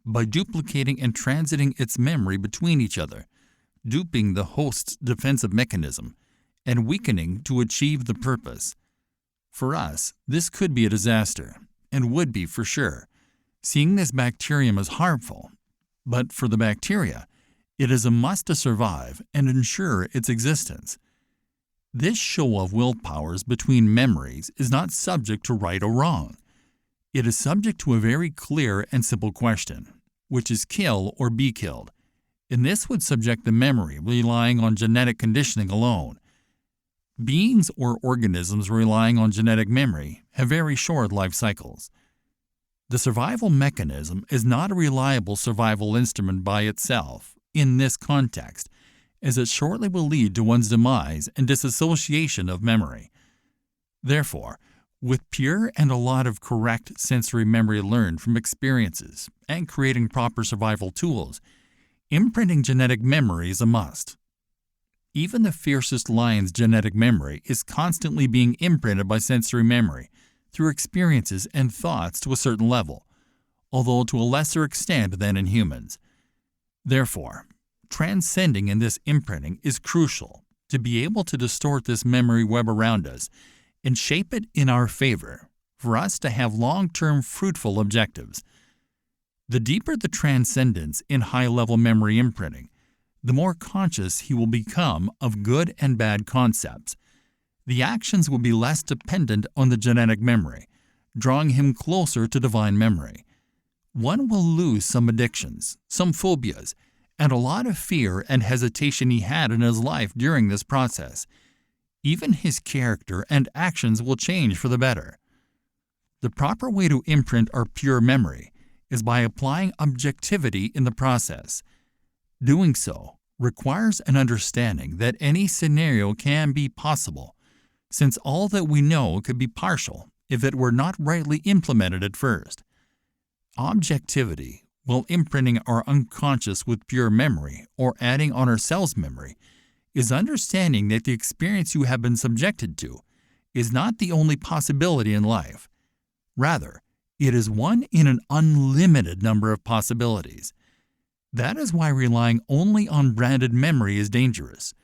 by duplicating and transiting its memory between each other, duping the host's defensive mechanism, and weakening to achieve the purpose. For us, this could be a disaster, and would be for sure, seeing this bacterium as harmful. But for the bacteria, it is a must to survive and ensure its existence. This show of willpowers between memories is not subject to right or wrong. It is subject to a very clear and simple question, which is kill or be killed, and this would subject the memory relying on genetic conditioning alone. Beings or organisms relying on genetic memory have very short life cycles. The survival mechanism is not a reliable survival instrument by itself in this context, as it shortly will lead to one's demise and disassociation of memory. Therefore, with pure and a lot of correct sensory memory learned from experiences and creating proper survival tools, imprinting genetic memory is a must. Even the fiercest lion's genetic memory is constantly being imprinted by sensory memory through experiences and thoughts to a certain level, although to a lesser extent than in humans. Therefore, transcending in this imprinting is crucial to be able to distort this memory web around us and shape it in our favor for us to have long-term fruitful objectives. The deeper the transcendence in high-level memory imprinting, the more conscious he will become of good and bad concepts. The actions will be less dependent on the genetic memory, drawing him closer to divine memory. One will lose some addictions, some phobias, and a lot of fear and hesitation he had in his life during this process. Even his character and actions will change for the better. The proper way to imprint our pure memory is by applying objectivity in the process. Doing so requires an understanding that any scenario can be possible, since all that we know could be partial if it were not rightly implemented at first. Objectivity, while imprinting our unconscious with pure memory or adding on ourselves memory, is understanding that the experience you have been subjected to is not the only possibility in life. Rather, it is one in an unlimited number of possibilities. That is why relying only on branded memory is dangerous.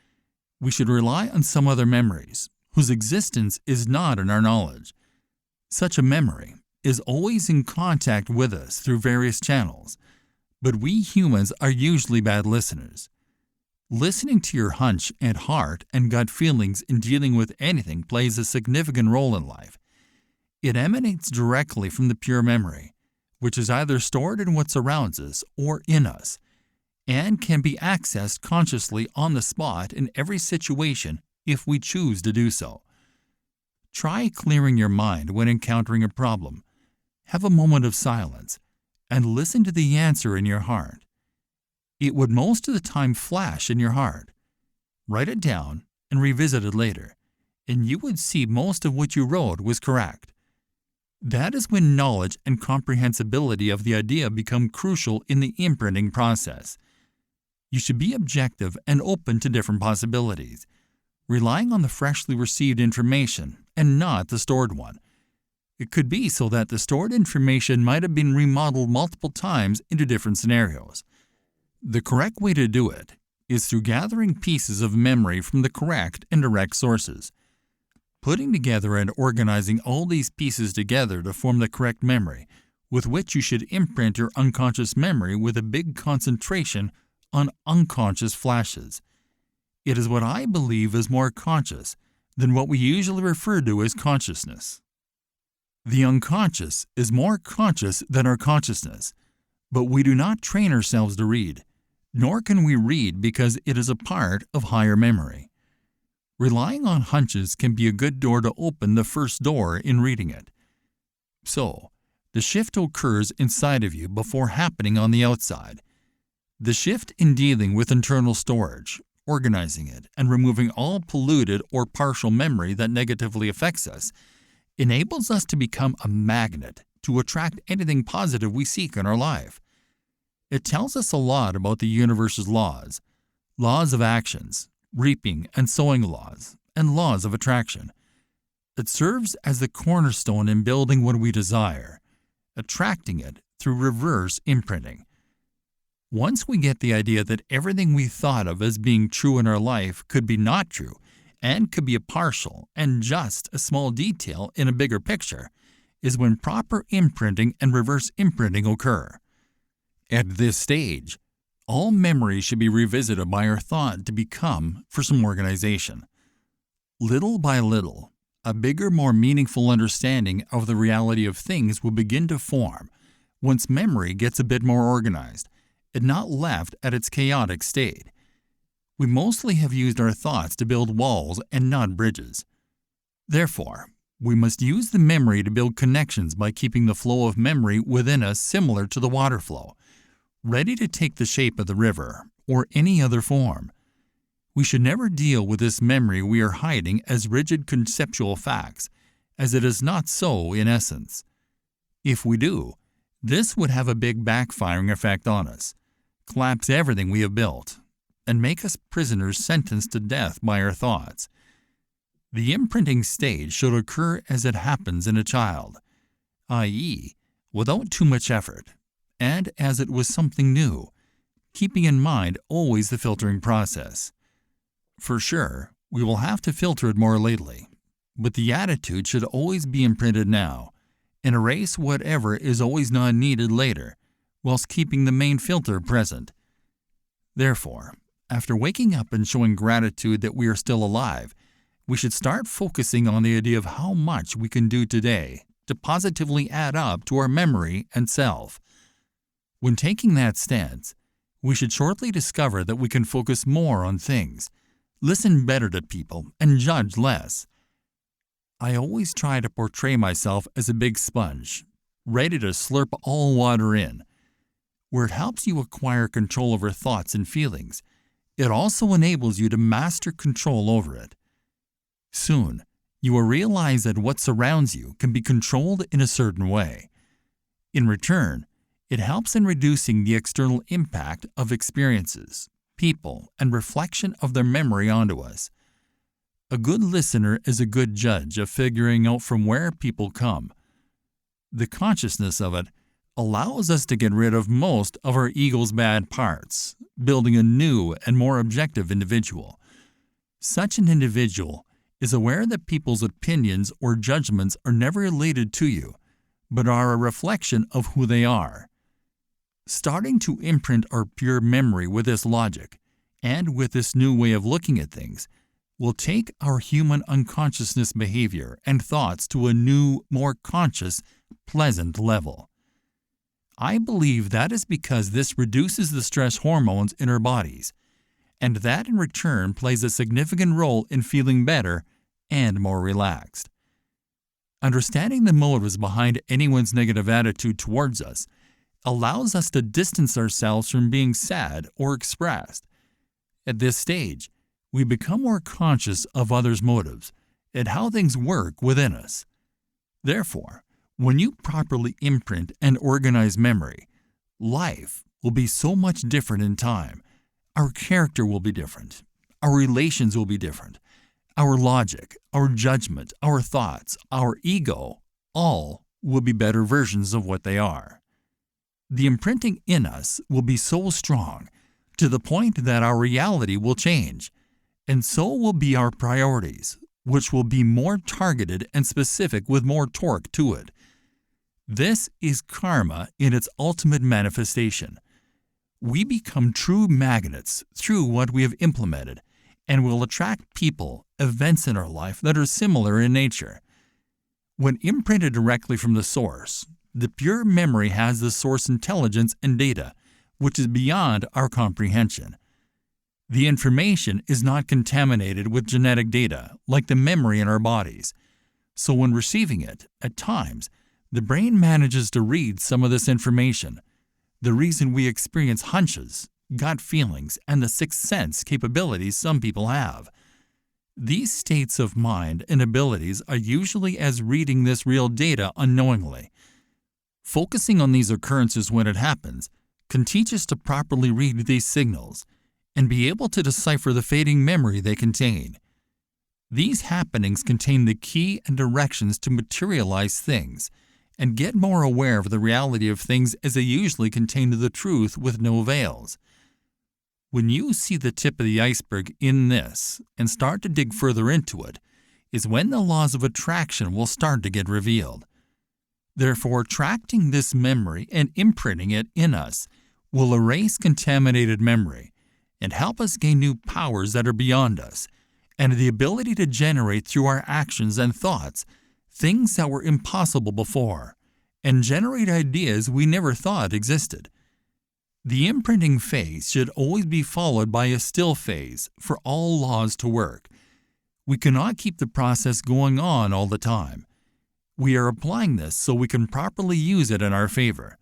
We should rely on some other memories, whose existence is not in our knowledge. Such a memory is always in contact with us through various channels, but we humans are usually bad listeners. Listening to your hunch and heart and gut feelings in dealing with anything plays a significant role in life. It emanates directly from the pure memory, which is either stored in what surrounds us or in us, and can be accessed consciously on the spot in every situation if we choose to do so. Try clearing your mind when encountering a problem. Have a moment of silence and listen to the answer in your heart. It would most of the time flash in your heart. Write it down and revisit it later, and you would see most of what you wrote was correct. That is when knowledge and comprehensibility of the idea become crucial in the imprinting process. You should be objective and open to different possibilities, relying on the freshly received information and not the stored one. It could be so that the stored information might have been remodeled multiple times into different scenarios. The correct way to do it is through gathering pieces of memory from the correct and direct sources. Putting together and organizing all these pieces together to form the correct memory, with which you should imprint your unconscious memory with a big concentration on unconscious flashes. It is what I believe is more conscious than what we usually refer to as consciousness. The unconscious is more conscious than our consciousness, but we do not train ourselves to read, nor can we read because it is a part of higher memory. Relying on hunches can be a good door to open the first door in reading it. So, the shift occurs inside of you before happening on the outside. The shift in dealing with internal storage, organizing it, and removing all polluted or partial memory that negatively affects us, enables us to become a magnet to attract anything positive we seek in our life. It tells us a lot about the universe's laws of actions, reaping and sowing laws, and laws of attraction. It serves as the cornerstone in building what we desire, attracting it through reverse imprinting. Once we get the idea that everything we thought of as being true in our life could be not true, and could be a partial and just a small detail in a bigger picture, is when proper imprinting and reverse imprinting occur. At this stage, all memories should be revisited by our thought to become for some organization. Little by little, a bigger, more meaningful understanding of the reality of things will begin to form once memory gets a bit more organized and not left at its chaotic state. We mostly have used our thoughts to build walls and not bridges. Therefore, we must use the memory to build connections by keeping the flow of memory within us similar to the water flow, ready to take the shape of the river or any other form. We should never deal with this memory we are hiding as rigid conceptual facts, as it is not so in essence. If we do, this would have a big backfiring effect on us, collapse everything we have built, and make us prisoners sentenced to death by our thoughts. The imprinting stage should occur as it happens in a child, i.e., without too much effort, and as it was something new, keeping in mind always the filtering process. For sure, we will have to filter it more lately, but the attitude should always be imprinted now, and erase whatever is always not needed later, whilst keeping the main filter present. Therefore, after waking up and showing gratitude that we are still alive, we should start focusing on the idea of how much we can do today to positively add up to our memory and self. When taking that stance, we should shortly discover that we can focus more on things, listen better to people, and judge less. I always try to portray myself as a big sponge, ready to slurp all water in. Where it helps you acquire control over thoughts and feelings, it also enables you to master control over it. Soon, you will realize that what surrounds you can be controlled in a certain way. In return, it helps in reducing the external impact of experiences, people, and reflection of their memory onto us. A good listener is a good judge of figuring out from where people come. The consciousness of it allows us to get rid of most of our ego's bad parts, building a new and more objective individual. Such an individual is aware that people's opinions or judgments are never related to you, but are a reflection of who they are. Starting to imprint our pure memory with this logic, and with this new way of looking at things, will take our human unconsciousness behavior and thoughts to a new, more conscious, pleasant level. I believe that is because this reduces the stress hormones in our bodies, and that in return plays a significant role in feeling better and more relaxed. Understanding the motives behind anyone's negative attitude towards us allows us to distance ourselves from being sad or expressed. At this stage, we become more conscious of others' motives and how things work within us. Therefore, when you properly imprint and organize memory, life will be so much different in time. Our character will be different. Our relations will be different. Our logic, our judgment, our thoughts, our ego, all will be better versions of what they are. The imprinting in us will be so strong to the point that our reality will change, and so will be our priorities, which will be more targeted and specific with more torque to it. This is karma in its ultimate manifestation. We become true magnets through what we have implemented, and will attract people, events in our life that are similar in nature. When imprinted directly from the source, the pure memory has the source intelligence and data, which is beyond our comprehension. The information is not contaminated with genetic data like the memory in our bodies. So when receiving it, at times, The brain manages to read some of this information, the reason we experience hunches, gut feelings, and the sixth sense capabilities some people have. These states of mind and abilities are usually as reading this real data unknowingly. Focusing on these occurrences when it happens can teach us to properly read these signals and be able to decipher the fading memory they contain. These happenings contain the key and directions to materialize things and get more aware of the reality of things as they usually contain the truth with no veils. When you see the tip of the iceberg in this and start to dig further into it, is when the laws of attraction will start to get revealed. Therefore, attracting this memory and imprinting it in us will erase contaminated memory and help us gain new powers that are beyond us, and the ability to generate through our actions and thoughts things that were impossible before, and generate ideas we never thought existed. The imprinting phase should always be followed by a still phase for all laws to work. We cannot keep the process going on all the time. We are applying this so we can properly use it in our favor.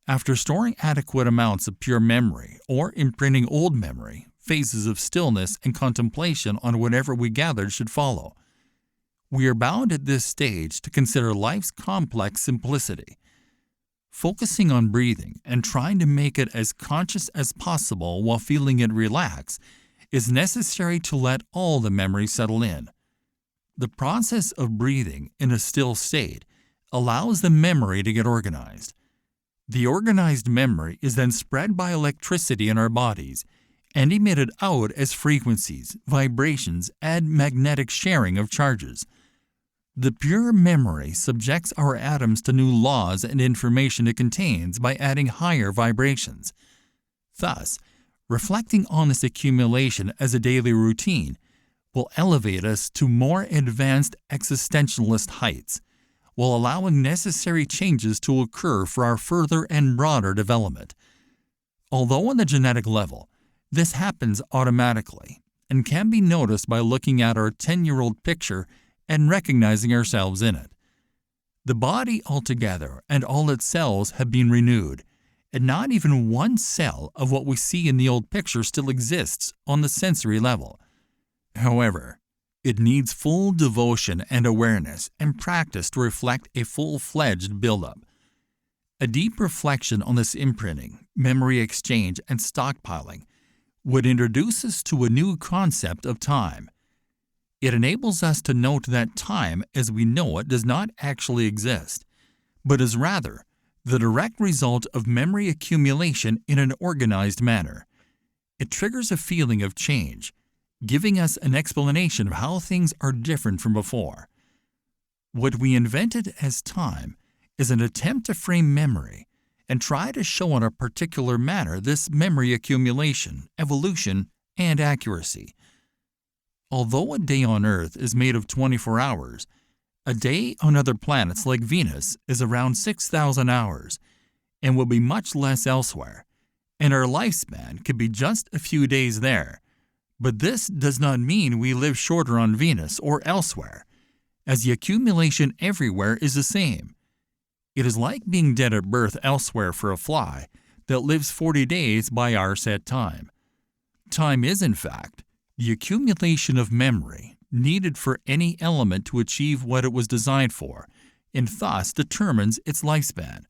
After storing adequate amounts of pure memory or imprinting old memory, phases of stillness and contemplation on whatever we gathered should follow. We are bound at this stage to consider life's complex simplicity. Focusing on breathing and trying to make it as conscious as possible while feeling it relax is necessary to let all the memory settle in. The process of breathing in a still state allows the memory to get organized. The organized memory is then spread by electricity in our bodies and emitted out as frequencies, vibrations, and magnetic sharing of charges. The pure memory subjects our atoms to new laws and information it contains by adding higher vibrations. Thus, reflecting on this accumulation as a daily routine will elevate us to more advanced existentialist heights, while allowing necessary changes to occur for our further and broader development. Although on the genetic level, this happens automatically and can be noticed by looking at our 10-year-old picture and recognizing ourselves in it. The body altogether and all its cells have been renewed, and not even one cell of what we see in the old picture still exists on the sensory level. However, it needs full devotion and awareness and practice to reflect a full-fledged buildup. A deep reflection on this imprinting, memory exchange, and stockpiling would introduce us to a new concept of time. It enables us to note that time as we know it does not actually exist, but is rather the direct result of memory accumulation in an organized manner. It triggers a feeling of change, giving us an explanation of how things are different from before. What we invented as time is an attempt to frame memory and try to show in a particular manner this memory accumulation, evolution, and accuracy. Although a day on Earth is made of 24 hours, a day on other planets like Venus is around 6,000 hours and will be much less elsewhere, and our lifespan could be just a few days there. But this does not mean we live shorter on Venus or elsewhere, as the accumulation everywhere is the same. It is like being dead at birth elsewhere for a fly that lives 40 days by our set time. Time is, in fact, the accumulation of memory needed for any element to achieve what it was designed for, and thus determines its lifespan.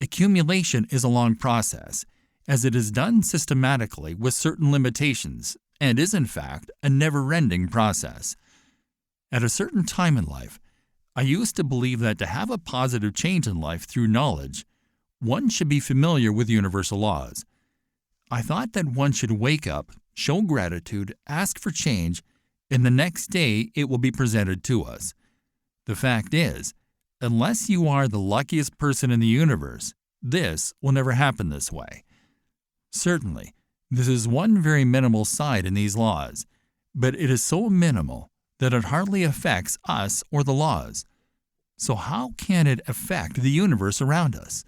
Accumulation is a long process, as it is done systematically with certain limitations, and is in fact a never-ending process. At a certain time in life, I used to believe that to have a positive change in life through knowledge, one should be familiar with universal laws. I thought that one should wake up, show gratitude, ask for change, and the next day it will be presented to us. The fact is, unless you are the luckiest person in the universe, this will never happen this way. Certainly, this is one very minimal side in these laws, but it is so minimal that it hardly affects us or the laws. So how can it affect the universe around us?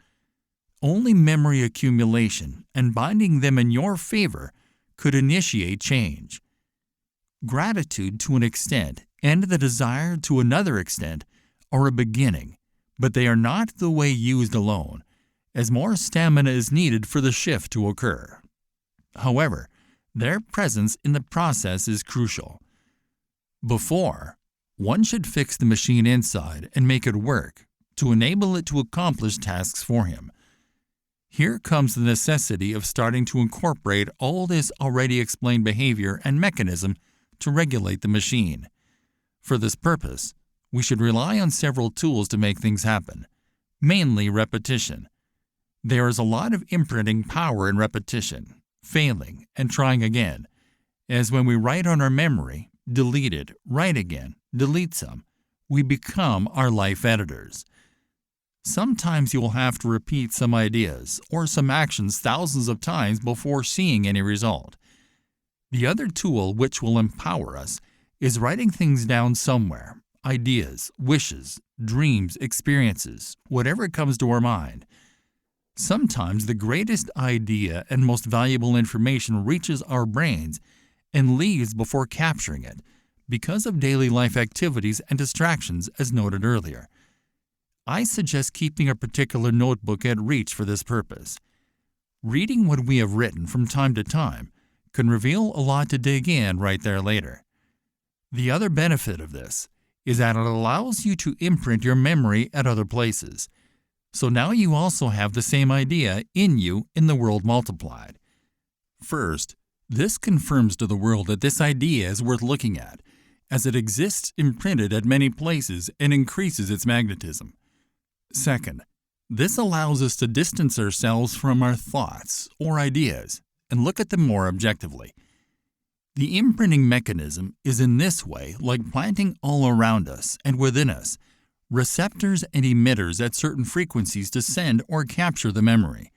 Only memory accumulation and binding them in your favor could initiate change. Gratitude to an extent and the desire to another extent are a beginning, But they are not the way used alone, as more stamina is needed for the shift to occur. However, their presence in the process is crucial. Before, one should fix the machine inside and make it work to enable it to accomplish tasks for him. Here comes the necessity of starting to incorporate all this already explained behavior and mechanism to regulate the machine. For this purpose, we should rely on several tools to make things happen, mainly repetition. There is a lot of imprinting power in repetition, failing, and trying again, as when we write on our memory, delete it, write again, delete some, we become our life editors. Sometimes you will have to repeat some ideas or some actions thousands of times before seeing any result. The other tool which will empower us is writing things down somewhere, ideas, wishes, dreams, experiences, whatever comes to our mind. Sometimes the greatest idea and most valuable information reaches our brains and leaves before capturing it because of daily life activities and distractions as noted earlier. I suggest keeping a particular notebook at reach for this purpose. Reading what we have written from time to time can reveal a lot to dig in right there later. The other benefit of this is that it allows you to imprint your memory at other places. So now you also have the same idea in you in the world multiplied. First, this confirms to the world that this idea is worth looking at, as it exists imprinted at many places and increases its magnetism. Second, this allows us to distance ourselves from our thoughts or ideas and look at them more objectively. The imprinting mechanism is in this way like planting all around us and within us receptors and emitters at certain frequencies to send or capture the memory.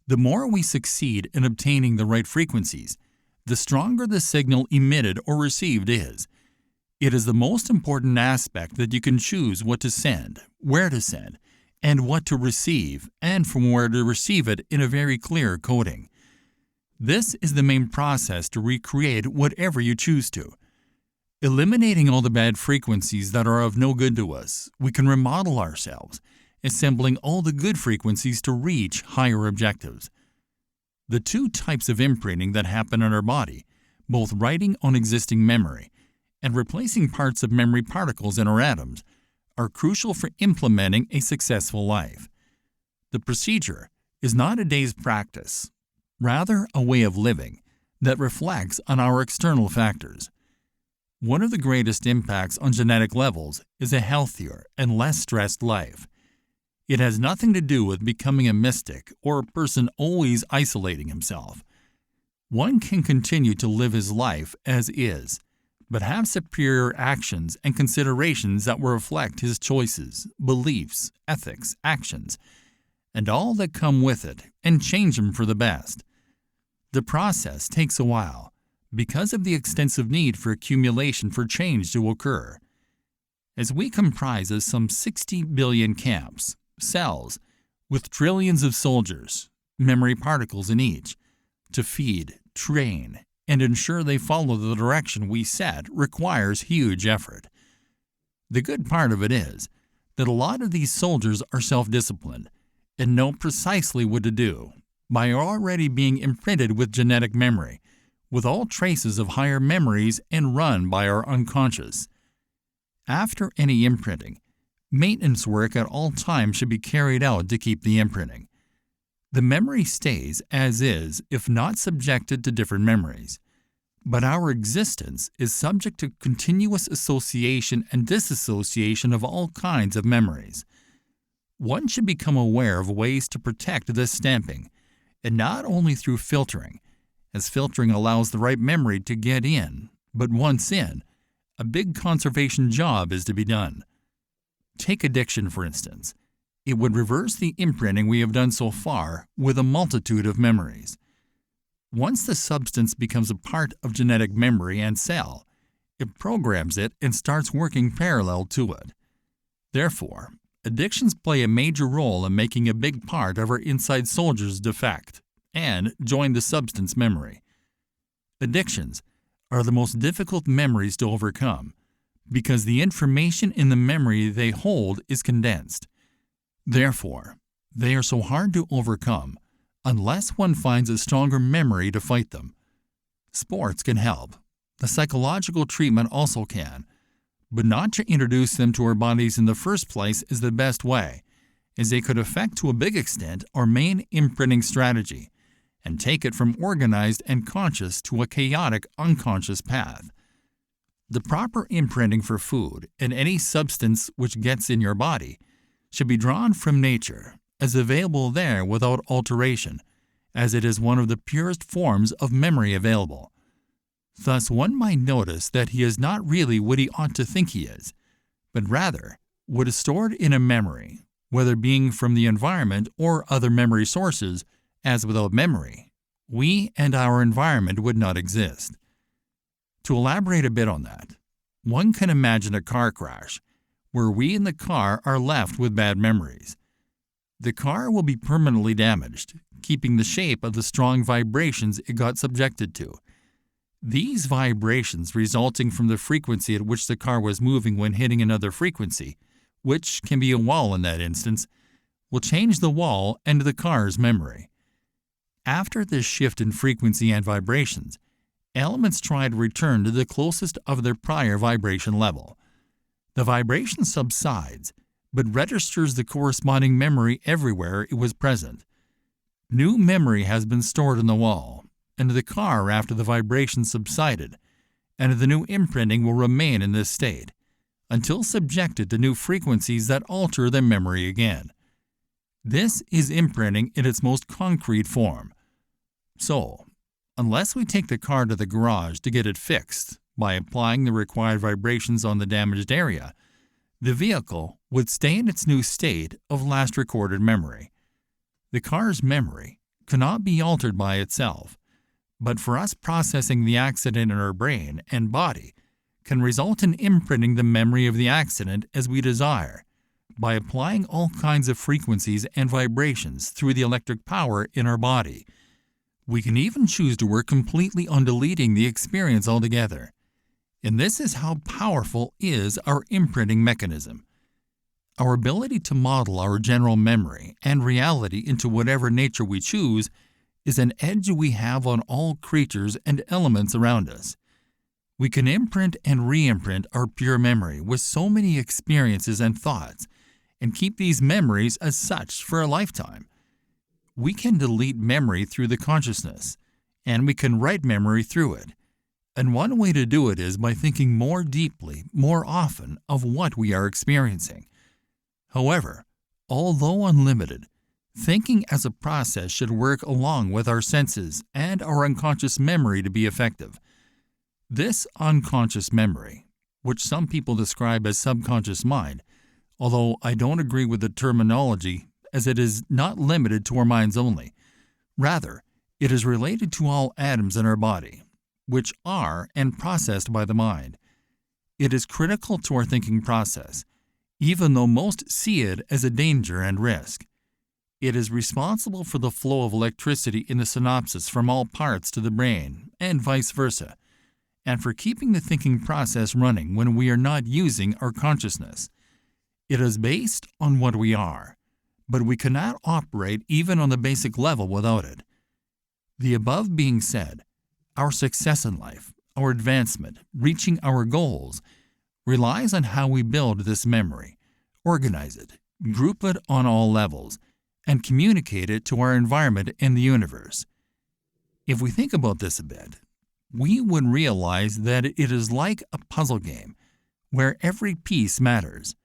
The more we succeed in obtaining the right frequencies, the stronger the signal emitted or received is. It is the most important aspect that you can choose what to send, where to send, and what to receive, and from where to receive it in a very clear coding. This is the main process to recreate whatever you choose to. Eliminating all the bad frequencies that are of no good to us, we can remodel ourselves, assembling all the good frequencies to reach higher objectives. The two types of imprinting that happen in our body, both writing on existing memory and replacing parts of memory particles in our atoms, are crucial for implementing a successful life. The procedure is not a day's practice, rather a way of living that reflects on our external factors. One of the greatest impacts on genetic levels is a healthier and less stressed life. It has nothing to do with becoming a mystic or a person always isolating himself. One can continue to live his life as is, but have superior actions and considerations that will reflect his choices, beliefs, ethics, actions, and all that come with it, and change him for the best. The process takes a while because of the extensive need for accumulation for change to occur. As we comprise of some 60 billion camps, cells, with trillions of soldiers, memory particles in each, to feed, train, and ensure they follow the direction we set requires huge effort. The good part of it is that a lot of these soldiers are self-disciplined and know precisely what to do by already being imprinted with genetic memory, with all traces of higher memories and run by our unconscious. After any imprinting, maintenance work at all times should be carried out to keep the imprinting. The memory stays as is if not subjected to different memories, but our existence is subject to continuous association and disassociation of all kinds of memories. One should become aware of ways to protect this stamping, and not only through filtering, as filtering allows the right memory to get in, but once in, a big conservation job is to be done. Take addiction, for instance. It would reverse the imprinting we have done so far with a multitude of memories. Once the substance becomes a part of genetic memory and cell, it programs it and starts working parallel to it. Therefore, addictions play a major role in making a big part of our inside soldiers defect and join the substance memory. Addictions are the most difficult memories to overcome because the information in the memory they hold is condensed, Therefore, they are so hard to overcome unless one finds a stronger memory to fight them. Sports can help. The psychological treatment also can. But not to introduce them to our bodies in the first place is the best way, as they could affect to a big extent our main imprinting strategy and take it from organized and conscious to a chaotic unconscious path. The proper imprinting for food and any substance which gets in your body should be drawn from nature, as available there without alteration, as it is one of the purest forms of memory available. Thus one might notice that he is not really what he ought to think he is, but rather what is stored in a memory, whether being from the environment or other memory sources, as without memory, we and our environment would not exist. To elaborate a bit on that, one can imagine a car crash, where we in the car are left with bad memories. The car will be permanently damaged, keeping the shape of the strong vibrations it got subjected to. These vibrations resulting from the frequency at which the car was moving when hitting another frequency, which can be a wall in that instance, will change the wall and the car's memory. After this shift in frequency and vibrations, elements try to return to the closest of their prior vibration level. The vibration subsides, but registers the corresponding memory everywhere it was present. New memory has been stored in the wall, and the car after the vibration subsided, and the new imprinting will remain in this state, until subjected to new frequencies that alter the memory again. This is imprinting in its most concrete form. So, unless we take the car to the garage to get it fixed by applying the required vibrations on the damaged area, the vehicle would stay in its new state of last recorded memory. The car's memory cannot be altered by itself, but for us processing the accident in our brain and body can result in imprinting the memory of the accident as we desire, by applying all kinds of frequencies and vibrations through the electric power in our body. We can even choose to work completely on deleting the experience altogether. And this is how powerful is our imprinting mechanism. Our ability to model our general memory and reality into whatever nature we choose is an edge we have on all creatures and elements around us. We can imprint and re-imprint our pure memory with so many experiences and thoughts, and keep these memories as such for a lifetime. We can delete memory through the consciousness, and we can write memory through it. And one way to do it is by thinking more deeply, more often, of what we are experiencing. However, although unlimited, thinking as a process should work along with our senses and our unconscious memory to be effective. This unconscious memory, which some people describe as subconscious mind, although I don't agree with the terminology, as it is not limited to our minds only. Rather, it is related to all atoms in our body, which are and processed by the mind. It is critical to our thinking process, even though most see it as a danger and risk. It is responsible for the flow of electricity in the synapses from all parts to the brain, and vice versa, and for keeping the thinking process running when we are not using our consciousness. It is based on what we are, but we cannot operate even on the basic level without it. The above being said, our success in life, our advancement, reaching our goals, relies on how we build this memory, organize it, group it on all levels, and communicate it to our environment and the universe. If we think about this a bit, we would realize that it is like a puzzle game, where every piece matters.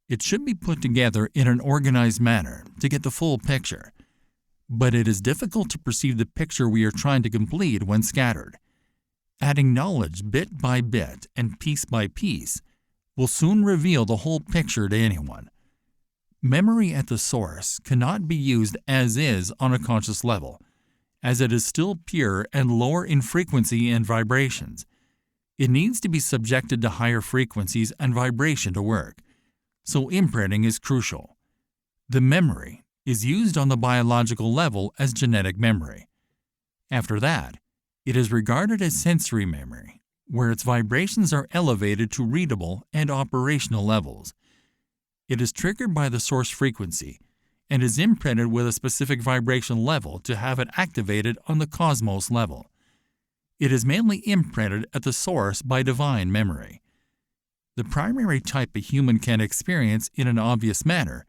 It should be put together in an organized manner to get the full picture, but it is difficult to perceive the picture we are trying to complete when scattered. Adding knowledge bit by bit and piece by piece will soon reveal the whole picture to anyone. Memory at the source cannot be used as is on a conscious level, as it is still pure and lower in frequency and vibrations. It needs to be subjected to higher frequencies and vibration to work, so imprinting is crucial. The memory is used on the biological level as genetic memory. After that, it is regarded as sensory memory, where its vibrations are elevated to readable and operational levels. It is triggered by the source frequency and is imprinted with a specific vibration level to have it activated on the cosmos level. It is mainly imprinted at the source by divine memory. The primary type a human can experience in an obvious manner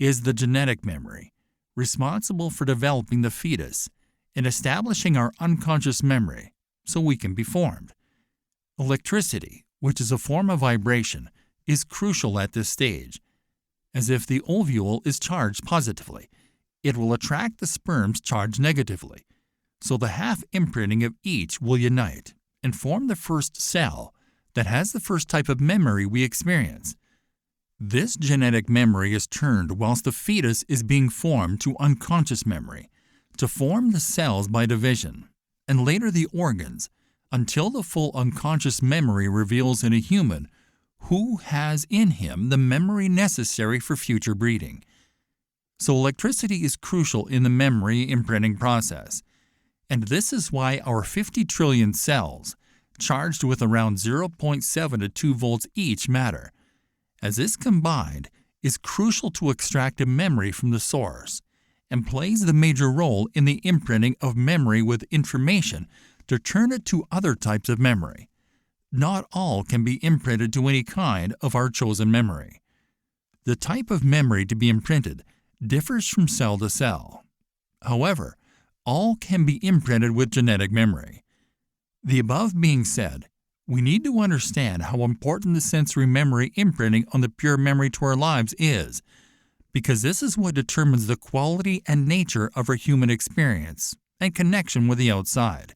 is the genetic memory, responsible for developing the fetus and establishing our unconscious memory so we can be formed. Electricity, which is a form of vibration, is crucial at this stage. As if the ovule is charged positively, it will attract the sperms charged negatively, so the half imprinting of each will unite and form the first cell that has the first type of memory we experience. This genetic memory is turned whilst the fetus is being formed to unconscious memory, to form the cells by division, and later the organs, until the full unconscious memory reveals in a human who has in him the memory necessary for future breeding. So electricity is crucial in the memory imprinting process, and this is why our 50 trillion cells, charged with around 0.7 to 2 volts each, matter, as this combined is crucial to extract a memory from the source and plays the major role in the imprinting of memory with information to turn it to other types of memory. Not all can be imprinted to any kind of our chosen memory. The type of memory to be imprinted differs from cell to cell. However, all can be imprinted with genetic memory. The above being said, we need to understand how important the sensory memory imprinting on the pure memory to our lives is, because this is what determines the quality and nature of our human experience and connection with the outside.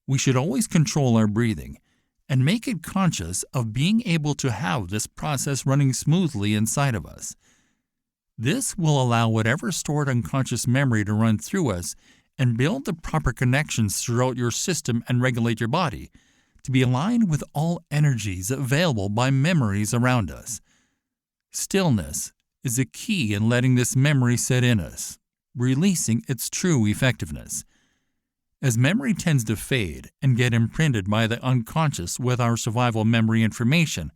We should always control our breathing and make it conscious of being able to have this process running smoothly inside of us. This will allow whatever stored unconscious memory to run through us and build the proper connections throughout your system and regulate your body to be aligned with all energies available by memories around us. Stillness is the key in letting this memory set in us, releasing its true effectiveness. As memory tends to fade and get imprinted by the unconscious with our survival memory information,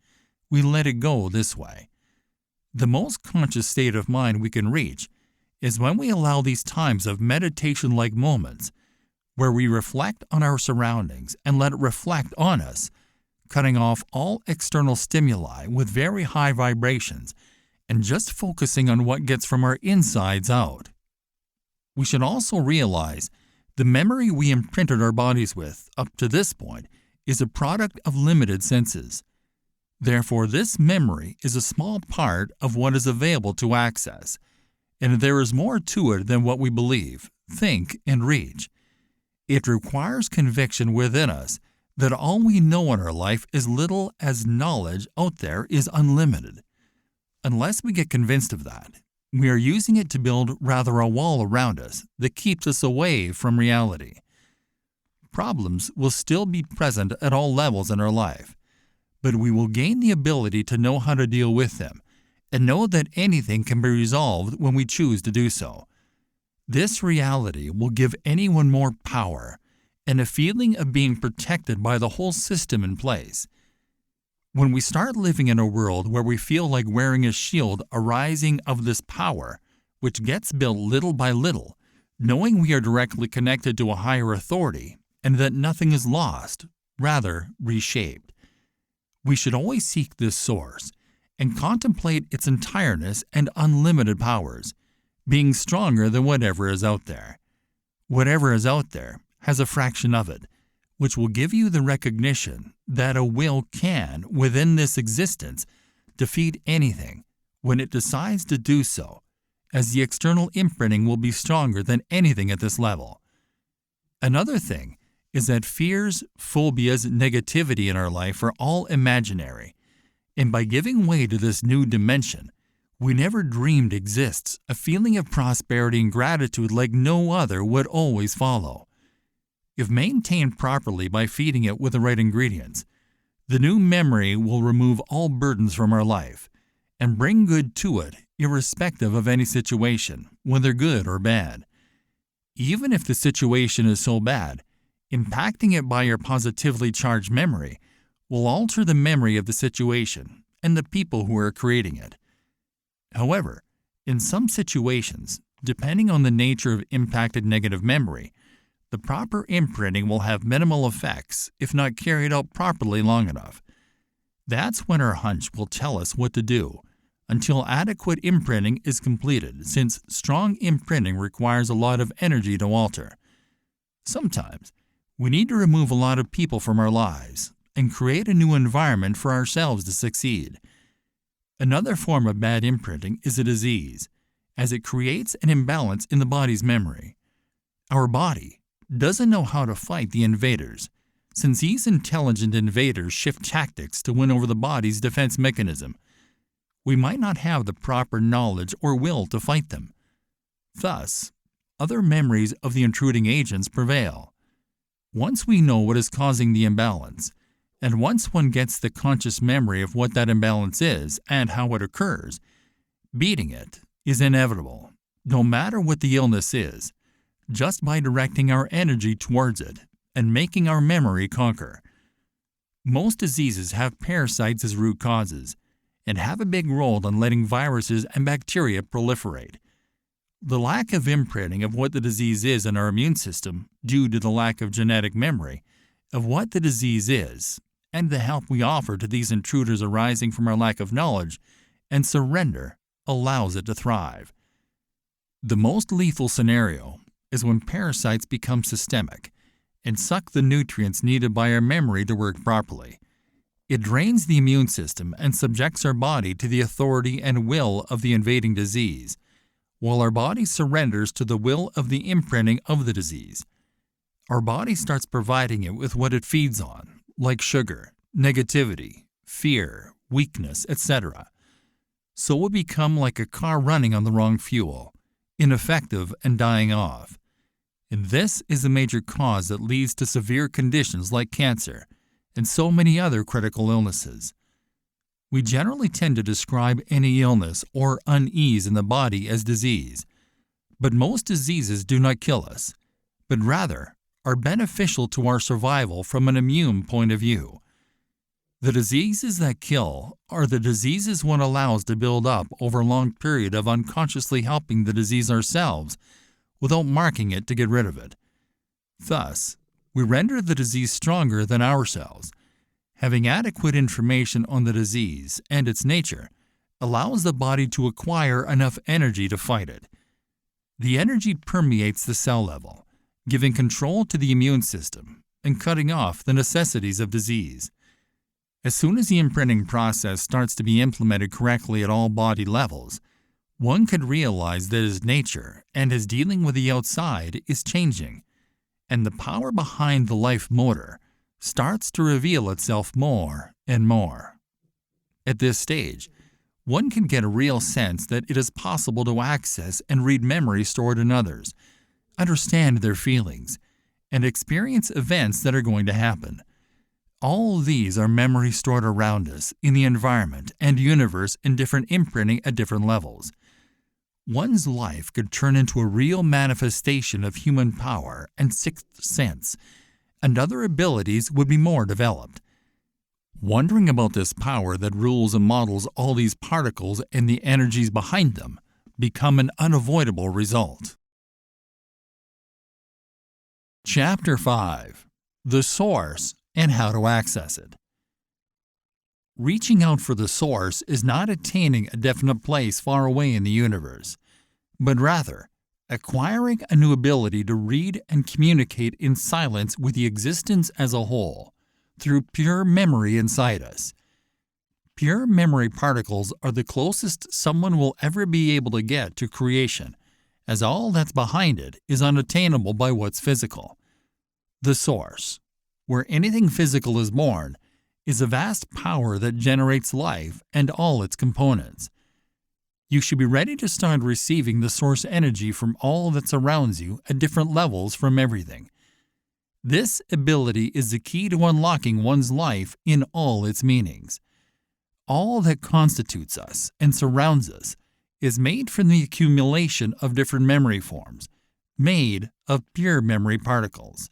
we let it go this way. The most conscious state of mind we can reach is when we allow these times of meditation-like moments where we reflect on our surroundings and let it reflect on us, cutting off all external stimuli with very high vibrations and just focusing on what gets from our insides out. We should also realize the memory we imprinted our bodies with up to this point is a product of limited senses. Therefore, this memory is a small part of what is available to access, and there is more to it than what we believe, think, and reach. It requires conviction within us that all we know in our life is little as knowledge out there is unlimited. Unless we get convinced of that, we are using it to build rather a wall around us that keeps us away from reality. Problems will still be present at all levels in our life, but we will gain the ability to know how to deal with them and know that anything can be resolved when we choose to do so. This reality will give anyone more power and a feeling of being protected by the whole system in place. When we start living in a world where we feel like wearing a shield arising of this power, which gets built little by little, knowing we are directly connected to a higher authority and that nothing is lost, rather reshaped. We should always seek this source and contemplate its entireness and unlimited powers, being stronger than whatever is out there. Whatever is out there has a fraction of it, which will give you the recognition that a will can, within this existence, defeat anything when it decides to do so, as the external imprinting will be stronger than anything at this level. Another thing is that fears, phobias, negativity in our life are all imaginary, and by giving way to this new dimension, we never dreamed exists a feeling of prosperity and gratitude like no other would always follow. If maintained properly by feeding it with the right ingredients, the new memory will remove all burdens from our life and bring good to it, irrespective of any situation, whether good or bad. Even if the situation is so bad, impacting it by your positively charged memory will alter the memory of the situation and the people who are creating it. However, in some situations, depending on the nature of impacted negative memory, the proper imprinting will have minimal effects if not carried out properly long enough. That's when our hunch will tell us what to do until adequate imprinting is completed, since strong imprinting requires a lot of energy to alter. Sometimes, we need to remove a lot of people from our lives and create a new environment for ourselves to succeed. Another form of bad imprinting is a disease, as it creates an imbalance in the body's memory. Our body doesn't know how to fight the invaders, since these intelligent invaders shift tactics to win over the body's defense mechanism. We might not have the proper knowledge or will to fight them. Thus, other memories of the intruding agents prevail. Once we know what is causing the imbalance, and once one gets the conscious memory of what that imbalance is and how it occurs, beating it is inevitable, no matter what the illness is, just by directing our energy towards it and making our memory conquer. Most diseases have parasites as root causes and have a big role in letting viruses and bacteria proliferate. The lack of imprinting of what the disease is in our immune system due to the lack of genetic memory of what the disease is and the help we offer to these intruders arising from our lack of knowledge and surrender allows it to thrive. The most lethal scenario is when parasites become systemic and suck the nutrients needed by our memory to work properly. It drains the immune system and subjects our body to the authority and will of the invading disease, while our body surrenders to the will of the imprinting of the disease. Our body starts providing it with what it feeds on, like sugar, negativity, fear, weakness, etc. So we become like a car running on the wrong fuel, ineffective and dying off. And this is a major cause that leads to severe conditions like cancer and so many other critical illnesses. We generally tend to describe any illness or unease in the body as disease, but most diseases do not kill us, but rather are beneficial to our survival from an immune point of view. The diseases that kill are the diseases one allows to build up over a long period of unconsciously helping the disease ourselves without marking it to get rid of it. Thus, we render the disease stronger than ourselves. Having adequate information on the disease and its nature allows the body to acquire enough energy to fight it. The energy permeates the cell level, giving control to the immune system and cutting off the necessities of disease. As soon as the imprinting process starts to be implemented correctly at all body levels, one could realize that his nature and his dealing with the outside is changing, and the power behind the life motor starts to reveal itself more and more. At this stage, one can get a real sense that it is possible to access and read memories stored in others, understand their feelings, and experience events that are going to happen. All these are memories stored around us in the environment and universe in different imprinting at different levels. One's life could turn into a real manifestation of human power and sixth sense, and other abilities would be more developed. Wondering about this power that rules and models all these particles and the energies behind them become an unavoidable result. Chapter 5. The Source and How to Access It. Reaching out for the source is not attaining a definite place far away in the universe, but rather acquiring a new ability to read and communicate in silence with the existence as a whole, through pure memory inside us. Pure memory particles are the closest someone will ever be able to get to creation, as all that's behind it is unattainable by what's physical. The source, where anything physical is born, is a vast power that generates life and all its components. You should be ready to start receiving the source energy from all that surrounds you at different levels from everything. This ability is the key to unlocking one's life in all its meanings. All that constitutes us and surrounds us is made from the accumulation of different memory forms, made of pure memory particles.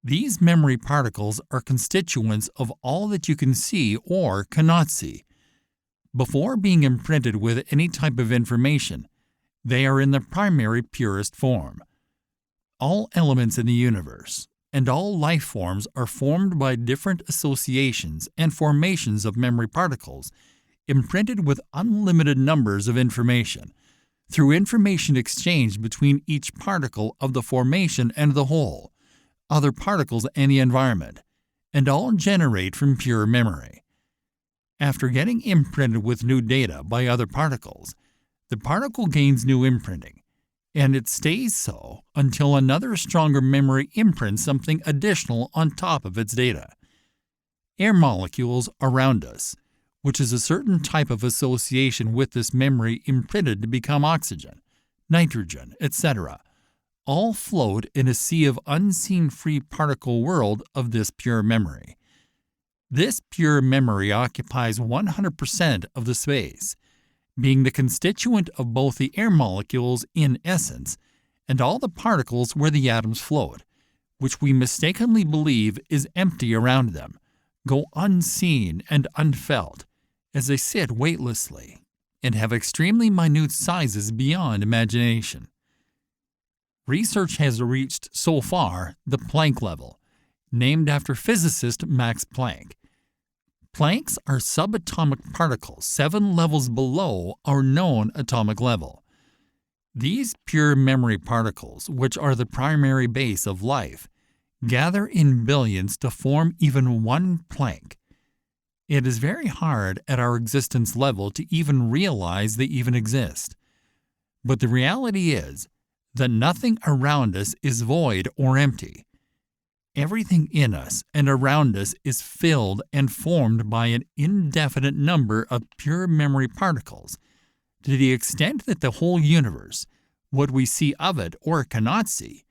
These memory particles are constituents of all that you can see or cannot see. Before being imprinted with any type of information, they are in the primary purest form. All elements in the universe and all life forms are formed by different associations and formations of memory particles imprinted with unlimited numbers of information through information exchanged between each particle of the formation and the whole, other particles and the environment, and all generate from pure memory. After getting imprinted with new data by other particles, the particle gains new imprinting, and it stays so until another stronger memory imprints something additional on top of its data. Air molecules around us, which is a certain type of association with this memory imprinted to become oxygen, nitrogen, etc., all float in a sea of unseen free particle world of this pure memory. This pure memory occupies 100% of the space, being the constituent of both the air molecules in essence and all the particles where the atoms float, which we mistakenly believe is empty around them, go unseen and unfelt, as they sit weightlessly and have extremely minute sizes beyond imagination. Research has reached so far the Planck level, named after physicist Max Planck. Plancks are subatomic particles 7 levels below our known atomic level. These pure memory particles, which are the primary base of life, gather in billions to form even one Planck. It is very hard at our existence level to even realize they even exist. But the reality is that nothing around us is void or empty. Everything in us and around us is filled and formed by an indefinite number of pure memory particles, to the extent that the whole universe, what we see of it or cannot see,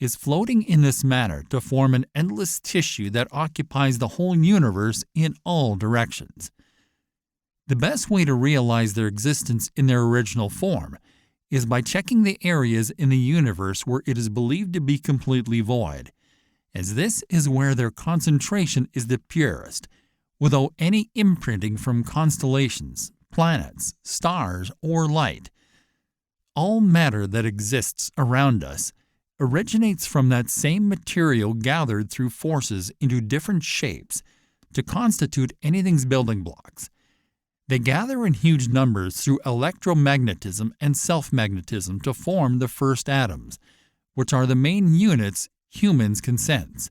is floating in this manner to form an endless tissue that occupies the whole universe in all directions. The best way to realize their existence in their original form is by checking the areas in the universe where it is believed to be completely void, as this is where their concentration is the purest, without any imprinting from constellations, planets, stars, or light. All matter that exists around us originates from that same material gathered through forces into different shapes to constitute anything's building blocks. They gather in huge numbers through electromagnetism and self-magnetism to form the first atoms, which are the main units humans can sense.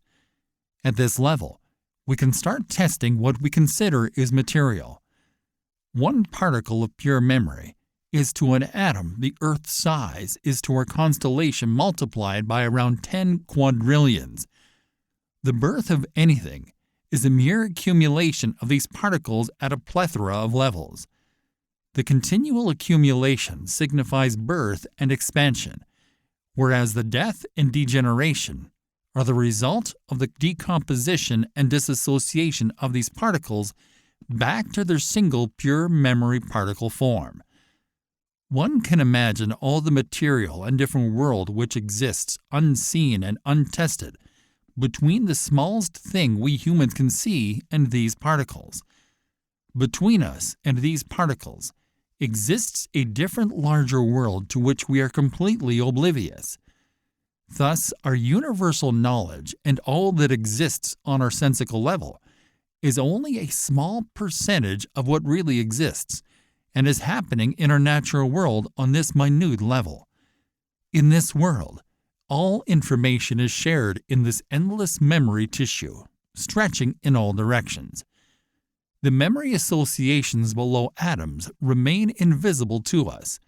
At this level, we can start testing what we consider is material. One particle of pure memory is to an atom the Earth's size is to our constellation multiplied by around 10 quadrillions. The birth of anything is a mere accumulation of these particles at a plethora of levels. The continual accumulation signifies birth and expansion, whereas the death and degeneration are the result of the decomposition and dissociation of these particles back to their single pure memory particle form. One can imagine all the material and different world which exists unseen and untested between the smallest thing we humans can see and these particles. Between us and these particles exists a different larger world to which we are completely oblivious. Thus, our universal knowledge and all that exists on our sensical level is only a small percentage of what really exists and is happening in our natural world on this minute level. In this world, all information is shared in this endless memory tissue, stretching in all directions. The memory associations below atoms remain invisible to us,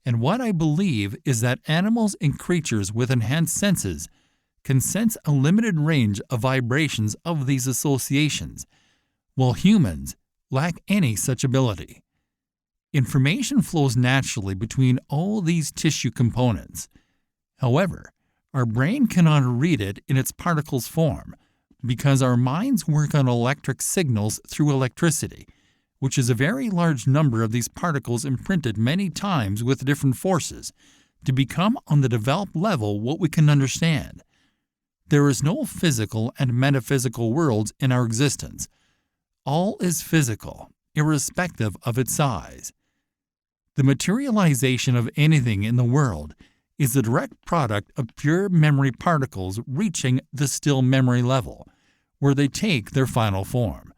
and what I believe is that animals and creatures with enhanced senses can sense a limited range of vibrations of these associations, while humans lack any such ability. Information flows naturally between all these tissue components. However, our brain cannot read it in its particles form because our minds work on electric signals through electricity, which is a very large number of these particles imprinted many times with different forces to become on the developed level what we can understand. There is no physical and metaphysical worlds in our existence. All is physical, irrespective of its size. The materialization of anything in the world is the direct product of pure memory particles reaching the still memory level, where they take their final form.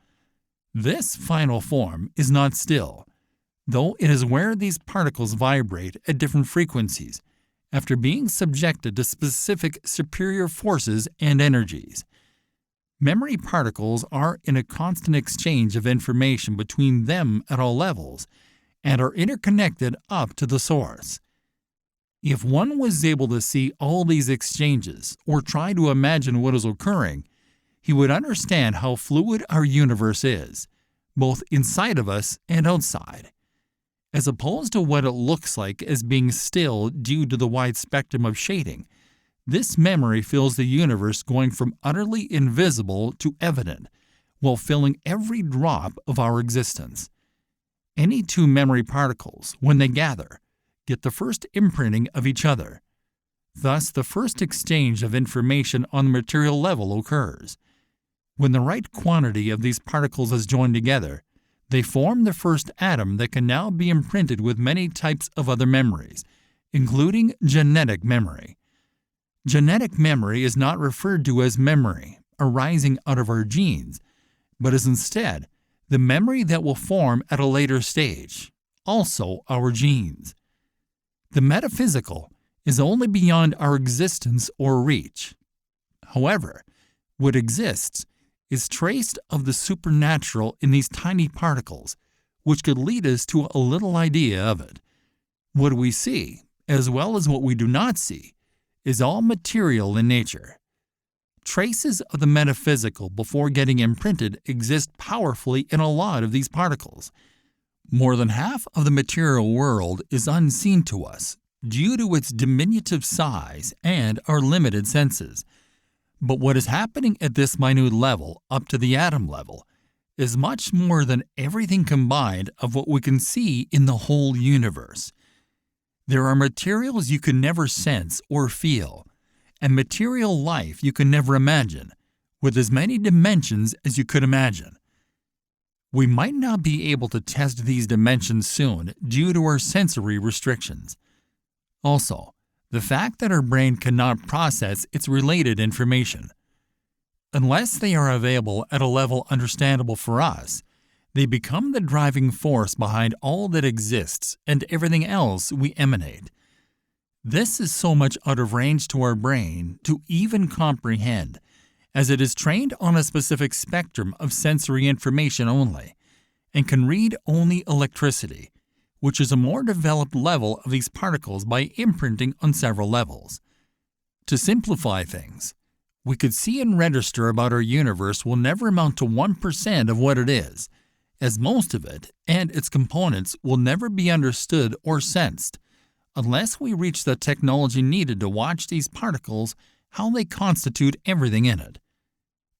This final form is not still, though it is where these particles vibrate at different frequencies after being subjected to specific superior forces and energies. Memory particles are in a constant exchange of information between them at all levels and are interconnected up to the source. If one was able to see all these exchanges or try to imagine what is occurring, he would understand how fluid our universe is, both inside of us and outside. As opposed to what it looks like as being still due to the wide spectrum of shading, this memory fills the universe going from utterly invisible to evident, while filling every drop of our existence. Any two memory particles, when they gather, get the first imprinting of each other. Thus, the first exchange of information on the material level occurs. When the right quantity of these particles is joined together, they form the first atom that can now be imprinted with many types of other memories, including genetic memory. Genetic memory is not referred to as memory arising out of our genes, but is instead the memory that will form at a later stage, also our genes. The metaphysical is only beyond our existence or reach. However, what exists is traced of the supernatural in these tiny particles, which could lead us to a little idea of it. What we see, as well as what we do not see, is all material in nature. Traces of the metaphysical before getting imprinted exist powerfully in a lot of these particles. More than half of the material world is unseen to us due to its diminutive size and our limited senses. But what is happening at this minute level, up to the atom level, is much more than everything combined of what we can see in the whole universe. There are materials you can never sense or feel, and material life you can never imagine, with as many dimensions as you could imagine. We might not be able to test these dimensions soon due to our sensory restrictions. Also, the fact that our brain cannot process its related information. Unless they are available at a level understandable for us, they become the driving force behind all that exists and everything else we emanate. This is so much out of range to our brain to even comprehend, as it is trained on a specific spectrum of sensory information only, and can read only electricity, which is a more developed level of these particles by imprinting on several levels. To simplify things, we could see and register about our universe will never amount to 1% of what it is, as most of it and its components will never be understood or sensed, unless we reach the technology needed to watch these particles how they constitute everything in it.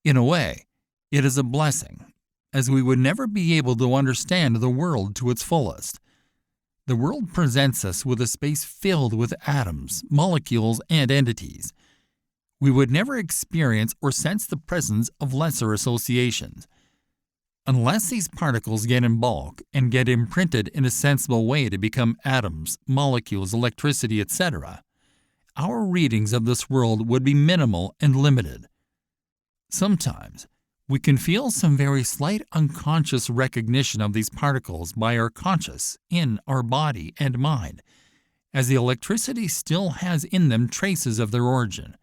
In a way, it is a blessing, as we would never be able to understand the world to its fullest. The world presents us with a space filled with atoms, molecules, and entities. We would never experience or sense the presence of lesser associations. Unless these particles get in bulk and get imprinted in a sensible way to become atoms, molecules, electricity, etc., our readings of this world would be minimal and limited. Sometimes, we can feel some very slight unconscious recognition of these particles by our conscious in our body and mind, as the electricity still has in them traces of their origin.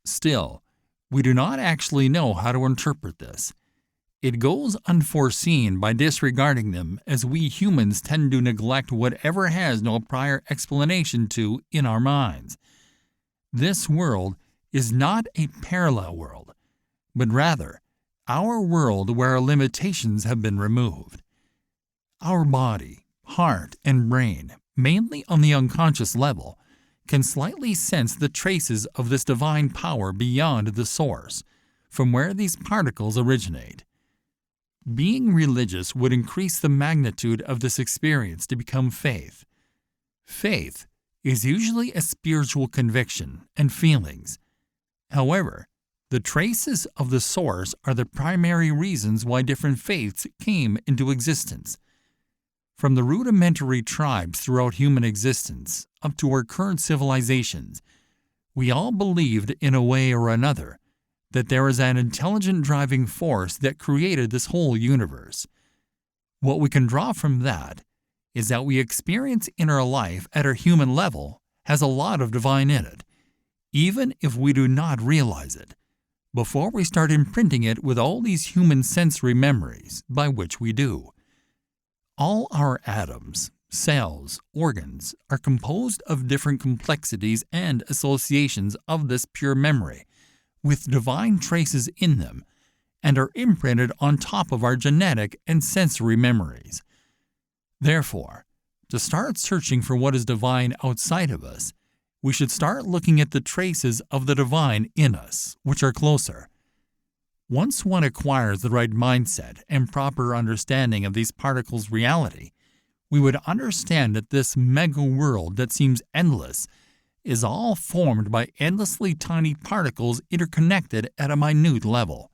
Still, we do not actually know how to interpret this. It goes unforeseen by disregarding them, as we humans tend to neglect whatever has no prior explanation to in our minds. This world is not a parallel world, but rather our world where our limitations have been removed. Our body, heart, and brain, mainly on the unconscious level, can slightly sense the traces of this divine power beyond the source, from where these particles originate. Being religious would increase the magnitude of this experience to become faith. Faith is usually a spiritual conviction and feelings. However, The traces of the source are the primary reasons why different faiths came into existence. From the rudimentary tribes throughout human existence up to our current civilizations, we all believed in a way or another that there is an intelligent driving force that created this whole universe. What we can draw from that is that we experience in our life at our human level has a lot of divine in it, even if we do not realize it, before we start imprinting it with all these human sensory memories by which we do. All our atoms, cells, organs are composed of different complexities and associations of this pure memory, with divine traces in them, and are imprinted on top of our genetic and sensory memories. Therefore, to start searching for what is divine outside of us, we should start looking at the traces of the divine in us, which are closer. Once one acquires the right mindset and proper understanding of these particles' reality, we would understand that this mega world that seems endless is all formed by endlessly tiny particles interconnected at a minute level.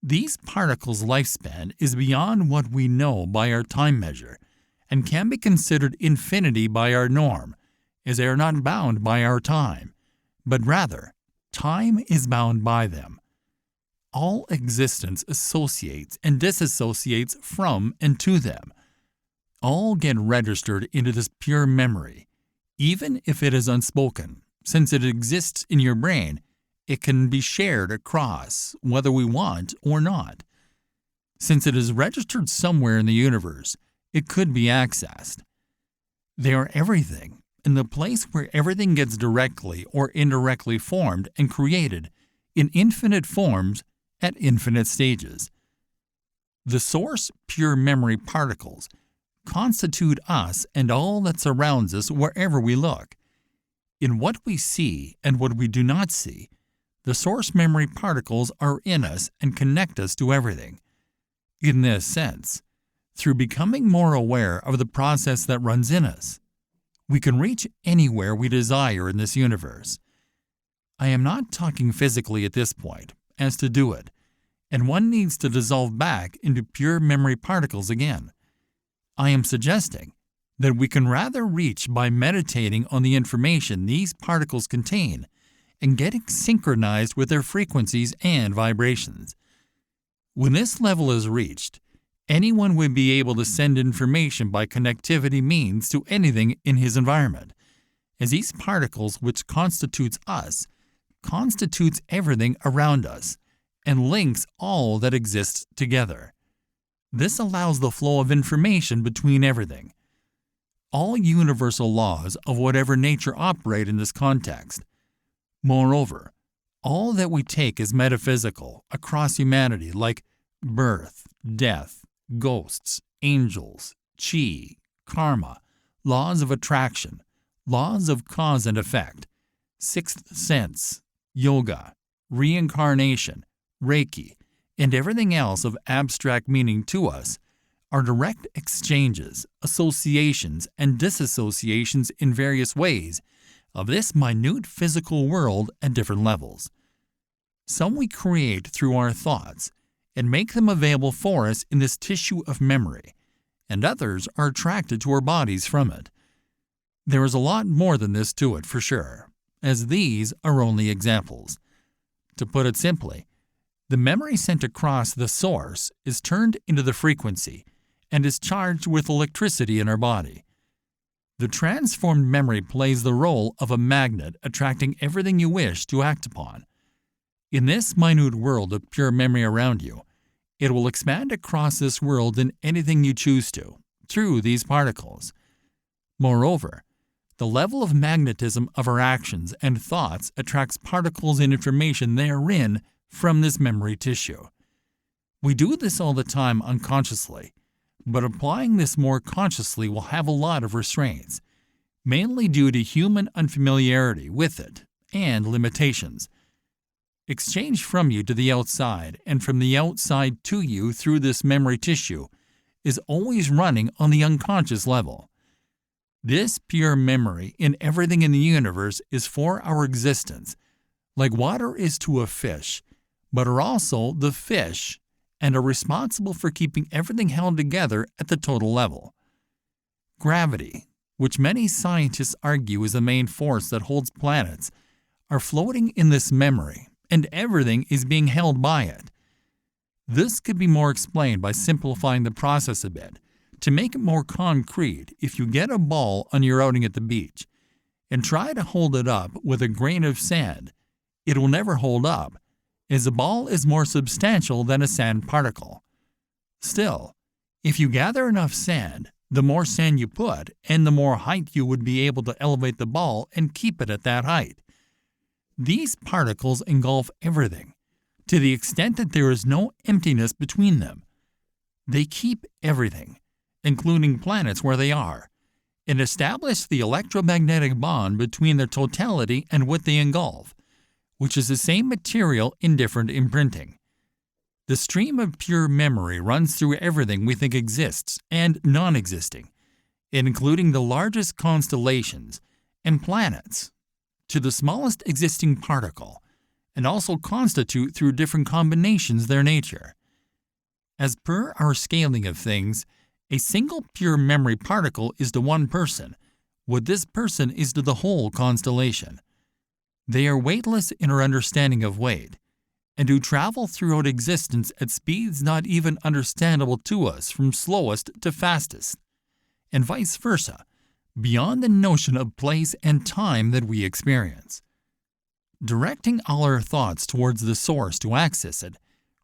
These particles' lifespan is beyond what we know by our time measure, and can be considered infinity by our norm, as they are not bound by our time, but rather, time is bound by them. All existence associates and disassociates from and to them. All get registered into this pure memory, even if it is unspoken. Since it exists in your brain, it can be shared across, whether we want or not. Since it is registered somewhere in the universe, it could be accessed. They are everything, in the place where everything gets directly or indirectly formed and created in infinite forms at infinite stages. The source pure memory particles constitute us and all that surrounds us wherever we look. In what we see and what we do not see, the source memory particles are in us and connect us to everything. In this sense, through becoming more aware of the process that runs in us, we can reach anywhere we desire in this universe. I am not talking physically at this point, as to do it, and one needs to dissolve back into pure memory particles again. I am suggesting that we can rather reach by meditating on the information these particles contain and getting synchronized with their frequencies and vibrations. When this level is reached, anyone would be able to send information by connectivity means to anything in his environment, as these particles, which constitutes us, constitutes everything around us and links all that exists together. This allows the flow of information between everything. All universal laws of whatever nature operate in this context. Moreover, all that we take as metaphysical across humanity, like birth, death, ghosts, angels, chi, karma, laws of attraction, laws of cause and effect, sixth sense, yoga, reincarnation, Reiki, and everything else of abstract meaning to us, are direct exchanges, associations, and disassociations in various ways of this minute physical world at different levels. Some we create through our thoughts and make them available for us in this tissue of memory, and others are attracted to our bodies from it. There is a lot more than this to it for sure, as these are only examples. To put it simply, the memory sent across the source is turned into the frequency and is charged with electricity in our body. The transformed memory plays the role of a magnet attracting everything you wish to act upon. In this minute world of pure memory around you, it will expand across this world in anything you choose to, through these particles. Moreover, the level of magnetism of our actions and thoughts attracts particles and information therein from this memory tissue. We do this all the time unconsciously, but applying this more consciously will have a lot of restraints, mainly due to human unfamiliarity with it and limitations. Exchange from you to the outside and from the outside to you through this memory tissue is always running on the unconscious level. This pure memory in everything in the universe is for our existence, like water is to a fish, but are also the fish and are responsible for keeping everything held together at the total level. Gravity, which many scientists argue is the main force that holds planets, are floating in this memory, and everything is being held by it. This could be more explained by simplifying the process a bit. To make it more concrete, if you get a ball on your outing at the beach and try to hold it up with a grain of sand, it will never hold up, as a ball is more substantial than a sand particle. Still, if you gather enough sand, the more sand you put, and the more height you would be able to elevate the ball and keep it at that height. These particles engulf everything, to the extent that there is no emptiness between them. They keep everything, including planets where they are, and establish the electromagnetic bond between their totality and what they engulf, which is the same material in different imprinting. The stream of pure memory runs through everything we think exists and non-existing, including the largest constellations and planets, to the smallest existing particle, and also constitute through different combinations their nature. As per our scaling of things, a single pure memory particle is to one person, what this person is to the whole constellation. They are weightless in our understanding of weight, and do travel throughout existence at speeds not even understandable to us from slowest to fastest, and vice versa, beyond the notion of place and time that we experience. Directing all our thoughts towards the source to access it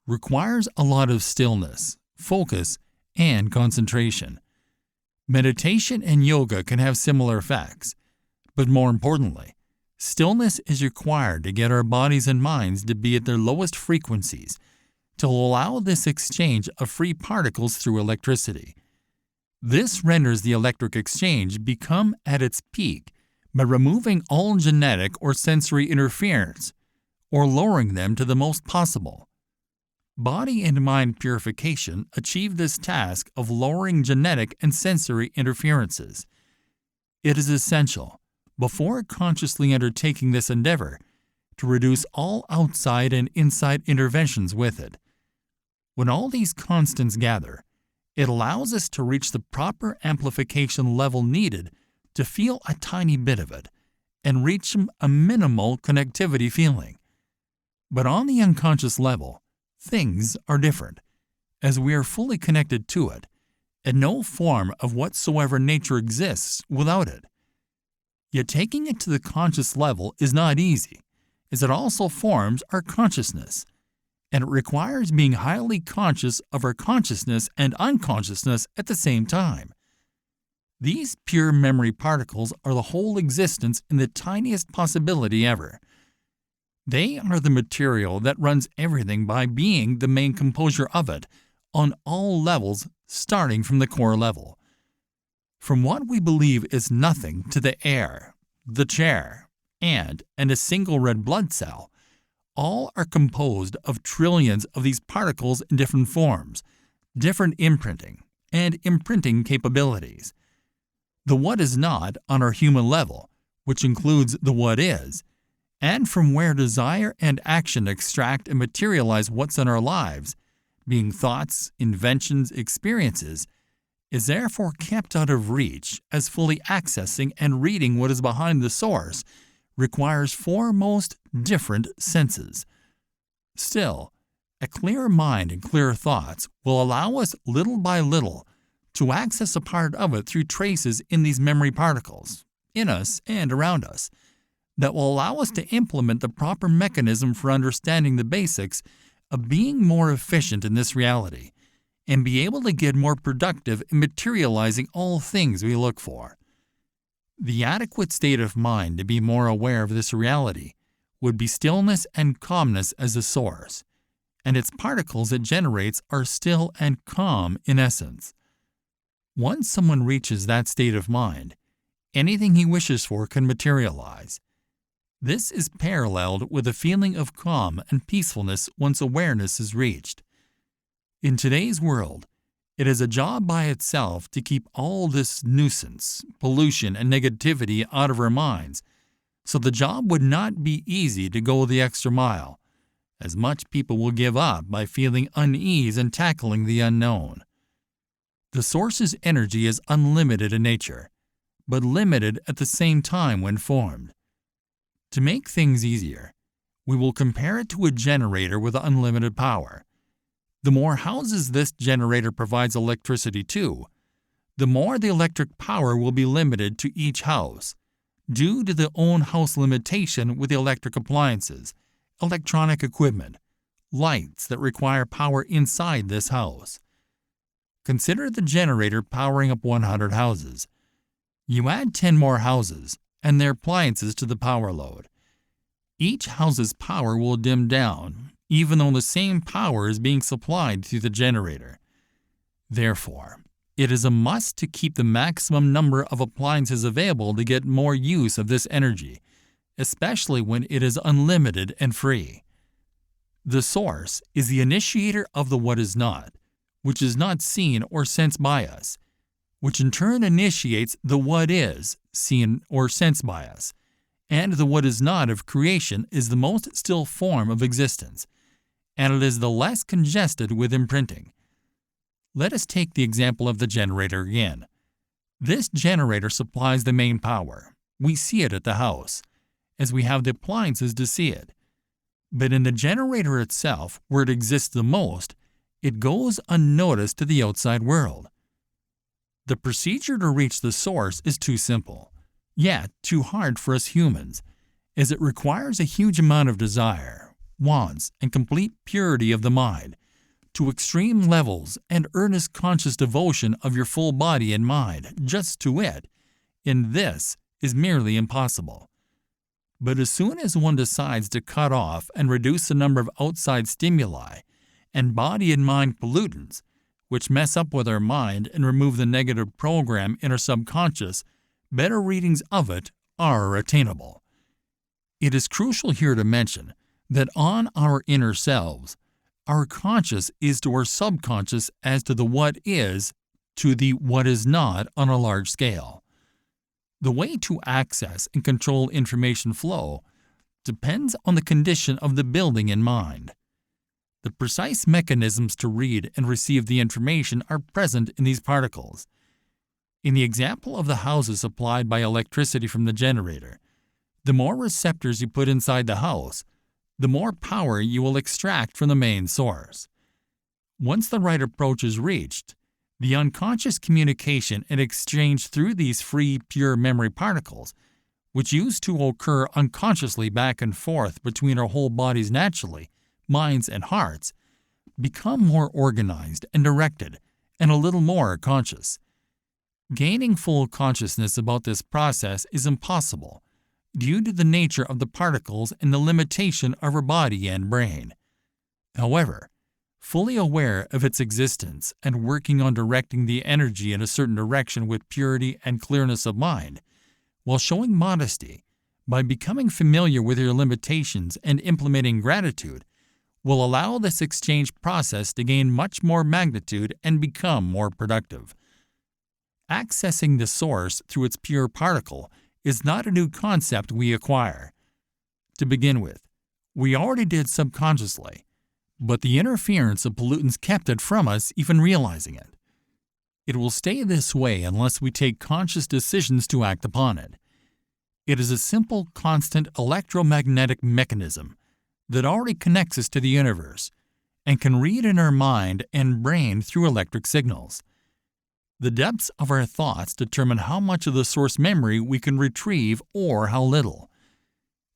requires a lot of stillness, focus, and concentration. Meditation and yoga can have similar effects, but more importantly, stillness is required to get our bodies and minds to be at their lowest frequencies to allow this exchange of free particles through electricity. This renders the electric exchange become at its peak by removing all genetic or sensory interference, or lowering them to the most possible. Body and mind purification achieve this task of lowering genetic and sensory interferences. It is essential, before consciously undertaking this endeavor, to reduce all outside and inside interventions with it. When all these constants gather, it allows us to reach the proper amplification level needed to feel a tiny bit of it and reach a minimal connectivity feeling. But on the unconscious level, things are different, as we are fully connected to it, and no form of whatsoever nature exists without it. Yet taking it to the conscious level is not easy, as it also forms our consciousness, and it requires being highly conscious of our consciousness and unconsciousness at the same time. These pure memory particles are the whole existence in the tiniest possibility ever. They are the material that runs everything by being the main composure of it on all levels, starting from the core level. From what we believe is nothing to the air, the chair, and a single red blood cell, all are composed of trillions of these particles in different forms, different imprinting, and imprinting capabilities. The what is not on our human level, which includes the what is, and from where desire and action extract and materialize what's in our lives, being thoughts, inventions, experiences, is therefore kept out of reach, as fully accessing and reading what is behind the source requires four most different senses. Still, a clearer mind and clearer thoughts will allow us little by little to access a part of it through traces in these memory particles, in us and around us, that will allow us to implement the proper mechanism for understanding the basics of being more efficient in this reality, and be able to get more productive in materializing all things we look for. The adequate state of mind to be more aware of this reality would be stillness and calmness as the source, and its particles it generates are still and calm in essence. Once someone reaches that state of mind, anything he wishes for can materialize. This is paralleled with a feeling of calm and peacefulness once awareness is reached. In today's world, it is a job by itself to keep all this nuisance, pollution, and negativity out of our minds, so the job would not be easy to go the extra mile, as much people will give up by feeling unease in tackling the unknown. The source's energy is unlimited in nature, but limited at the same time when formed. To make things easier, we will compare it to a generator with unlimited power. The more houses this generator provides electricity to, the more the electric power will be limited to each house, due to the own house limitation with electric appliances, electronic equipment, lights that require power inside this house. Consider the generator powering up 100 houses. You add 10 more houses and their appliances to the power load. Each house's power will dim down, even though the same power is being supplied through the generator. Therefore, it is a must to keep the maximum number of appliances available to get more use of this energy, especially when it is unlimited and free. The source is the initiator of the what is not, which is not seen or sensed by us, which in turn initiates the what is, seen or sensed by us, and the what is not of creation is the most still form of existence, and it is the less congested with imprinting. Let us take the example of the generator again. This generator supplies the main power. We see it at the house, as we have the appliances to see it. But in the generator itself, where it exists the most, it goes unnoticed to the outside world. The procedure to reach the source is too simple, yet too hard for us humans, as it requires a huge amount of desire, wants, and complete purity of the mind, to extreme levels and earnest conscious devotion of your full body and mind just to it, and this is merely impossible. But as soon as one decides to cut off and reduce the number of outside stimuli and body and mind pollutants, which mess up with our mind and remove the negative program in our subconscious, better readings of it are attainable. It is crucial here to mention that on our inner selves, our conscious is to our subconscious as to the what is to the what is not on a large scale. The way to access and control information flow depends on the condition of the building in mind. The precise mechanisms to read and receive the information are present in these particles. In the example of the houses supplied by electricity from the generator, the more receptors you put inside the house, the more power you will extract from the main source. Once the right approach is reached, the unconscious communication and exchange through these free, pure memory particles, which used to occur unconsciously back and forth between our whole bodies naturally, minds and hearts, become more organized and directed and a little more conscious. Gaining full consciousness about this process is impossible due to the nature of the particles and the limitation of our body and brain. However, fully aware of its existence and working on directing the energy in a certain direction with purity and clearness of mind, while showing modesty by becoming familiar with your limitations and implementing gratitude, will allow this exchange process to gain much more magnitude and become more productive. Accessing the source through its pure particle is not a new concept we acquire. To begin with, we already did subconsciously, but the interference of pollutants kept it from us even realizing it. It will stay this way unless we take conscious decisions to act upon it. It is a simple, constant electromagnetic mechanism that already connects us to the universe and can read in our mind and brain through electric signals. The depths of our thoughts determine how much of the source memory we can retrieve or how little.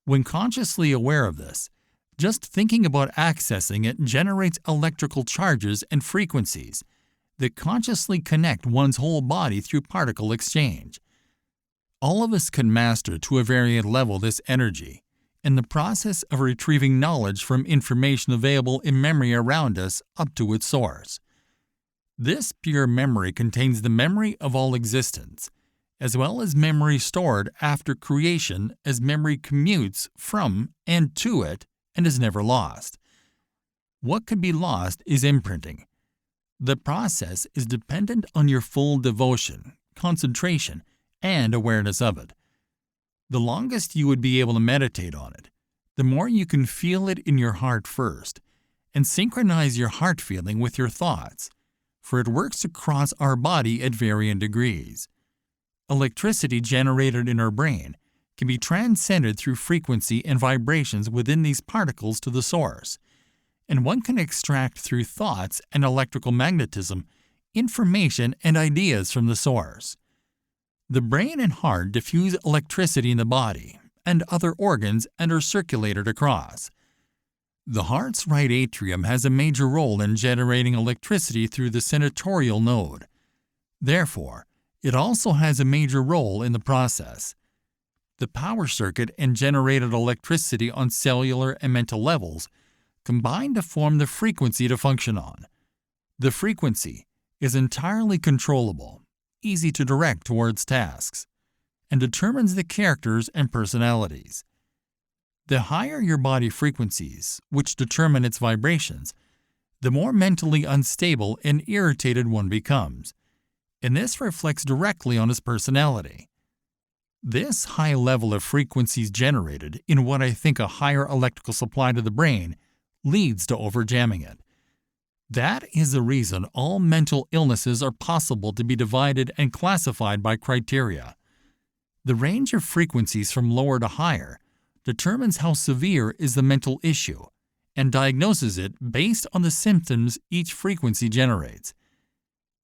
When consciously aware of this, just thinking about accessing it generates electrical charges and frequencies that consciously connect one's whole body through particle exchange. All of us can master to a varying level this energy in the process of retrieving knowledge from information available in memory around us up to its source. This pure memory contains the memory of all existence, as well as memory stored after creation as memory commutes from and to it and is never lost. What could be lost is imprinting. The process is dependent on your full devotion, concentration, and awareness of it. The longest you would be able to meditate on it, the more you can feel it in your heart first, and synchronize your heart feeling with your thoughts, for it works across our body at varying degrees. Electricity generated in our brain can be transcended through frequency and vibrations within these particles to the source, and one can extract through thoughts and electrical magnetism information and ideas from the source. The brain and heart diffuse electricity in the body and other organs and are circulated across. The heart's right atrium has a major role in generating electricity through the senatorial node. Therefore, it also has a major role in the process. The power circuit and generated electricity on cellular and mental levels combine to form the frequency to function on. The frequency is entirely controllable, easy to direct towards tasks, and determines the characters and personalities. The higher your body frequencies, which determine its vibrations, the more mentally unstable and irritated one becomes, and this reflects directly on his personality. This high level of frequencies generated in what I think a higher electrical supply to the brain leads to overjamming it. That is the reason all mental illnesses are possible to be divided and classified by criteria. The range of frequencies from lower to higher determines how severe is the mental issue and diagnoses it based on the symptoms each frequency generates.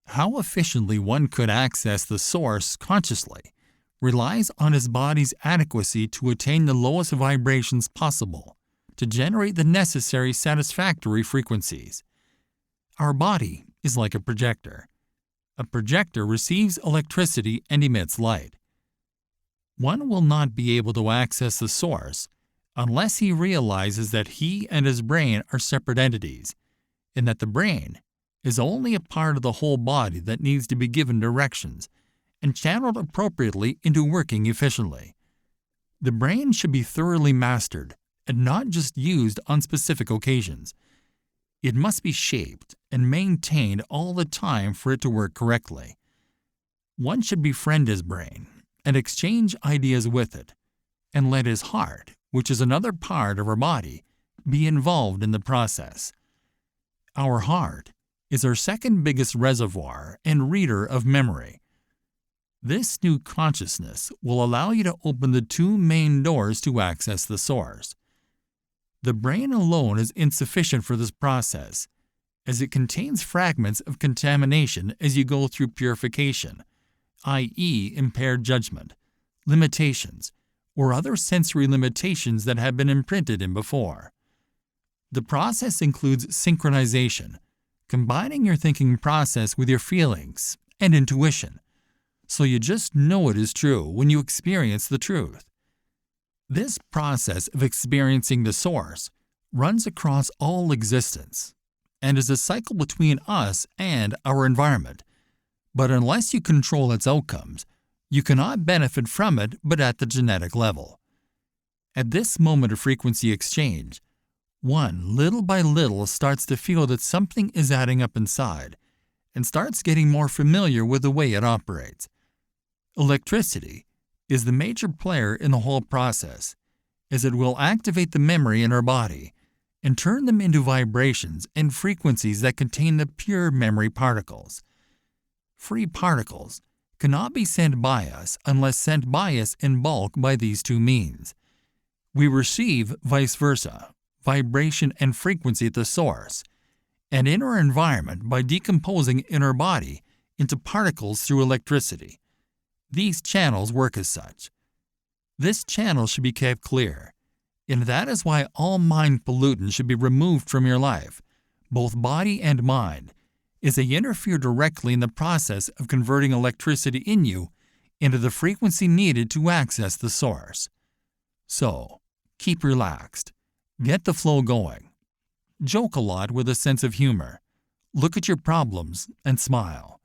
How efficiently one could access the source consciously relies on his body's adequacy to attain the lowest vibrations possible to generate the necessary satisfactory frequencies. Our body is like a projector. A projector receives electricity and emits light. One will not be able to access the source unless he realizes that he and his brain are separate entities, and that the brain is only a part of the whole body that needs to be given directions and channeled appropriately into working efficiently. The brain should be thoroughly mastered and not just used on specific occasions. It must be shaped and maintained all the time for it to work correctly. One should befriend his brain and exchange ideas with it, and let his heart, which is another part of our body, be involved in the process. Our heart is our second biggest reservoir and reader of memory. This new consciousness will allow you to open the two main doors to access the source. The brain alone is insufficient for this process, as it contains fragments of contamination as you go through purification, i.e., impaired judgment, limitations, or other sensory limitations that have been imprinted in before. The process includes synchronization, combining your thinking process with your feelings and intuition, so you just know it is true when you experience the truth. This process of experiencing the source runs across all existence and is a cycle between us and our environment. But unless you control its outcomes, you cannot benefit from it but at the genetic level. At this moment of frequency exchange, one little by little starts to feel that something is adding up inside and starts getting more familiar with the way it operates. Electricity is the major player in the whole process, as it will activate the memory in our body and turn them into vibrations and frequencies that contain the pure memory particles. Free particles cannot be sent by us unless sent by us in bulk by these two means. We receive, vice versa, vibration and frequency at the source, and in our environment by decomposing in our body into particles through electricity. These channels work as such. This channel should be kept clear, and that is why all mind pollutants should be removed from your life, both body and mind, as they interfere directly in the process of converting electricity in you into the frequency needed to access the source. So, keep relaxed. Get the flow going. Joke a lot with a sense of humor. Look at your problems and smile.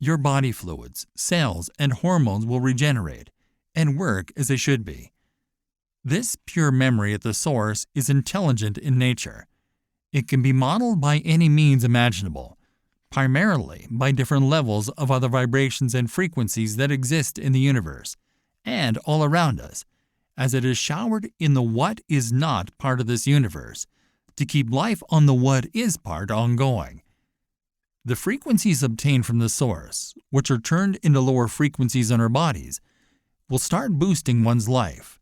Your body fluids, cells, and hormones will regenerate and work as they should be. This pure memory at the source is intelligent in nature. It can be modeled by any means imaginable, primarily by different levels of other vibrations and frequencies that exist in the universe, and all around us, as it is showered in the what is not part of this universe, to keep life on the what is part ongoing. The frequencies obtained from the source, which are turned into lower frequencies in our bodies, will start boosting one's life,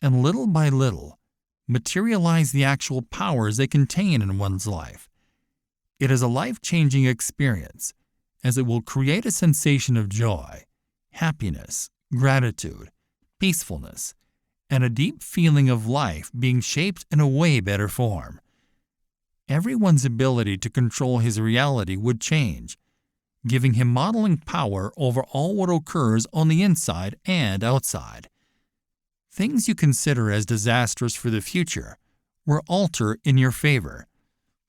and little by little, materialize the actual powers they contain in one's life. It is a life-changing experience, as it will create a sensation of joy, happiness, gratitude, peacefulness, and a deep feeling of life being shaped in a way better form. Everyone's ability to control his reality would change, giving him modeling power over all what occurs on the inside and outside. Things you consider as disastrous for the future will alter in your favor,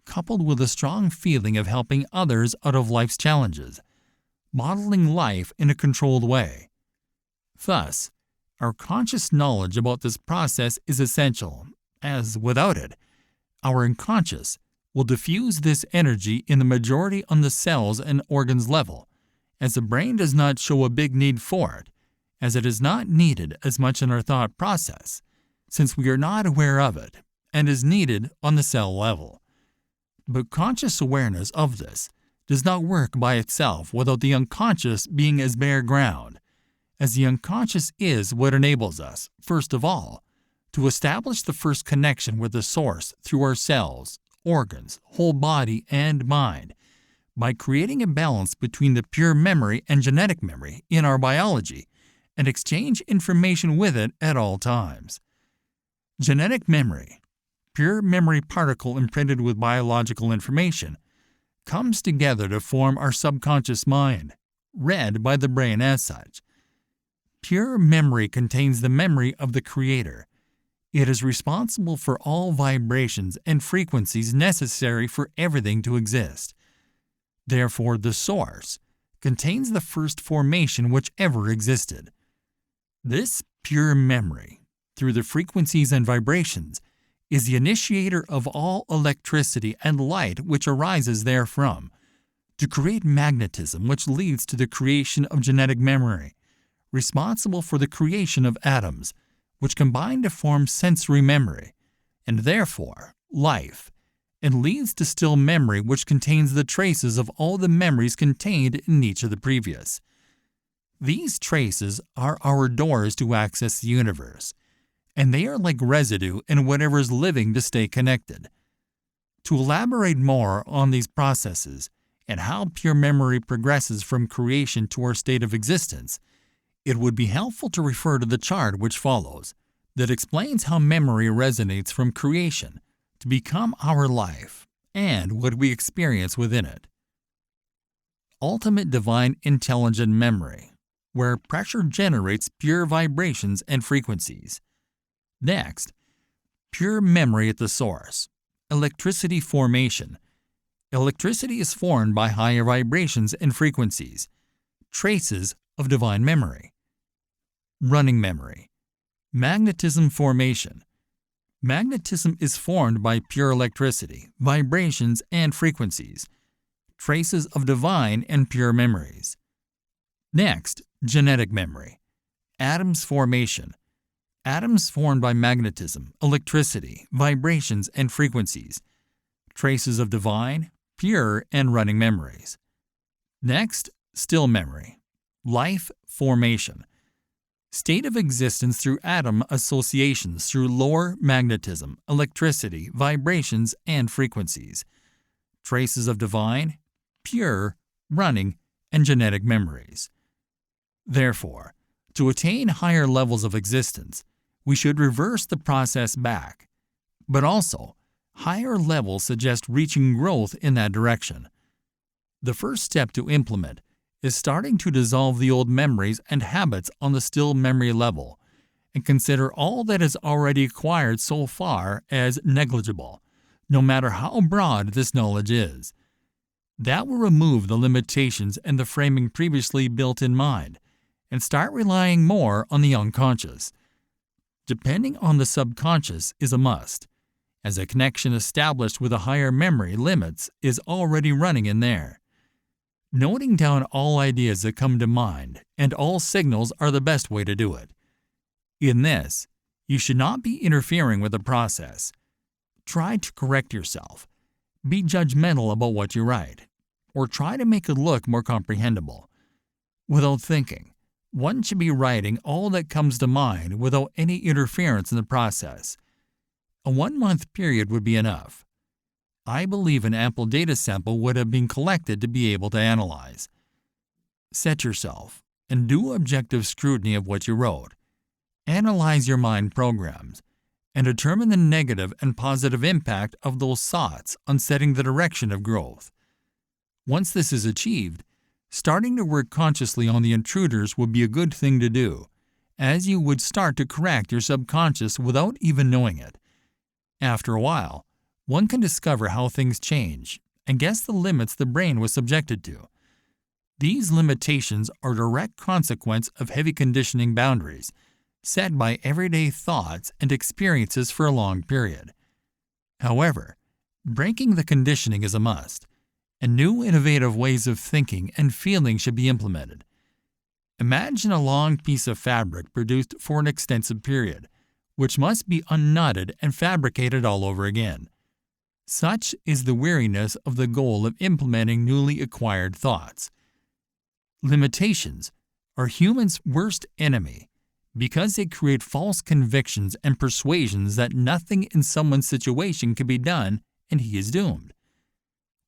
coupled with a strong feeling of helping others out of life's challenges, modeling life in a controlled way. Thus, our conscious knowledge about this process is essential, as without it, our unconscious will diffuse this energy in the majority on the cells and organs level, as the brain does not show a big need for it, as it is not needed as much in our thought process, since we are not aware of it, and is needed on the cell level. But conscious awareness of this does not work by itself without the unconscious being as bare ground, as the unconscious is what enables us, first of all, to establish the first connection with the source through our cells, organs, whole body, and mind, by creating a balance between the pure memory and genetic memory in our biology, and exchange information with it at all times. Genetic memory, pure memory particle imprinted with biological information, comes together to form our subconscious mind, read by the brain as such. Pure memory contains the memory of the Creator. It is responsible for all vibrations and frequencies necessary for everything to exist. Therefore, the Source contains the first formation which ever existed. This pure memory, through the frequencies and vibrations, is the initiator of all electricity and light which arises therefrom, to create magnetism which leads to the creation of genetic memory, responsible for the creation of atoms, which combine to form sensory memory, and therefore life, and leads to still memory which contains the traces of all the memories contained in each of the previous. These traces are our doors to access the universe, and they are like residue in whatever is living to stay connected. To elaborate more on these processes and how pure memory progresses from creation to our state of existence, it would be helpful to refer to the chart which follows, that explains how memory resonates from creation to become our life and what we experience within it. Ultimate divine intelligent memory, where pressure generates pure vibrations and frequencies. Next, pure memory at the source, electricity formation. Electricity is formed by higher vibrations and frequencies, traces of divine memory. Running memory, magnetism formation. Magnetism is formed by pure electricity, vibrations, and frequencies, traces of divine and pure memories. Next, genetic memory, atoms formation. Atoms formed by magnetism, electricity, vibrations, and frequencies, traces of divine, pure, and running memories. Next, still memory, life formation. State of existence through atom associations through lower magnetism, electricity, vibrations, and frequencies, traces of divine, pure, running, and genetic memories. Therefore, to attain higher levels of existence, we should reverse the process back, but also, higher levels suggest reaching growth in that direction. The first step to implement is starting to dissolve the old memories and habits on the still memory level, and consider all that is already acquired so far as negligible, no matter how broad this knowledge is. That will remove the limitations and the framing previously built in mind, and start relying more on the unconscious. Depending on the subconscious is a must, as a connection established with a higher memory limits is already running in there. Noting down all ideas that come to mind and all signals are the best way to do it. In this, you should not be interfering with the process. Try to correct yourself. Be judgmental about what you write, or try to make it look more comprehensible. Without thinking, one should be writing all that comes to mind without any interference in the process. A 1-month period would be enough. I believe an ample data sample would have been collected to be able to analyze. Set yourself and do objective scrutiny of what you wrote. Analyze your mind programs and determine the negative and positive impact of those thoughts on setting the direction of growth. Once this is achieved, starting to work consciously on the intruders would be a good thing to do, as you would start to correct your subconscious without even knowing it. After a while, one can discover how things change and guess the limits the brain was subjected to. These limitations are a direct consequence of heavy conditioning boundaries set by everyday thoughts and experiences for a long period. However, breaking the conditioning is a must, and new innovative ways of thinking and feeling should be implemented. Imagine a long piece of fabric produced for an extensive period, which must be unknotted and fabricated all over again. Such is the weariness of the goal of implementing newly acquired thoughts. Limitations are humans' worst enemy because they create false convictions and persuasions that nothing in someone's situation can be done and he is doomed.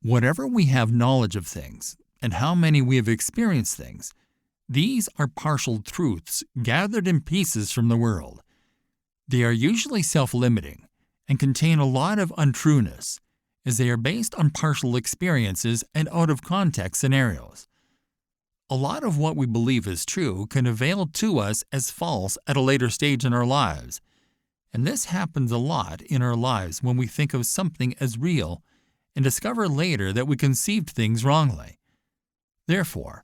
Whatever we have knowledge of things and how many we have experienced things, these are partial truths gathered in pieces from the world. They are usually self-limiting and contain a lot of untrueness, as they are based on partial experiences and out-of-context scenarios. A lot of what we believe is true can avail to us as false at a later stage in our lives, and this happens a lot in our lives when we think of something as real and discover later that we conceived things wrongly. Therefore,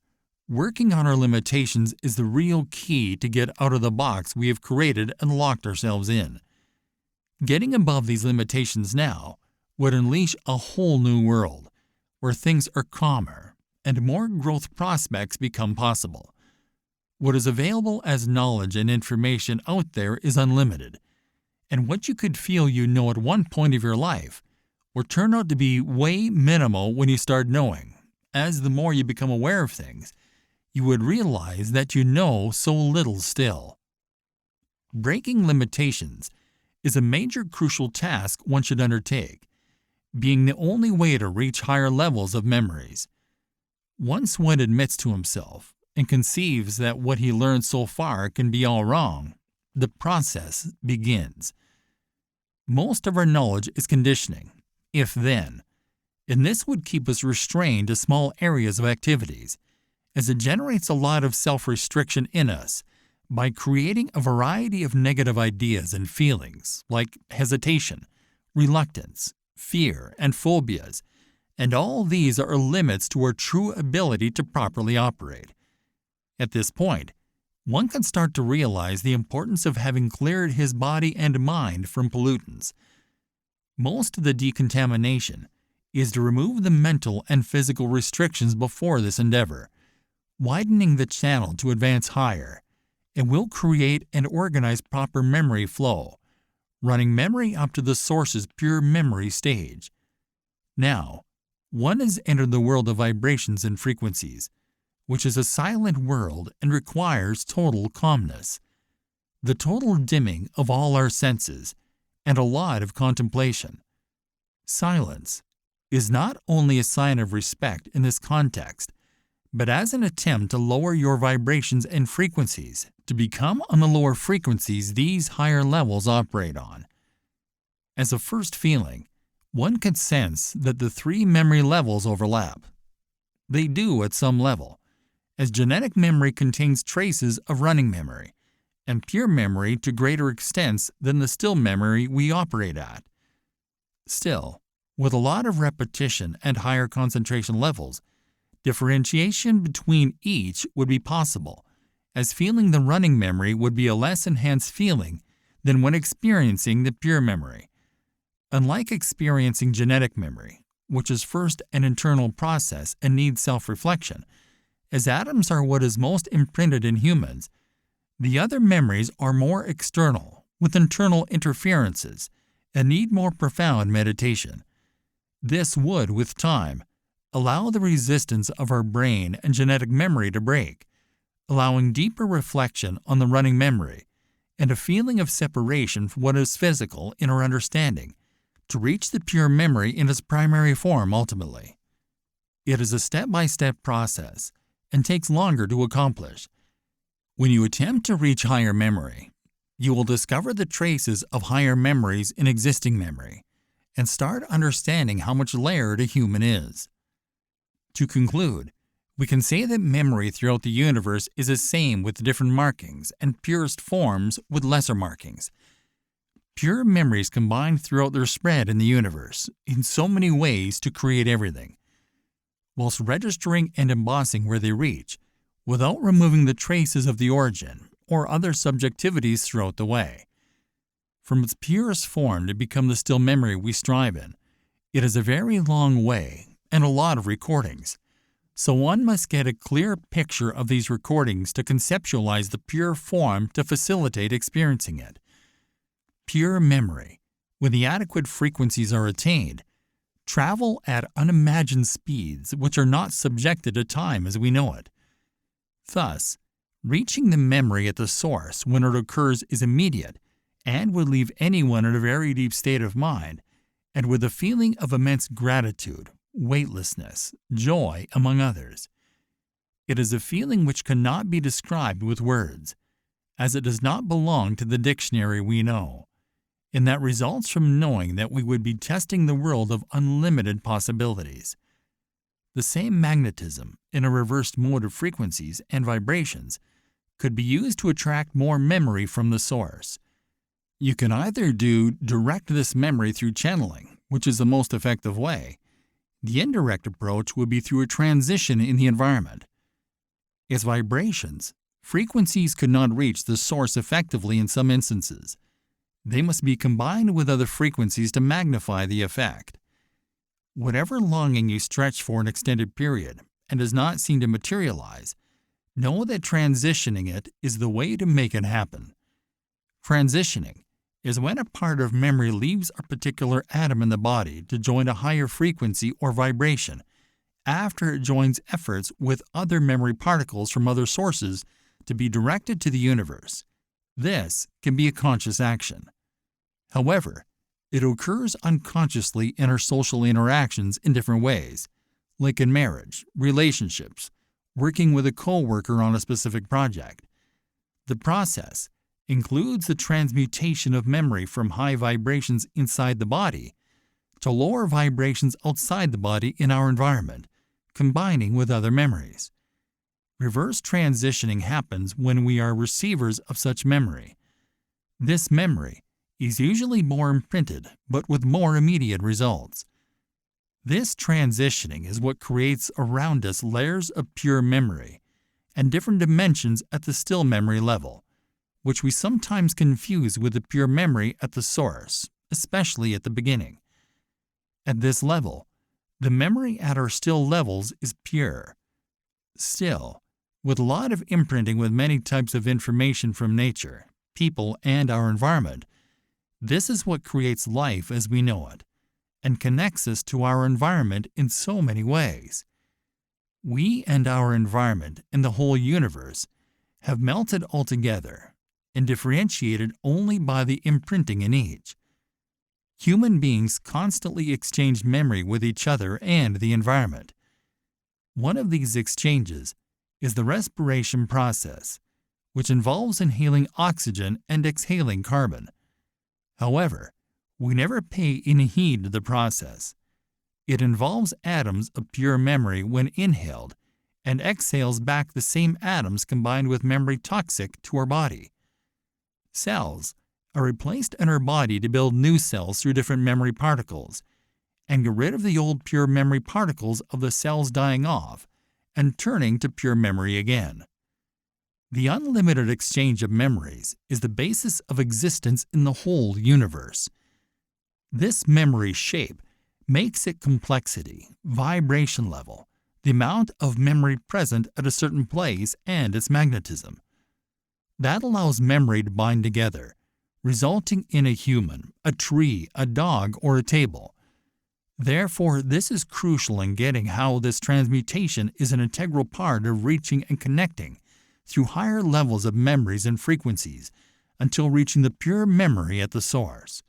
working on our limitations is the real key to get out of the box we have created and locked ourselves in. Getting above these limitations now would unleash a whole new world, where things are calmer and more growth prospects become possible. What is available as knowledge and information out there is unlimited, and what you could feel you know at one point of your life will turn out to be way minimal when you start knowing, as the more you become aware of things, you would realize that you know so little still. Breaking limitations is a major crucial task one should undertake, being the only way to reach higher levels of memories. Once one admits to himself and conceives that what he learned so far can be all wrong, the process begins. Most of our knowledge is conditioning, if then, and this would keep us restrained to small areas of activities, as it generates a lot of self-restriction in us by creating a variety of negative ideas and feelings like hesitation, reluctance, fear, and phobias, and all these are limits to our true ability to properly operate. At this point, one can start to realize the importance of having cleared his body and mind from pollutants. Most of the decontamination is to remove the mental and physical restrictions before this endeavor, widening the channel to advance higher, and will create and organize proper memory flow, running memory up to the source's pure memory stage. Now, one has entered the world of vibrations and frequencies, which is a silent world and requires total calmness, the total dimming of all our senses, and a lot of contemplation. Silence is not only a sign of respect in this context, but as an attempt to lower your vibrations and frequencies to become on the lower frequencies these higher levels operate on. As a first feeling, one can sense that the 3 memory levels overlap. They do at some level, as genetic memory contains traces of running memory, and pure memory to greater extents than the still memory we operate at. Still, with a lot of repetition and higher concentration levels, differentiation between each would be possible, as feeling the running memory would be a less enhanced feeling than when experiencing the pure memory. Unlike experiencing genetic memory, which is first an internal process and needs self-reflection, as atoms are what is most imprinted in humans, The other memories are more external, with internal interferences, and need more profound meditation. This would, with time, allow the resistance of our brain and genetic memory to break, allowing deeper reflection on the running memory and a feeling of separation from what is physical in our understanding to reach the pure memory in its primary form ultimately. It is a step-by-step process and takes longer to accomplish. When you attempt to reach higher memory, you will discover the traces of higher memories in existing memory and start understanding how much layered a human is. To conclude, we can say that memory throughout the universe is the same with different markings and purest forms with lesser markings. Pure memories combine throughout their spread in the universe in so many ways to create everything, whilst registering and embossing where they reach, without removing the traces of the origin or other subjectivities throughout the way. From its purest form to become the still memory we strive in, it is a very long way and a lot of recordings. So one must get a clear picture of these recordings to conceptualize the pure form to facilitate experiencing it. Pure memory, when the adequate frequencies are attained, travel at unimagined speeds which are not subjected to time as we know it. Thus, reaching the memory at the source when it occurs is immediate and would leave anyone in a very deep state of mind and with a feeling of immense gratitude, weightlessness, joy, among others. It is a feeling which cannot be described with words, as it does not belong to the dictionary we know, and that results from knowing that we would be testing the world of unlimited possibilities. The same magnetism, in a reversed mode of frequencies and vibrations, could be used to attract more memory from the source. You can either direct this memory through channeling, which is the most effective way. The indirect approach would be through a transition in the environment. As vibrations, frequencies could not reach the source effectively in some instances. They must be combined with other frequencies to magnify the effect. Whatever longing you stretch for an extended period and does not seem to materialize, know that transitioning it is the way to make it happen. Transitioning is when a part of memory leaves a particular atom in the body to join a higher frequency or vibration after it joins efforts with other memory particles from other sources to be directed to the universe. This can be a conscious action. However, it occurs unconsciously in our social interactions in different ways, like in marriage, relationships, working with a co-worker on a specific project. The process includes the transmutation of memory from high vibrations inside the body to lower vibrations outside the body in our environment, combining with other memories. Reverse transitioning happens when we are receivers of such memory. This memory is usually more imprinted, but with more immediate results. This transitioning is what creates around us layers of pure memory and different dimensions at the still memory level, which we sometimes confuse with the pure memory at the source, especially at the beginning. At this level, the memory at our still levels is pure. Still, with a lot of imprinting with many types of information from nature, people, and our environment, this is what creates life as we know it, and connects us to our environment in so many ways. We and our environment and the whole universe have melted altogether and differentiated only by the imprinting in each. Human beings constantly exchange memory with each other and the environment. One of these exchanges is the respiration process, which involves inhaling oxygen and exhaling carbon. However, we never pay any heed to the process. It involves atoms of pure memory when inhaled and exhales back the same atoms combined with memory toxic to our body. Cells are replaced in our body to build new cells through different memory particles and get rid of the old pure memory particles of the cells dying off and turning to pure memory again. The unlimited exchange of memories is the basis of existence in the whole universe. This memory shape makes it complexity, vibration level, the amount of memory present at a certain place, and its magnetism. That allows memory to bind together, resulting in a human, a tree, a dog, or a table. Therefore, this is crucial in getting how this transmutation is an integral part of reaching and connecting through higher levels of memories and frequencies until reaching the pure memory at the source.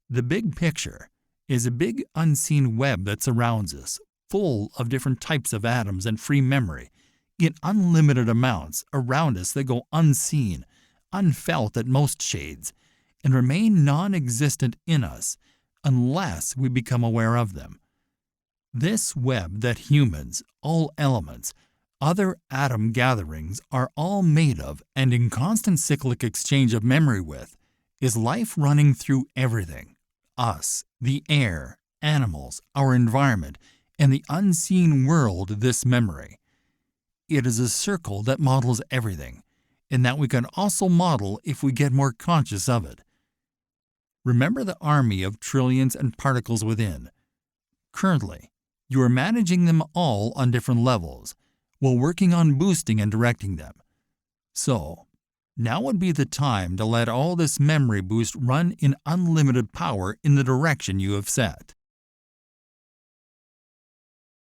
The big picture is a big unseen web that surrounds us, full of different types of atoms and free memory, in unlimited amounts around us that go unseen, unfelt at most shades, and remain non-existent in us unless we become aware of them. This web that humans, all elements, other atom gatherings are all made of and in constant cyclic exchange of memory with, is life running through everything, us, the air, animals, our environment, and the unseen world this memory. It is a circle that models everything, and that we can also model if we get more conscious of it. Remember the army of trillions and particles within. Currently, you are managing them all on different levels, while working on boosting and directing them. So, now would be the time to let all this memory boost run in unlimited power in the direction you have set.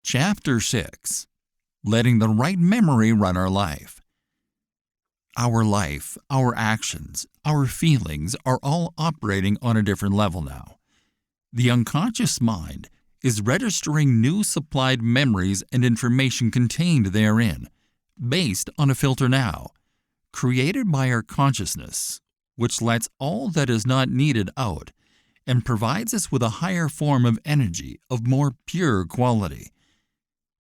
Chapter 6. Letting the right memory run our life. Our life, our actions, our feelings are all operating on a different level now. The unconscious mind is registering new supplied memories and information contained therein, based on a filter now, created by our consciousness, which lets all that is not needed out and provides us with a higher form of energy of more pure quality.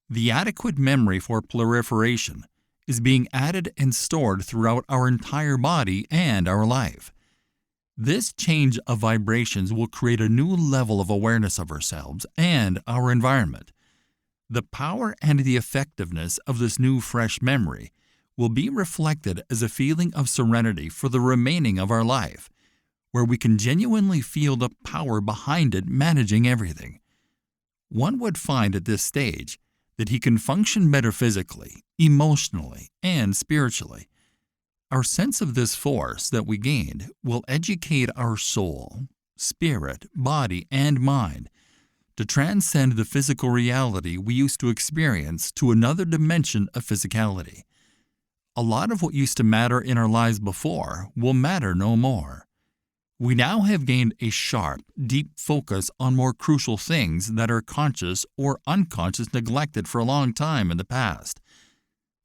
The adequate memory for proliferation is being added and stored throughout our entire body and our life. This change of vibrations will create a new level of awareness of ourselves and our environment. The power and the effectiveness of this new fresh memory will be reflected as a feeling of serenity for the remaining of our life, where we can genuinely feel the power behind it managing everything. One would find at this stage that he can function better physically, emotionally, and spiritually. Our sense of this force that we gained will educate our soul, spirit, body, and mind to transcend the physical reality we used to experience to another dimension of physicality. A lot of what used to matter in our lives before will matter no more. We now have gained a sharp, deep focus on more crucial things that are conscious or unconscious neglected for a long time in the past.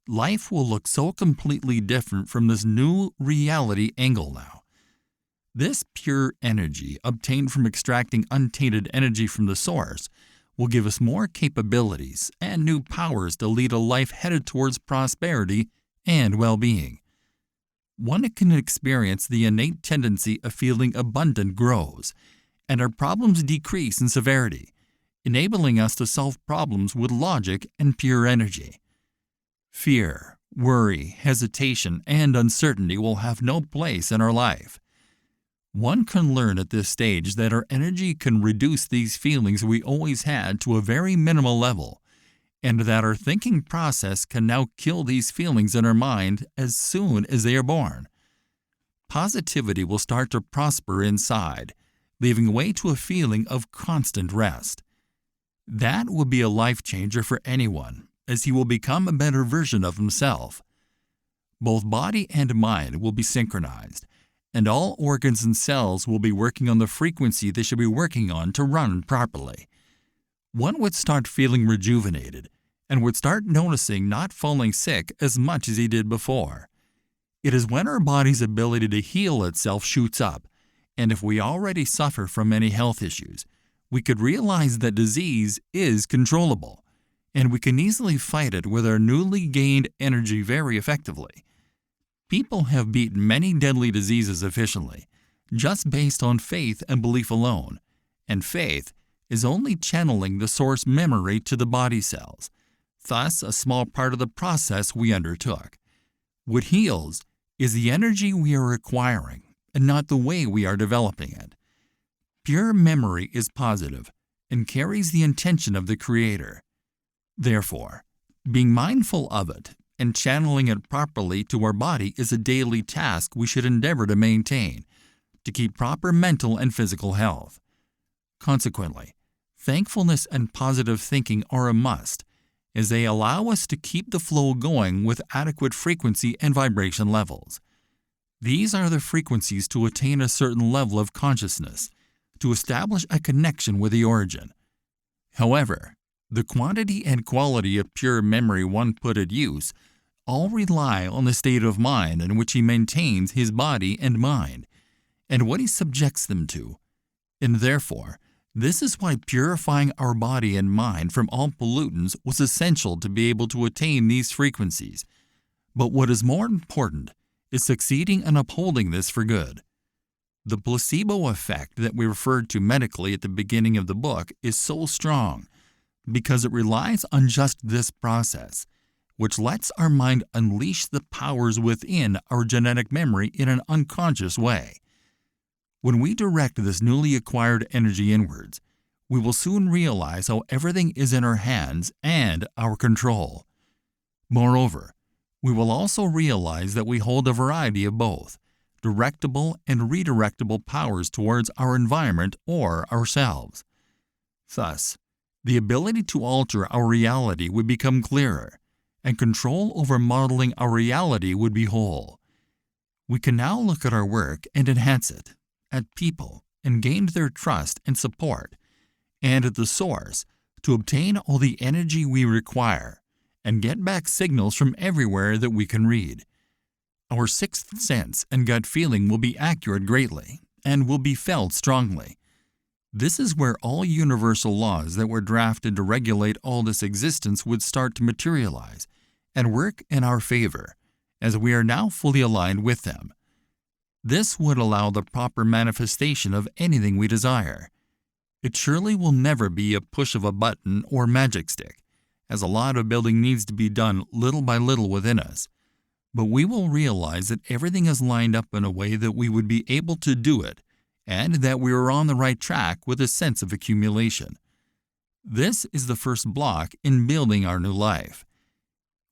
Life will look so completely different from this new reality angle now. This pure energy obtained from extracting untainted energy from the source will give us more capabilities and new powers to lead a life headed towards prosperity and well-being. One can experience the innate tendency of feeling abundant grows, and our problems decrease in severity, enabling us to solve problems with logic and pure energy. Fear, worry, hesitation, and uncertainty will have no place in our life. One can learn at this stage that our energy can reduce these feelings we always had to a very minimal level, and that our thinking process can now kill these feelings in our mind as soon as they are born. Positivity will start to prosper inside, leaving way to a feeling of constant rest. That will be a life changer for anyone, as he will become a better version of himself. Both body and mind will be synchronized, and all organs and cells will be working on the frequency they should be working on to run properly. One would start feeling rejuvenated and would start noticing not falling sick as much as he did before. It is when our body's ability to heal itself shoots up, and if we already suffer from any health issues, we could realize that disease is controllable, and we can easily fight it with our newly gained energy very effectively. People have beaten many deadly diseases efficiently, just based on faith and belief alone, and faith is only channeling the source memory to the body cells, thus a small part of the process we undertook. What heals is the energy we are acquiring, and not the way we are developing it. Pure memory is positive and carries the intention of the Creator. Therefore, being mindful of it and channeling it properly to our body is a daily task we should endeavor to maintain to keep proper mental and physical health. Consequently, thankfulness and positive thinking are a must, as they allow us to keep the flow going with adequate frequency and vibration levels. These are the frequencies to attain a certain level of consciousness, to establish a connection with the origin. However, the quantity and quality of pure memory one put at use all rely on the state of mind in which he maintains his body and mind, and what he subjects them to. And therefore, this is why purifying our body and mind from all pollutants was essential to be able to attain these frequencies. But what is more important is succeeding in upholding this for good. The placebo effect that we referred to medically at the beginning of the book is so strong because it relies on just this process, which lets our mind unleash the powers within our genetic memory in an unconscious way. When we direct this newly acquired energy inwards, we will soon realize how everything is in our hands and our control. Moreover, we will also realize that we hold a variety of both directable and redirectable powers towards our environment or ourselves. Thus, the ability to alter our reality would become clearer, and control over modeling our reality would be whole. We can now look at our work and enhance it, at people, and gain their trust and support, and at the source to obtain all the energy we require, and get back signals from everywhere that we can read. Our sixth sense and gut feeling will be accurate greatly, and will be felt strongly. This is where all universal laws that were drafted to regulate all this existence would start to materialize and work in our favor, as we are now fully aligned with them. This would allow the proper manifestation of anything we desire. It surely will never be a push of a button or magic stick, as a lot of building needs to be done little by little within us. But we will realize that everything is lined up in a way that we would be able to do it, and that we are on the right track with a sense of accumulation. This is the first block in building our new life.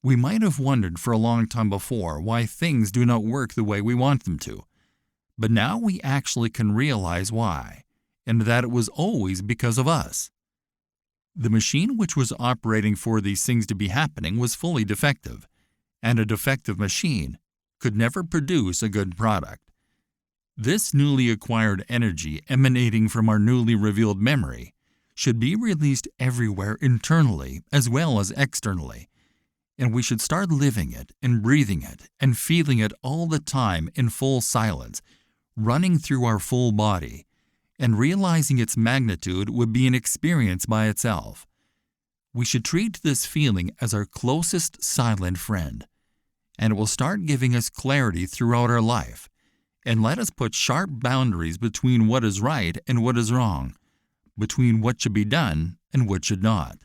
We might have wondered for a long time before why things do not work the way we want them to, but now we actually can realize why, and that it was always because of us. The machine which was operating for these things to be happening was fully defective, and a defective machine could never produce a good product. This newly acquired energy emanating from our newly revealed memory should be released everywhere internally as well as externally, and we should start living it and breathing it and feeling it all the time in full silence, running through our full body, and realizing its magnitude would be an experience by itself. We should treat this feeling as our closest silent friend, and it will start giving us clarity throughout our life, and let us put sharp boundaries between what is right and what is wrong, between what should be done and what should not.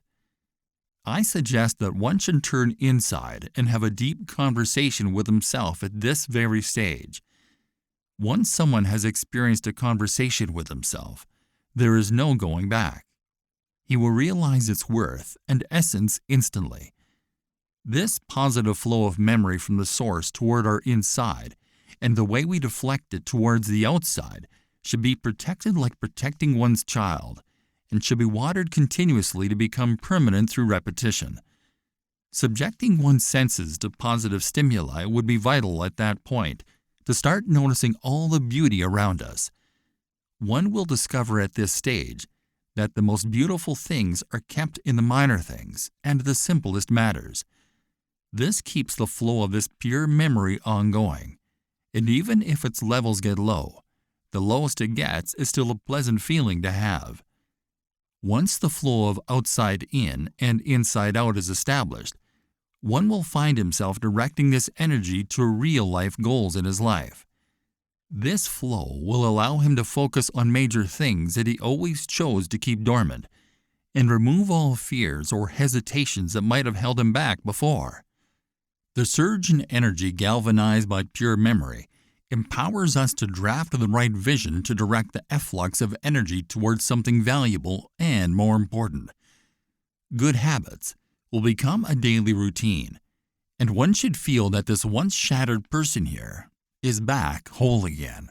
I suggest that one should turn inside and have a deep conversation with himself at this very stage. Once someone has experienced a conversation with himself, there is no going back. He will realize its worth and essence instantly. This positive flow of memory from the source toward our inside, and the way we deflect it towards the outside, should be protected like protecting one's child, and should be watered continuously to become permanent through repetition. Subjecting one's senses to positive stimuli would be vital at that point, to start noticing all the beauty around us. One will discover at this stage that the most beautiful things are kept in the minor things and the simplest matters. This keeps the flow of this pure memory ongoing, and even if its levels get low, the lowest it gets is still a pleasant feeling to have. Once the flow of outside in and inside out is established, one will find himself directing this energy to real-life goals in his life. This flow will allow him to focus on major things that he always chose to keep dormant, and remove all fears or hesitations that might have held him back before. The surge in energy galvanized by pure memory empowers us to draft the right vision to direct the efflux of energy towards something valuable and more important. Good habits will become a daily routine, and one should feel that this once shattered person here is back whole again.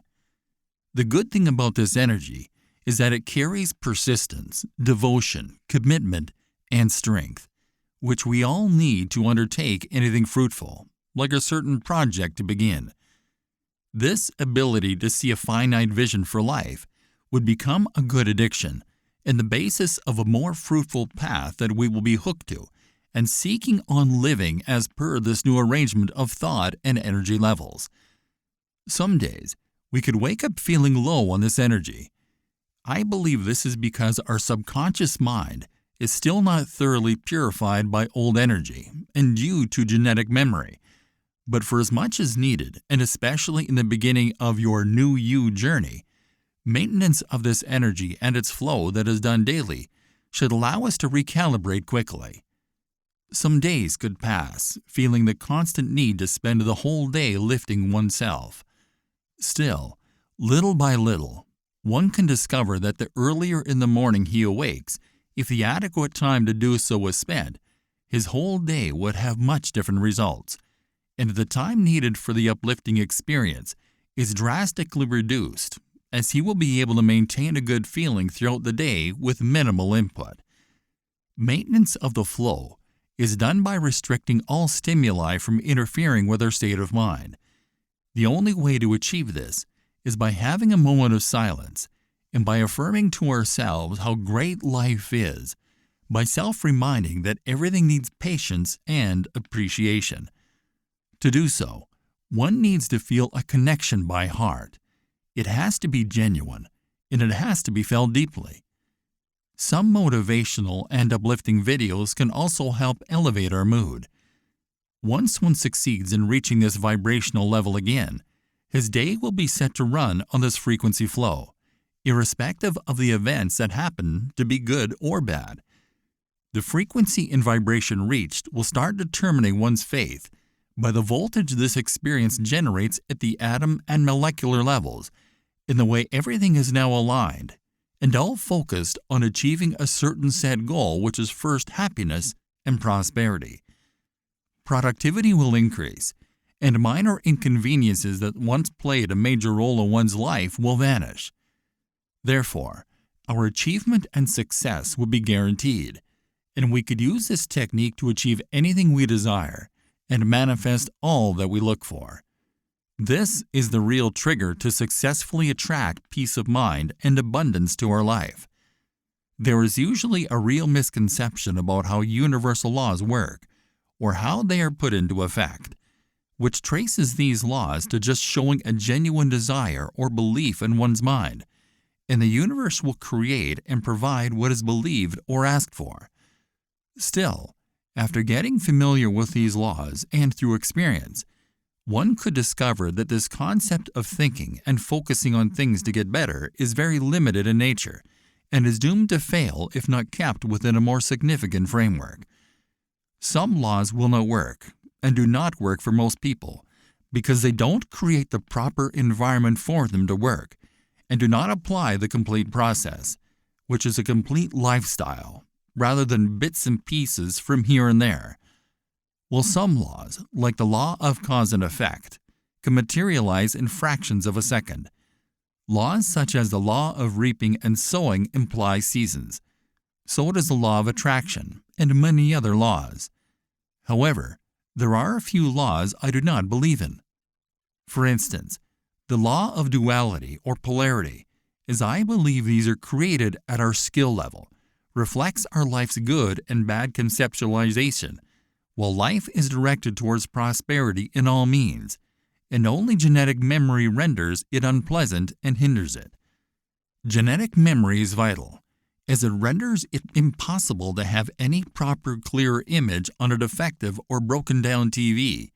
The good thing about this energy is that it carries persistence, devotion, commitment, and strength, which we all need to undertake anything fruitful, like a certain project to begin. This ability to see a finite vision for life would become a good addiction and the basis of a more fruitful path that we will be hooked to and seeking on living as per this new arrangement of thought and energy levels. Some days, we could wake up feeling low on this energy. I believe this is because our subconscious mind is still not thoroughly purified by old energy and due to genetic memory. But for as much as needed, and especially in the beginning of your new you journey, maintenance of this energy and its flow that is done daily should allow us to recalibrate quickly. Some days could pass, feeling the constant need to spend the whole day lifting oneself. Still, little by little, one can discover that the earlier in the morning he awakes, if the adequate time to do so was spent, his whole day would have much different results, and the time needed for the uplifting experience is drastically reduced, as he will be able to maintain a good feeling throughout the day with minimal input. Maintenance of the flow is done by restricting all stimuli from interfering with our state of mind. The only way to achieve this is by having a moment of silence and by affirming to ourselves how great life is, by self-reminding that everything needs patience and appreciation. To do so, one needs to feel a connection by heart. It has to be genuine, and it has to be felt deeply. Some motivational and uplifting videos can also help elevate our mood. Once one succeeds in reaching this vibrational level again, his day will be set to run on this frequency flow, irrespective of the events that happen to be good or bad. The frequency and vibration reached will start determining one's faith by the voltage this experience generates at the atom and molecular levels, in the way everything is now aligned, and all focused on achieving a certain set goal, which is first happiness and prosperity. Productivity will increase, and minor inconveniences that once played a major role in one's life will vanish. Therefore, our achievement and success will be guaranteed, and we could use this technique to achieve anything we desire and manifest all that we look for. This is the real trigger to successfully attract peace of mind and abundance to our life. There is usually a real misconception about how universal laws work, or how they are put into effect, which traces these laws to just showing a genuine desire or belief in one's mind, and the universe will create and provide what is believed or asked for. Still, after getting familiar with these laws and through experience, one could discover that this concept of thinking and focusing on things to get better is very limited in nature and is doomed to fail if not kept within a more significant framework. Some laws will not work and do not work for most people because they don't create the proper environment for them to work and do not apply the complete process, which is a complete lifestyle, rather than bits and pieces from here and there. While some laws, like the law of cause and effect, can materialize in fractions of a second. Laws such as the law of reaping and sowing imply seasons. So does the law of attraction and many other laws. However, there are a few laws I do not believe in. For instance, the law of duality or polarity, as I believe these are created at our skill level, reflects our life's good and bad conceptualization, while life is directed towards prosperity in all means, and only genetic memory renders it unpleasant and hinders it. Genetic memory is vital, as it renders it impossible to have any proper clear image on a defective or broken down TV,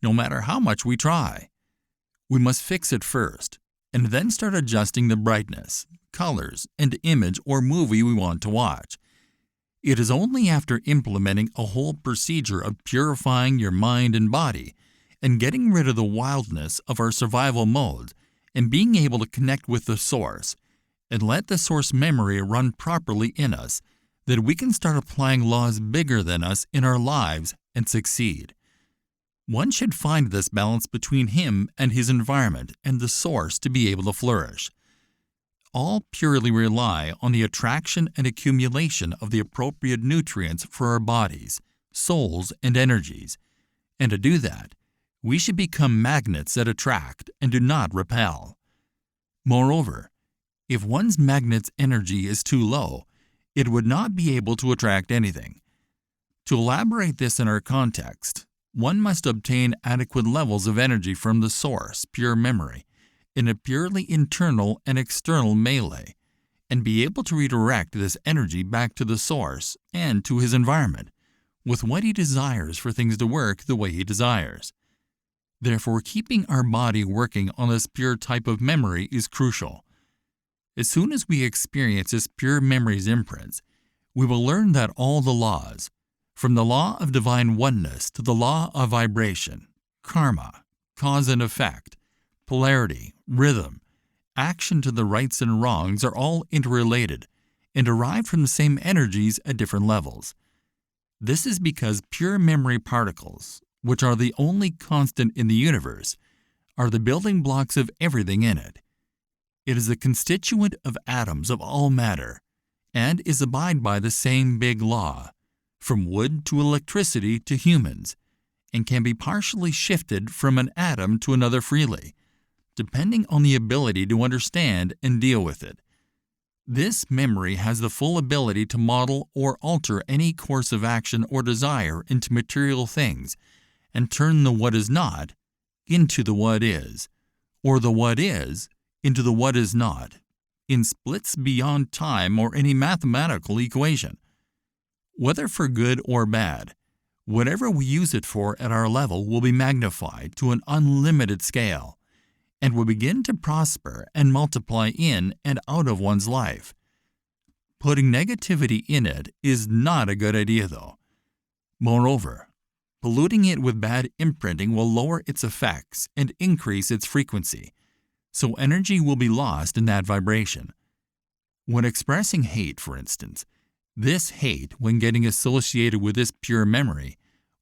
no matter how much we try. We must fix it first, and then start adjusting the brightness, colors, and image or movie we want to watch. It is only after implementing a whole procedure of purifying your mind and body and getting rid of the wildness of our survival modes and being able to connect with the source and let the source memory run properly in us that we can start applying laws bigger than us in our lives and succeed. One should find this balance between him and his environment and the source to be able to flourish. All purely rely on the attraction and accumulation of the appropriate nutrients for our bodies, souls, and energies. And to do that, we should become magnets that attract and do not repel. Moreover, if one's magnet's energy is too low, it would not be able to attract anything. To elaborate this in our context, one must obtain adequate levels of energy from the source, pure memory, in a purely internal and external melee, and be able to redirect this energy back to the source and to his environment, with what he desires for things to work the way he desires. Therefore, keeping our body working on this pure type of memory is crucial. As soon as we experience this pure memory's imprints, we will learn that all the laws, from the law of divine oneness to the law of vibration, karma, cause and effect, polarity, rhythm, action to the rights and wrongs are all interrelated and derived from the same energies at different levels. This is because pure memory particles, which are the only constant in the universe, are the building blocks of everything in it. It is a constituent of atoms of all matter, and is abide by the same big law, from wood to electricity to humans, and can be partially shifted from an atom to another freely, depending on the ability to understand and deal with it. This memory has the full ability to model or alter any course of action or desire into material things, and turn the what is not into the what is, or the what is into the what is not, in splits beyond time or any mathematical equation. Whether for good or bad, whatever we use it for at our level will be magnified to an unlimited scale, and will begin to prosper and multiply in and out of one's life. Putting negativity in it is not a good idea, though. Moreover, polluting it with bad imprinting will lower its effects and increase its frequency, so energy will be lost in that vibration. When expressing hate, for instance, this hate, when getting associated with this pure memory,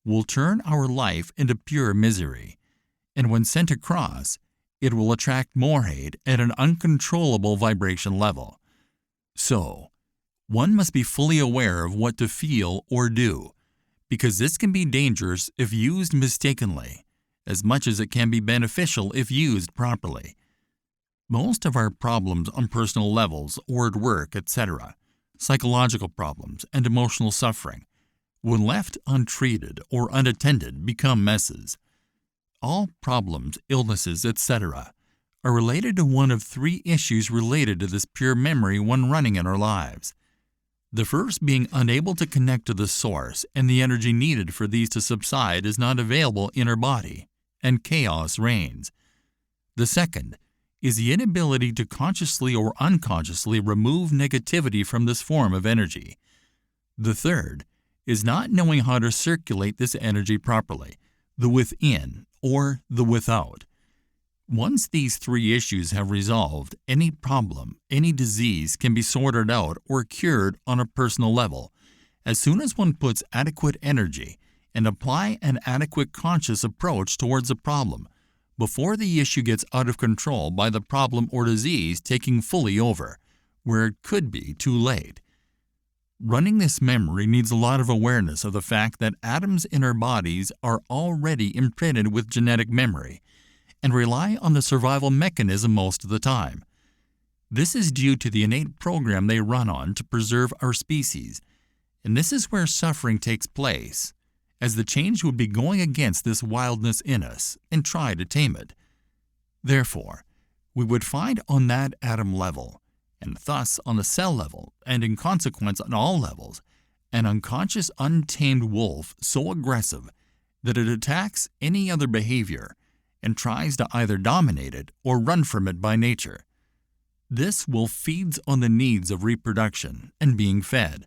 will turn our life into pure misery, and when sent across, it will attract more hate at an uncontrollable vibration level. So, one must be fully aware of what to feel or do, because this can be dangerous if used mistakenly, as much as it can be beneficial if used properly. Most of our problems on personal levels or at work, etc., psychological problems and emotional suffering, when left untreated or unattended, become messes. All problems, illnesses, etc., are related to one of three issues related to this pure memory when running in our lives. The first being unable to connect to the source, and the energy needed for these to subside is not available in our body, and chaos reigns. The second is the inability to consciously or unconsciously remove negativity from this form of energy. The third is not knowing how to circulate this energy properly, the within or the without. Once these three issues have resolved, any problem, any disease can be sorted out or cured on a personal level, as soon as one puts adequate energy and apply an adequate conscious approach towards a problem, before the issue gets out of control by the problem or disease taking fully over, where it could be too late. Running this memory needs a lot of awareness of the fact that atoms in our bodies are already imprinted with genetic memory and rely on the survival mechanism most of the time. This is due to the innate program they run on to preserve our species, and this is where suffering takes place, as the change would be going against this wildness in us and try to tame it. Therefore, we would find on that atom level, and thus on the cell level, and in consequence on all levels, an unconscious untamed wolf so aggressive that it attacks any other behavior and tries to either dominate it or run from it by nature. This wolf feeds on the needs of reproduction and being fed.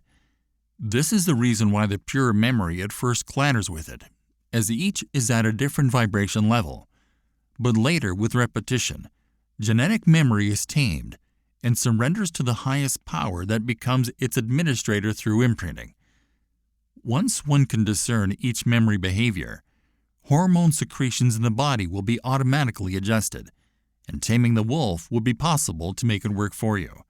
This is the reason why the pure memory at first clatters with it, as each is at a different vibration level. But later, with repetition, genetic memory is tamed and surrenders to the highest power that becomes its administrator through imprinting. Once one can discern each memory behavior, hormone secretions in the body will be automatically adjusted, and taming the wolf will be possible to make it work for you.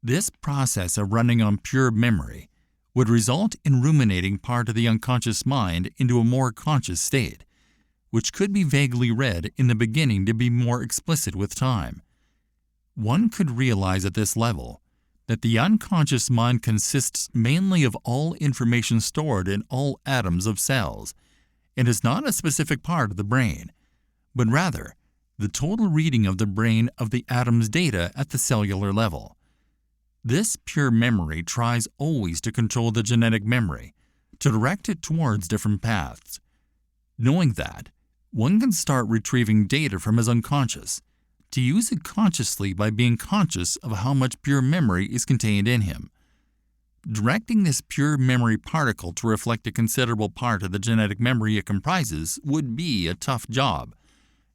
This process of running on pure memory would result in ruminating part of the unconscious mind into a more conscious state, which could be vaguely read in the beginning to be more explicit with time. One could realize at this level that the unconscious mind consists mainly of all information stored in all atoms of cells, and is not a specific part of the brain, but rather the total reading of the brain of the atom's data at the cellular level. This pure memory tries always to control the genetic memory, to direct it towards different paths. Knowing that, one can start retrieving data from his unconscious, to use it consciously by being conscious of how much pure memory is contained in him. Directing this pure memory particle to reflect a considerable part of the genetic memory it comprises would be a tough job,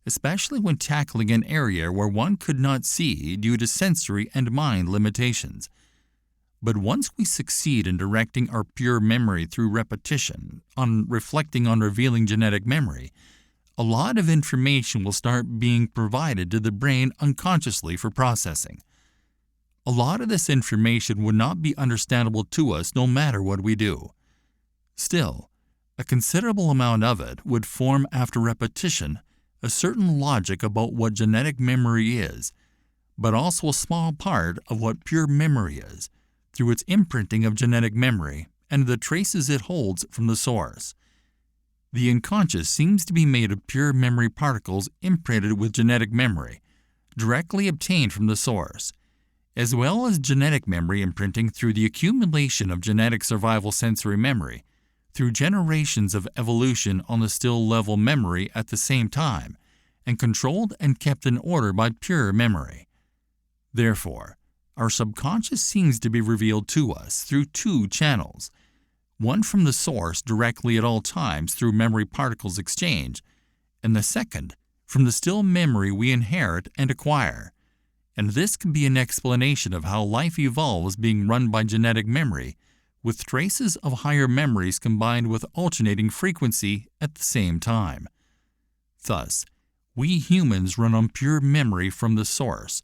especially when tackling an area where one could not see due to sensory and mind limitations. But once we succeed in directing our pure memory through repetition, on reflecting on revealing genetic memory, a lot of information will start being provided to the brain unconsciously for processing. A lot of this information would not be understandable to us no matter what we do. Still, a considerable amount of it would form after repetition a certain logic about what genetic memory is, but also a small part of what pure memory is, through its imprinting of genetic memory and the traces it holds from the source. The unconscious seems to be made of pure memory particles imprinted with genetic memory, directly obtained from the source, as well as genetic memory imprinting through the accumulation of genetic survival sensory memory, through generations of evolution on the still-level memory at the same time, and controlled and kept in order by pure memory. Therefore, our subconscious seems to be revealed to us through two channels, one from the source directly at all times through memory particles exchange, and the second from the still memory we inherit and acquire. And this can be an explanation of how life evolves being run by genetic memory, with traces of higher memories combined with alternating frequency at the same time. Thus, we humans run on pure memory from the source,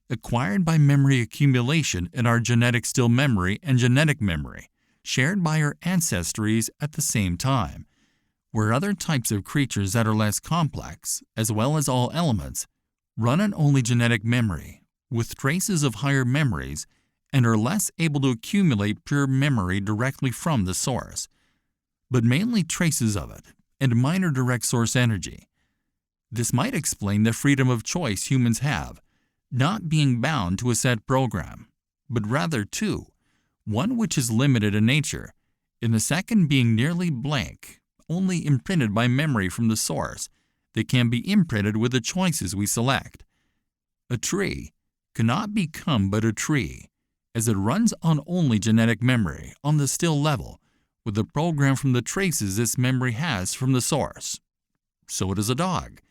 acquired by memory accumulation in our genetic still memory and genetic memory, shared by our ancestries at the same time, where other types of creatures that are less complex, as well as all elements, run on only genetic memory, with traces of higher memories, and are less able to accumulate pure memory directly from the source, but mainly traces of it, and minor direct source energy. This might explain the freedom of choice humans have, not being bound to a set program, but rather to one which is limited in nature, and the second being nearly blank, only imprinted by memory from the source that can be imprinted with the choices we select. A tree cannot become but a tree, as it runs on only genetic memory on the still level, with the program from the traces this memory has from the source. So it is a dog.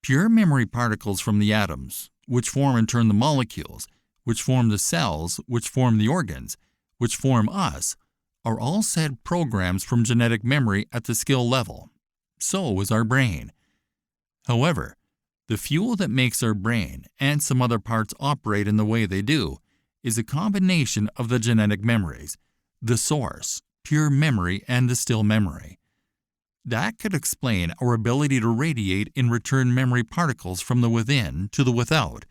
Pure memory particles from the atoms, which form in turn the molecules, which form the cells, which form the organs, which form us, are all said programs from genetic memory at the skill level. So is our brain. However, the fuel that makes our brain and some other parts operate in the way they do is a combination of the genetic memories, the source, pure memory, and the still memory. That could explain our ability to radiate in return memory particles from the within to the without,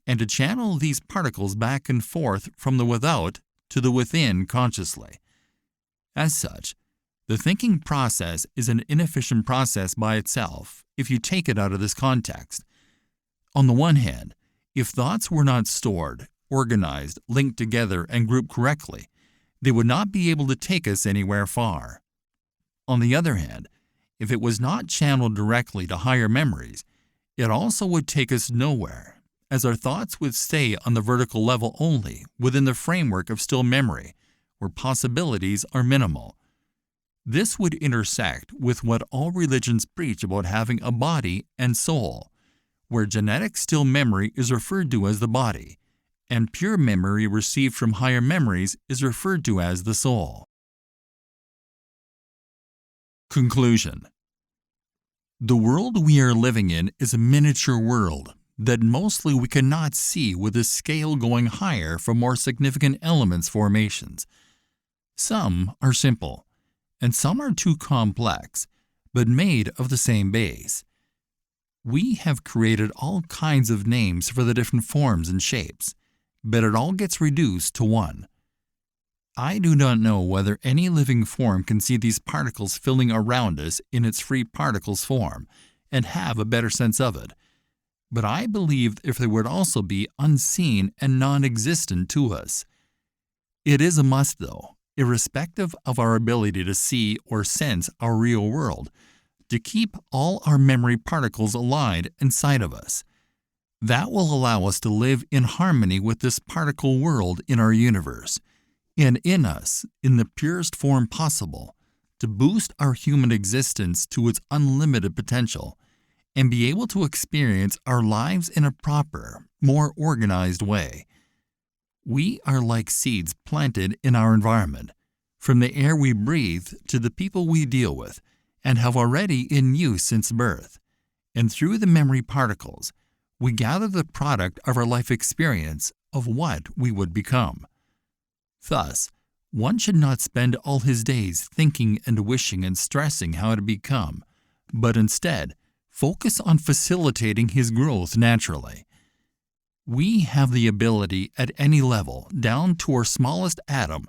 and to channel these particles back and forth from the without to the within consciously. As such, the thinking process is an inefficient process by itself if you take it out of this context. On the one hand, if thoughts were not stored, organized, linked together, and grouped correctly, they would not be able to take us anywhere far. On the other hand, if it was not channeled directly to higher memories, it also would take us nowhere, as our thoughts would stay on the vertical level only within the framework of still memory, where possibilities are minimal. This would intersect with what all religions preach about having a body and soul, where genetic still memory is referred to as the body, and pure memory received from higher memories is referred to as the soul. Conclusion. The world we are living in is a miniature world that mostly we cannot see, with the scale going higher for more significant elements formations. Some are simple, and some are too complex, but made of the same base. We have created all kinds of names for the different forms and shapes, but it all gets reduced to one. I do not know whether any living form can see these particles filling around us in its free particles form and have a better sense of it. But I believe if they would also be unseen and non-existent to us. It is a must, though, irrespective of our ability to see or sense our real world, to keep all our memory particles aligned inside of us. That will allow us to live in harmony with this particle world in our universe, and in us, in the purest form possible, to boost our human existence to its unlimited potential, and be able to experience our lives in a proper, more organized way. We are like seeds planted in our environment, from the air we breathe to the people we deal with, and have already in use since birth. And through the memory particles, we gather the product of our life experience of what we would become. Thus, one should not spend all his days thinking and wishing and stressing how to become, but instead focus on facilitating his growth naturally. We have the ability at any level, down to our smallest atom,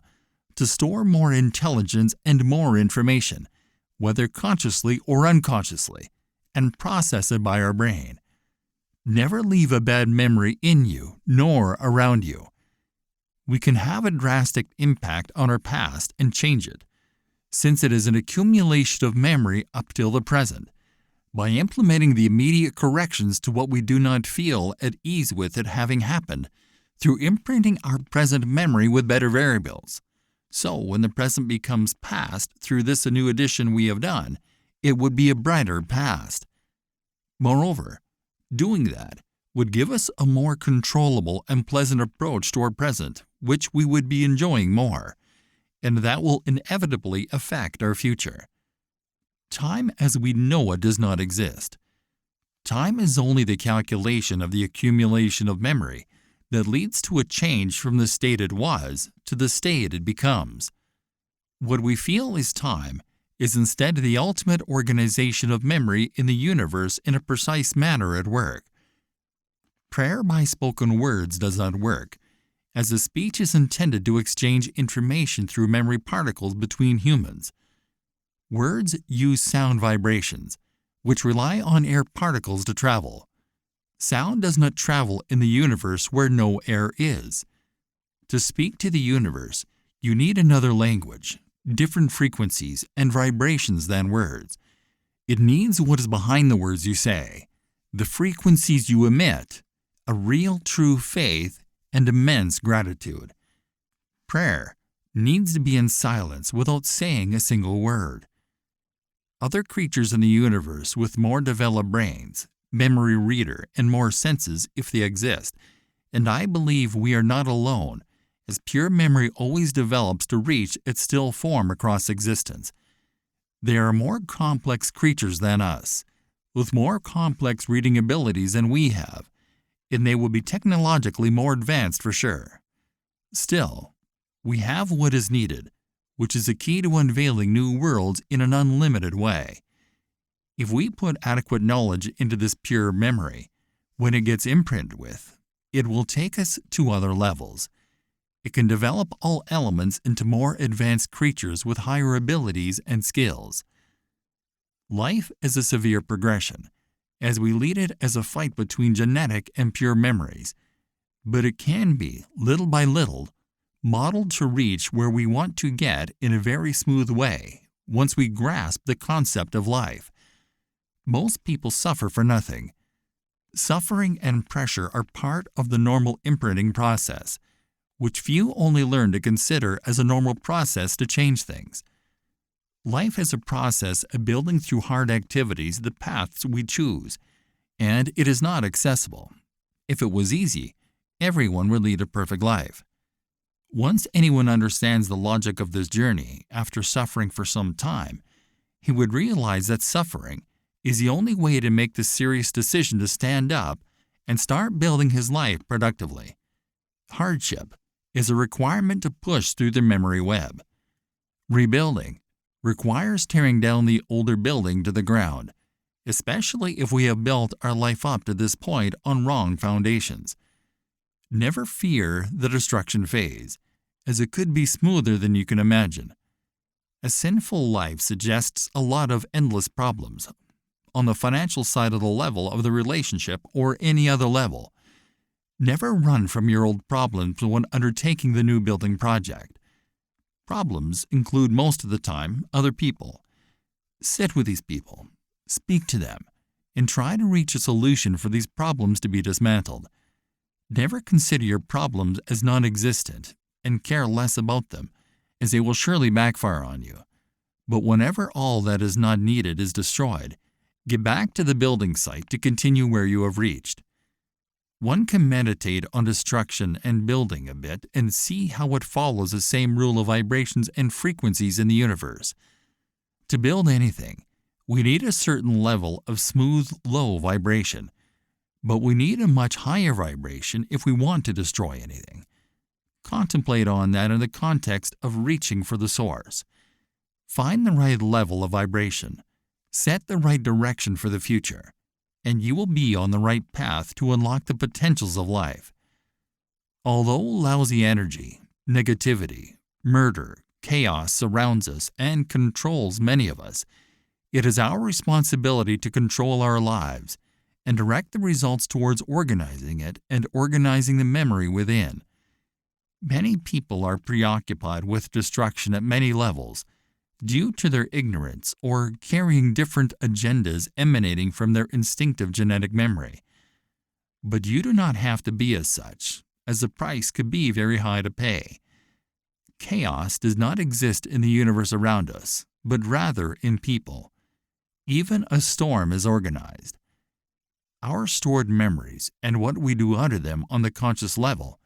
to store more intelligence and more information, whether consciously or unconsciously, and process it by our brain. Never leave a bad memory in you, nor around you. We can have a drastic impact on our past and change it, since it is an accumulation of memory up till the present, by implementing the immediate corrections to what we do not feel at ease with it having happened, through imprinting our present memory with better variables. So when the present becomes past through this a new addition we have done, it would be a brighter past. Moreover, doing that would give us a more controllable and pleasant approach to our present, which we would be enjoying more, and that will inevitably affect our future. Time as we know it does not exist. Time is only the calculation of the accumulation of memory that leads to a change from the state it was to the state it becomes. What we feel is time is instead the ultimate organization of memory in the universe in a precise manner at work. Prayer by spoken words does not work, as the speech is intended to exchange information through memory particles between humans. Words use sound vibrations, which rely on air particles to travel. Sound does not travel in the universe where no air is. To speak to the universe, you need another language, different frequencies and vibrations than words. It needs what is behind the words you say, the frequencies you emit, a real true faith, and immense gratitude. Prayer needs to be in silence without saying a single word. Other creatures in the universe with more developed brains, memory reader, and more senses if they exist, and I believe we are not alone, as pure memory always develops to reach its still form across existence. They are more complex creatures than us, with more complex reading abilities than we have, and they will be technologically more advanced for sure. Still, we have what is needed, which is the key to unveiling new worlds in an unlimited way. If we put adequate knowledge into this pure memory, when it gets imprinted with, it will take us to other levels. It can develop all elements into more advanced creatures with higher abilities and skills. Life is a severe progression, as we lead it as a fight between genetic and pure memories, but it can be, little by little, modeled to reach where we want to get in a very smooth way once we grasp the concept of life. Most people suffer for nothing. Suffering and pressure are part of the normal imprinting process, which few only learn to consider as a normal process to change things. Life is a process of building through hard activities the paths we choose, and it is not accessible. If it was easy, everyone would lead a perfect life. Once anyone understands the logic of this journey after suffering for some time, he would realize that suffering, is the only way to make the serious decision to stand up and start building his life productively. Hardship is a requirement to push through the memory web. Rebuilding requires tearing down the older building to the ground, especially if we have built our life up to this point on wrong foundations. Never fear the destruction phase, as it could be smoother than you can imagine. A sinful life suggests a lot of endless problems on the financial side of the level of the relationship or any other level. Never run from your old problems when undertaking the new building project. Problems include most of the time other people. Sit with these people, speak to them, and try to reach a solution for these problems to be dismantled. Never consider your problems as non-existent and care less about them, as they will surely backfire on you. But whenever all that is not needed is destroyed, get back to the building site to continue where you have reached. One can meditate on destruction and building a bit and see how it follows the same rule of vibrations and frequencies in the universe. To build anything, we need a certain level of smooth, low vibration, but we need a much higher vibration if we want to destroy anything. Contemplate on that in the context of reaching for the source. Find the right level of vibration. Set the right direction for the future, and you will be on the right path to unlock the potentials of life. Although lousy energy, negativity, murder, chaos surrounds us and controls many of us, it is our responsibility to control our lives and direct the results towards organizing it and organizing the memory within. Many people are preoccupied with destruction at many levels due to their ignorance or carrying different agendas emanating from their instinctive genetic memory. But you do not have to be as such, as the price could be very high to pay. Chaos does not exist in the universe around us, but rather in people. Even a storm is organized. Our stored memories and what we do under them on the conscious level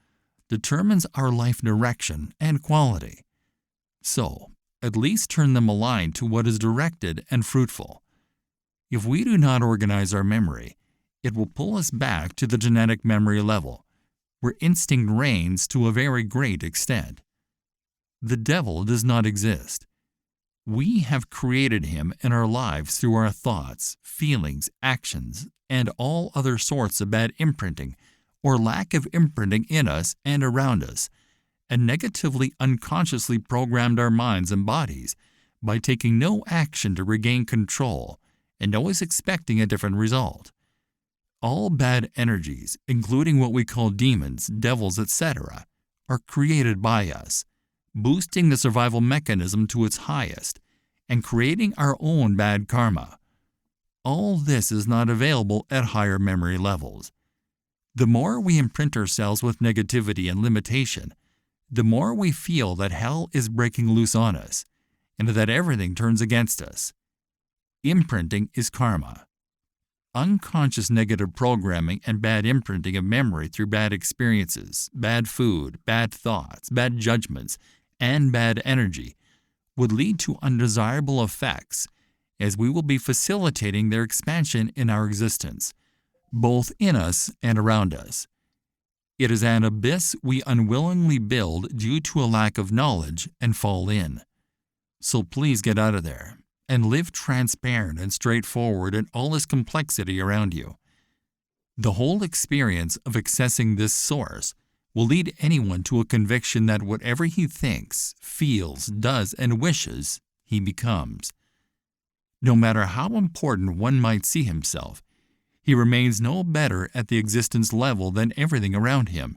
determines our life direction and quality. So, at least turn them aligned to what is directed and fruitful. If we do not organize our memory, it will pull us back to the genetic memory level, where instinct reigns to a very great extent. The devil does not exist. We have created him in our lives through our thoughts, feelings, actions, and all other sorts of bad imprinting or lack of imprinting in us and around us, and negatively unconsciously programmed our minds and bodies by taking no action to regain control and always expecting a different result. All bad energies, including what we call demons, devils, etc., are created by us, boosting the survival mechanism to its highest and creating our own bad karma. All this is not available at higher memory levels. The more we imprint ourselves with negativity and limitation, the more we feel that hell is breaking loose on us, and that everything turns against us. Imprinting is karma. Unconscious negative programming and bad imprinting of memory through bad experiences, bad food, bad thoughts, bad judgments, and bad energy would lead to undesirable effects, as we will be facilitating their expansion in our existence, both in us and around us. It is an abyss we unwillingly build due to a lack of knowledge and fall in. So please get out of there and live transparent and straightforward in all this complexity around you. The whole experience of accessing this source will lead anyone to a conviction that whatever he thinks, feels, does, and wishes, he becomes. No matter how important one might see himself, he remains no better at the existence level than everything around him.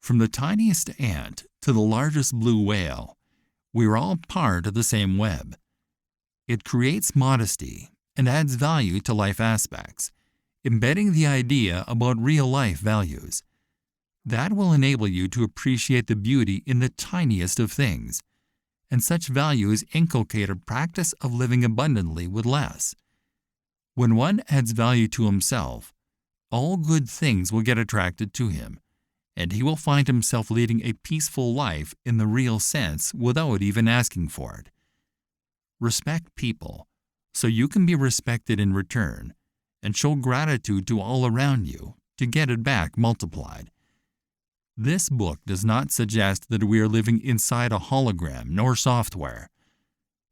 From the tiniest ant to the largest blue whale, we are all part of the same web. It creates modesty and adds value to life aspects, embedding the idea about real-life values. That will enable you to appreciate the beauty in the tiniest of things, and such values inculcate a practice of living abundantly with less. When one adds value to himself, all good things will get attracted to him, and he will find himself leading a peaceful life in the real sense without even asking for it. Respect people, so you can be respected in return and show gratitude to all around you to get it back multiplied. This book does not suggest that we are living inside a hologram nor software.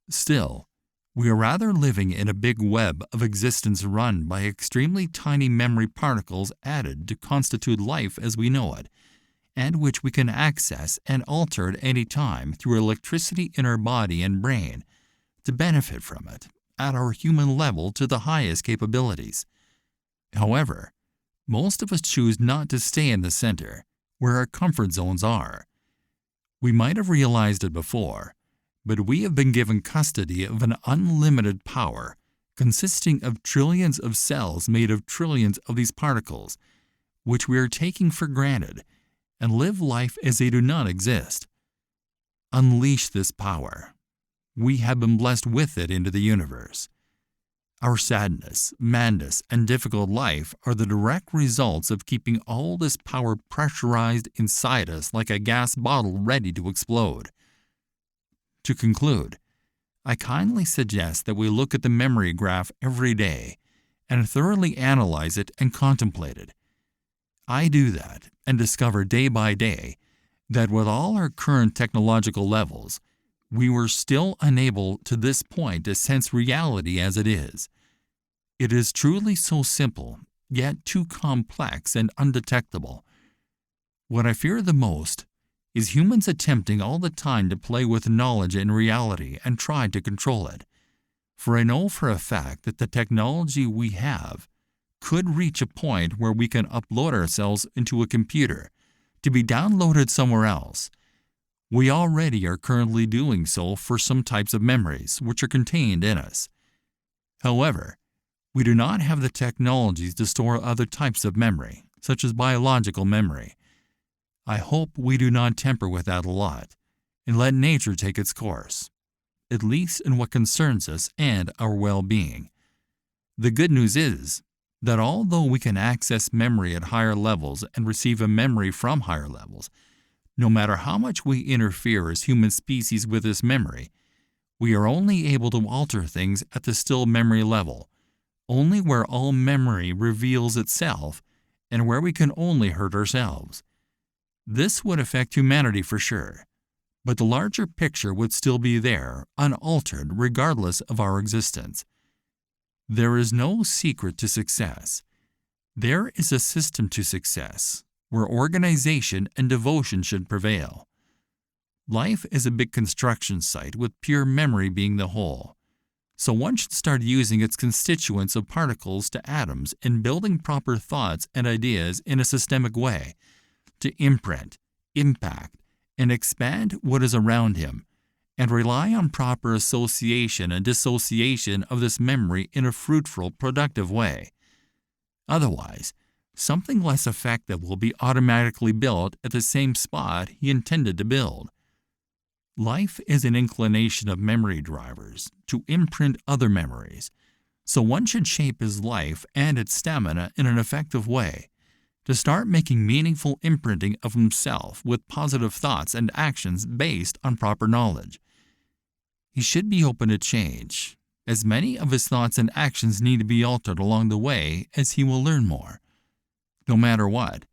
Still, we are rather living in a big web of existence run by extremely tiny memory particles added to constitute life as we know it, and which we can access and alter at any time through electricity in our body and brain to benefit from it at our human level to the highest capabilities. However, most of us choose not to stay in the center, where our comfort zones are. We might have realized it before, but we have been given custody of an unlimited power consisting of trillions of cells made of trillions of these particles, which we are taking for granted, and live life as they do not exist. Unleash this power. We have been blessed with it into the universe. Our sadness, madness, and difficult life are the direct results of keeping all this power pressurized inside us like a gas bottle ready to explode. To conclude, I kindly suggest that we look at the memory graph every day and thoroughly analyze it and contemplate it. I do that and discover day by day that with all our current technological levels, we were still unable to this point to sense reality as it is. It is truly so simple, yet too complex and undetectable. What I fear the most is humans attempting all the time to play with knowledge and reality and try to control it. For I know for a fact that the technology we have could reach a point where we can upload ourselves into a computer to be downloaded somewhere else. We already are currently doing so for some types of memories which are contained in us. However, we do not have the technologies to store other types of memory, such as biological memory. I hope we do not tamper with that a lot and let nature take its course, at least in what concerns us and our well-being. The good news is that although we can access memory at higher levels and receive a memory from higher levels, no matter how much we interfere as human species with this memory, we are only able to alter things at the still memory level, only where all memory reveals itself and where we can only hurt ourselves. This would affect humanity for sure, but the larger picture would still be there, unaltered regardless of our existence. There is no secret to success. There is a system to success, where organization and devotion should prevail. Life is a big construction site with pure memory being the whole. So one should start using its constituents of particles to atoms in building proper thoughts and ideas in a systemic way to imprint, impact, and expand what is around him, and rely on proper association and dissociation of this memory in a fruitful, productive way. Otherwise, something less effective will be automatically built at the same spot he intended to build. Life is an inclination of memory drivers to imprint other memories, so one should shape his life and its stamina in an effective way to start making meaningful imprinting of himself with positive thoughts and actions based on proper knowledge. He should be open to change, as many of his thoughts and actions need to be altered along the way as he will learn more. No matter what,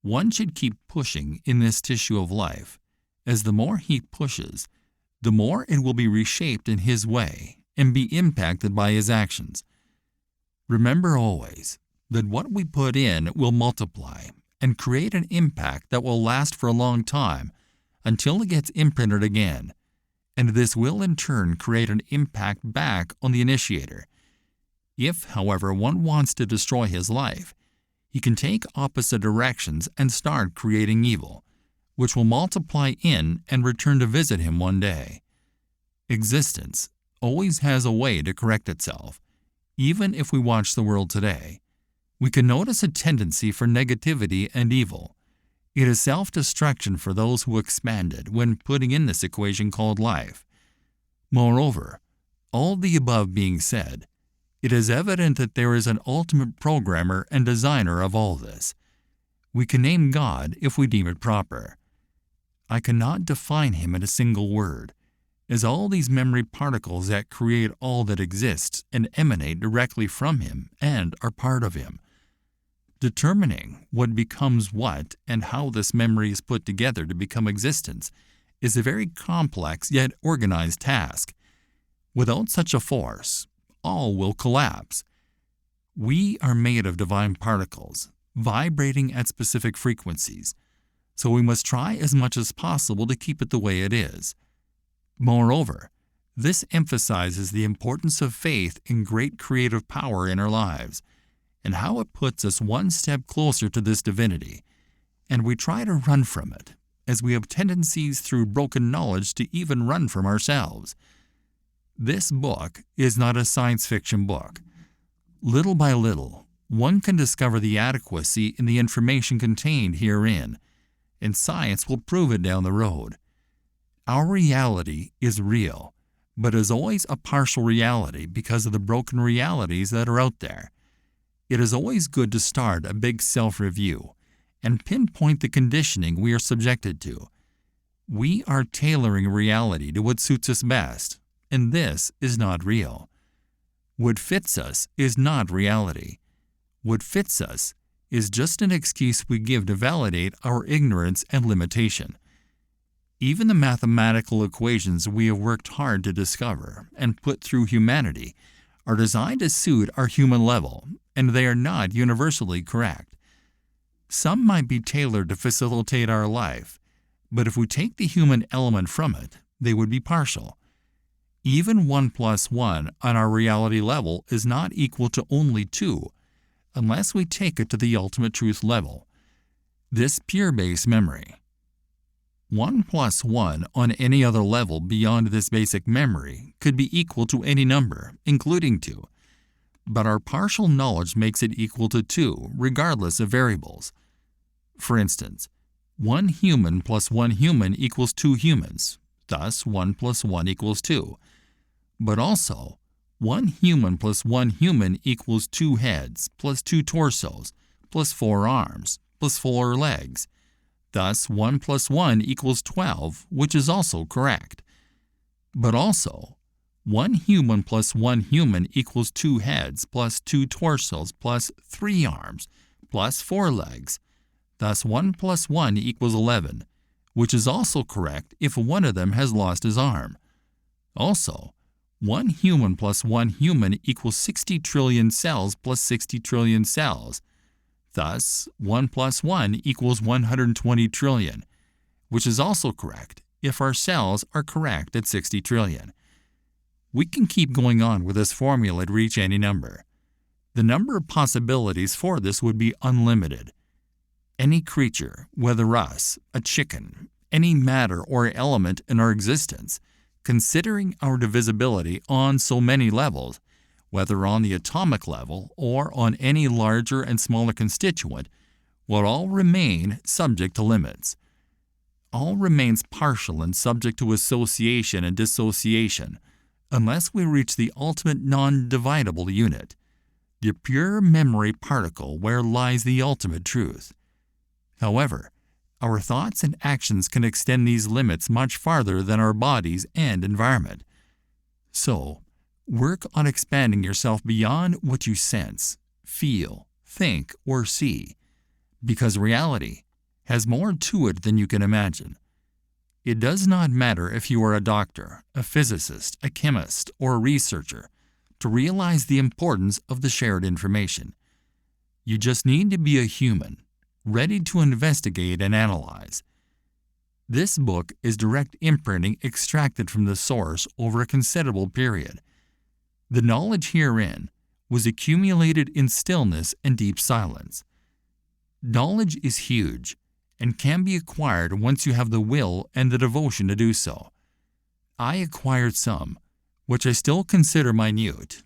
one should keep pushing in this tissue of life, as the more he pushes, the more it will be reshaped in his way and be impacted by his actions. Remember always that what we put in will multiply and create an impact that will last for a long time until it gets imprinted again, and this will in turn create an impact back on the initiator. If, however, one wants to destroy his life, he can take opposite directions and start creating evil, which will multiply in and return to visit him one day. Existence always has a way to correct itself. Even if we watch the world today, we can notice a tendency for negativity and evil. It is self-destruction for those who expand it when putting in this equation called life. Moreover, all the above being said, it is evident that there is an ultimate programmer and designer of all this. We can name God if we deem it proper. I cannot define him in a single word. as all these memory particles that create all that exists and emanate directly from Him and are part of Him. Determining what becomes what and how this memory is put together to become existence is a very complex yet organized task. Without such a force, all will collapse. We are made of divine particles, vibrating at specific frequencies, so we must try as much as possible to keep it the way it is. Moreover, this emphasizes the importance of faith in great creative power in our lives, and how it puts us one step closer to this divinity, and we try to run from it, as we have tendencies through broken knowledge to even run from ourselves. This book is not a science fiction book. Little by little, one can discover the adequacy in the information contained herein, and science will prove it down the road. Our reality is real, but is always a partial reality because of the broken realities that are out there. It is always good to start a big self-review and pinpoint the conditioning we are subjected to. We are tailoring reality to what suits us best, and this is not real. What fits us is not reality. What fits us is just an excuse we give to validate our ignorance and limitation. Even the mathematical equations we have worked hard to discover and put through humanity are designed to suit our human level, and they are not universally correct. Some might be tailored to facilitate our life, but if we take the human element from it, they would be partial. Even 1 plus 1 on our reality level is not equal to only 2, unless we take it to the ultimate truth level. This pure base memory. 1 plus 1 on any other level beyond this basic memory could be equal to any number, including 2. But our partial knowledge makes it equal to 2, regardless of variables. For instance, 1 human plus 1 human equals 2 humans, thus 1 plus 1 equals 2. But also, 1 human plus 1 human equals 2 heads, plus 2 torsos, plus 4 arms, plus 4 legs. Thus, 1 plus 1 equals 12, which is also correct. But also, 1 human plus 1 human equals 2 heads, plus 2 torsos, plus 3 arms, plus 4 legs. Thus, 1 plus 1 equals 11, which is also correct if one of them has lost his arm. Also, 1 human plus 1 human equals 60 trillion cells plus 60 trillion cells. Thus, 1 plus 1 equals 120 trillion, which is also correct if our cells are correct at 60 trillion. We can keep going on with this formula to reach any number. The number of possibilities for this would be unlimited. Any creature, whether us, a chicken, any matter or element in our existence, considering our divisibility on so many levels, whether on the atomic level or on any larger and smaller constituent, will all remain subject to limits. All remains partial and subject to association and dissociation, unless we reach the ultimate non-dividable unit, the pure memory particle where lies the ultimate truth. However, our thoughts and actions can extend these limits much farther than our bodies and environment. So, work on expanding yourself beyond what you sense, feel, think, or see, because reality has more to it than you can imagine. It does not matter if you are a doctor, a physicist, a chemist, or a researcher to realize the importance of the shared information. You just need to be a human, ready to investigate and analyze. This book is direct imprinting extracted from the source over a considerable period. The knowledge herein was accumulated in stillness and deep silence. Knowledge is huge and can be acquired once you have the will and the devotion to do so. I acquired some, which I still consider minute,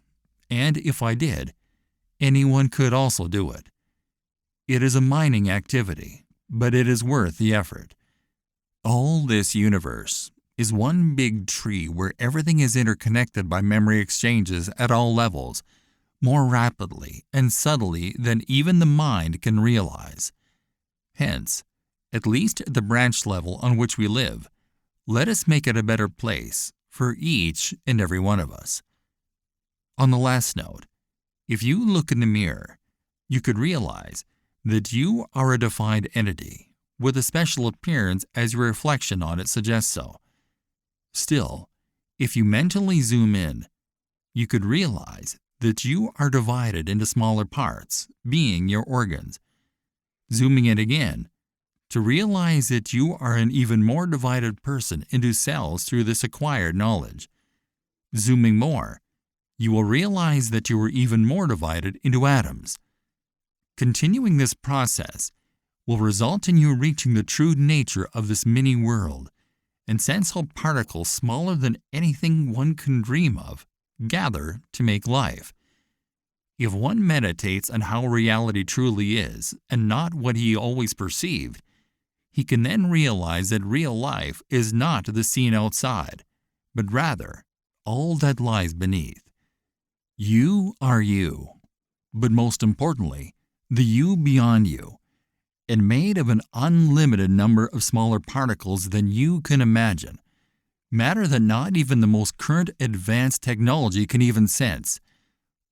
and if I did, anyone could also do it. It is a mining activity, but it is worth the effort. All this universe is one big tree where everything is interconnected by memory exchanges at all levels, more rapidly and subtly than even the mind can realize. Hence, at least at the branch level on which we live, let us make it a better place, for each and every one of us. On the last note, if you look in the mirror, you could realize that you are a defined entity with a special appearance as your reflection on it suggests so. Still, if you mentally zoom in, you could realize that you are divided into smaller parts, being your organs. Zooming in again, to realize that you are an even more divided person into cells through this acquired knowledge. Zooming more, you will realize that you are even more divided into atoms. Continuing this process will result in you reaching the true nature of this mini world and sense how particles smaller than anything one can dream of gather to make life. If one meditates on how reality truly is and not what he always perceived, he can then realize that real life is not the scene outside, but rather all that lies beneath. You are you, but most importantly, the you beyond you, and made of an unlimited number of smaller particles than you can imagine, matter that not even the most current advanced technology can even sense,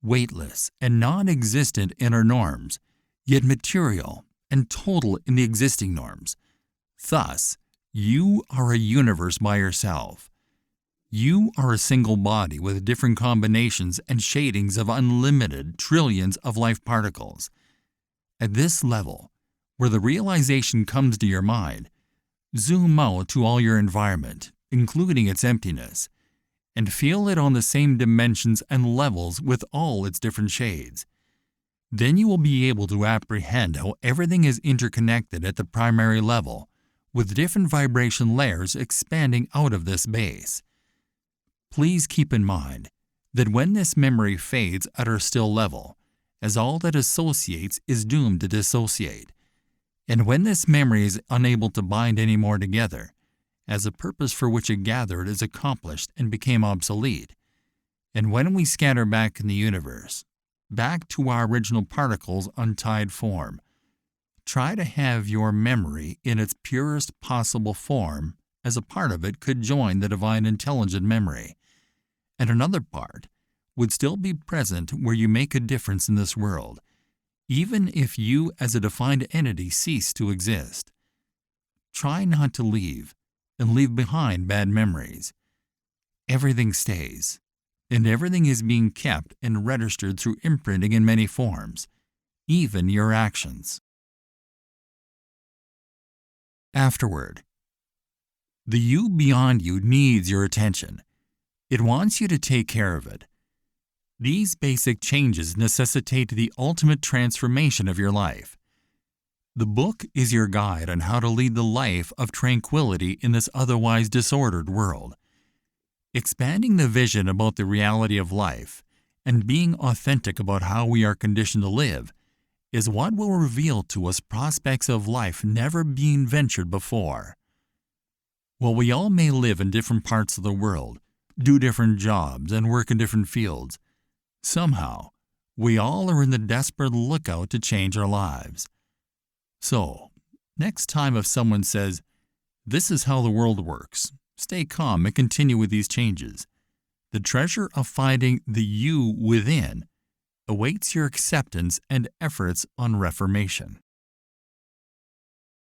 weightless and non-existent in our norms, yet material and total in the existing norms. Thus, you are a universe by yourself. You are a single body with different combinations and shadings of unlimited trillions of life particles. At this level, where the realization comes to your mind, zoom out to all your environment, including its emptiness, and feel it on the same dimensions and levels with all its different shades. Then you will be able to apprehend how everything is interconnected at the primary level, with different vibration layers expanding out of this base. Please keep in mind that when this memory fades at our still level, as all that associates is doomed to dissociate, and when this memory is unable to bind any more together, as the purpose for which it gathered is accomplished and became obsolete, and when we scatter back in the universe, back to our original particles' untied form, try to have your memory in its purest possible form, as a part of it could join the divine intelligent memory, and another part would still be present where you make a difference in this world, even if you as a defined entity cease to exist. Try not to leave and leave behind bad memories. Everything stays, and everything is being kept and registered through imprinting in many forms, even your actions. Afterward, the you beyond you needs your attention. It wants you to take care of it. These basic changes necessitate the ultimate transformation of your life. The book is your guide on how to lead the life of tranquility in this otherwise disordered world. Expanding the vision about the reality of life and being authentic about how we are conditioned to live is what will reveal to us prospects of life never being ventured before. While we all may live in different parts of the world, do different jobs, and work in different fields, somehow we all are in the desperate lookout to change our lives. So, next time if someone says, "This is how the world works," stay calm and continue with these changes. The treasure of finding the you within awaits your acceptance and efforts on reformation.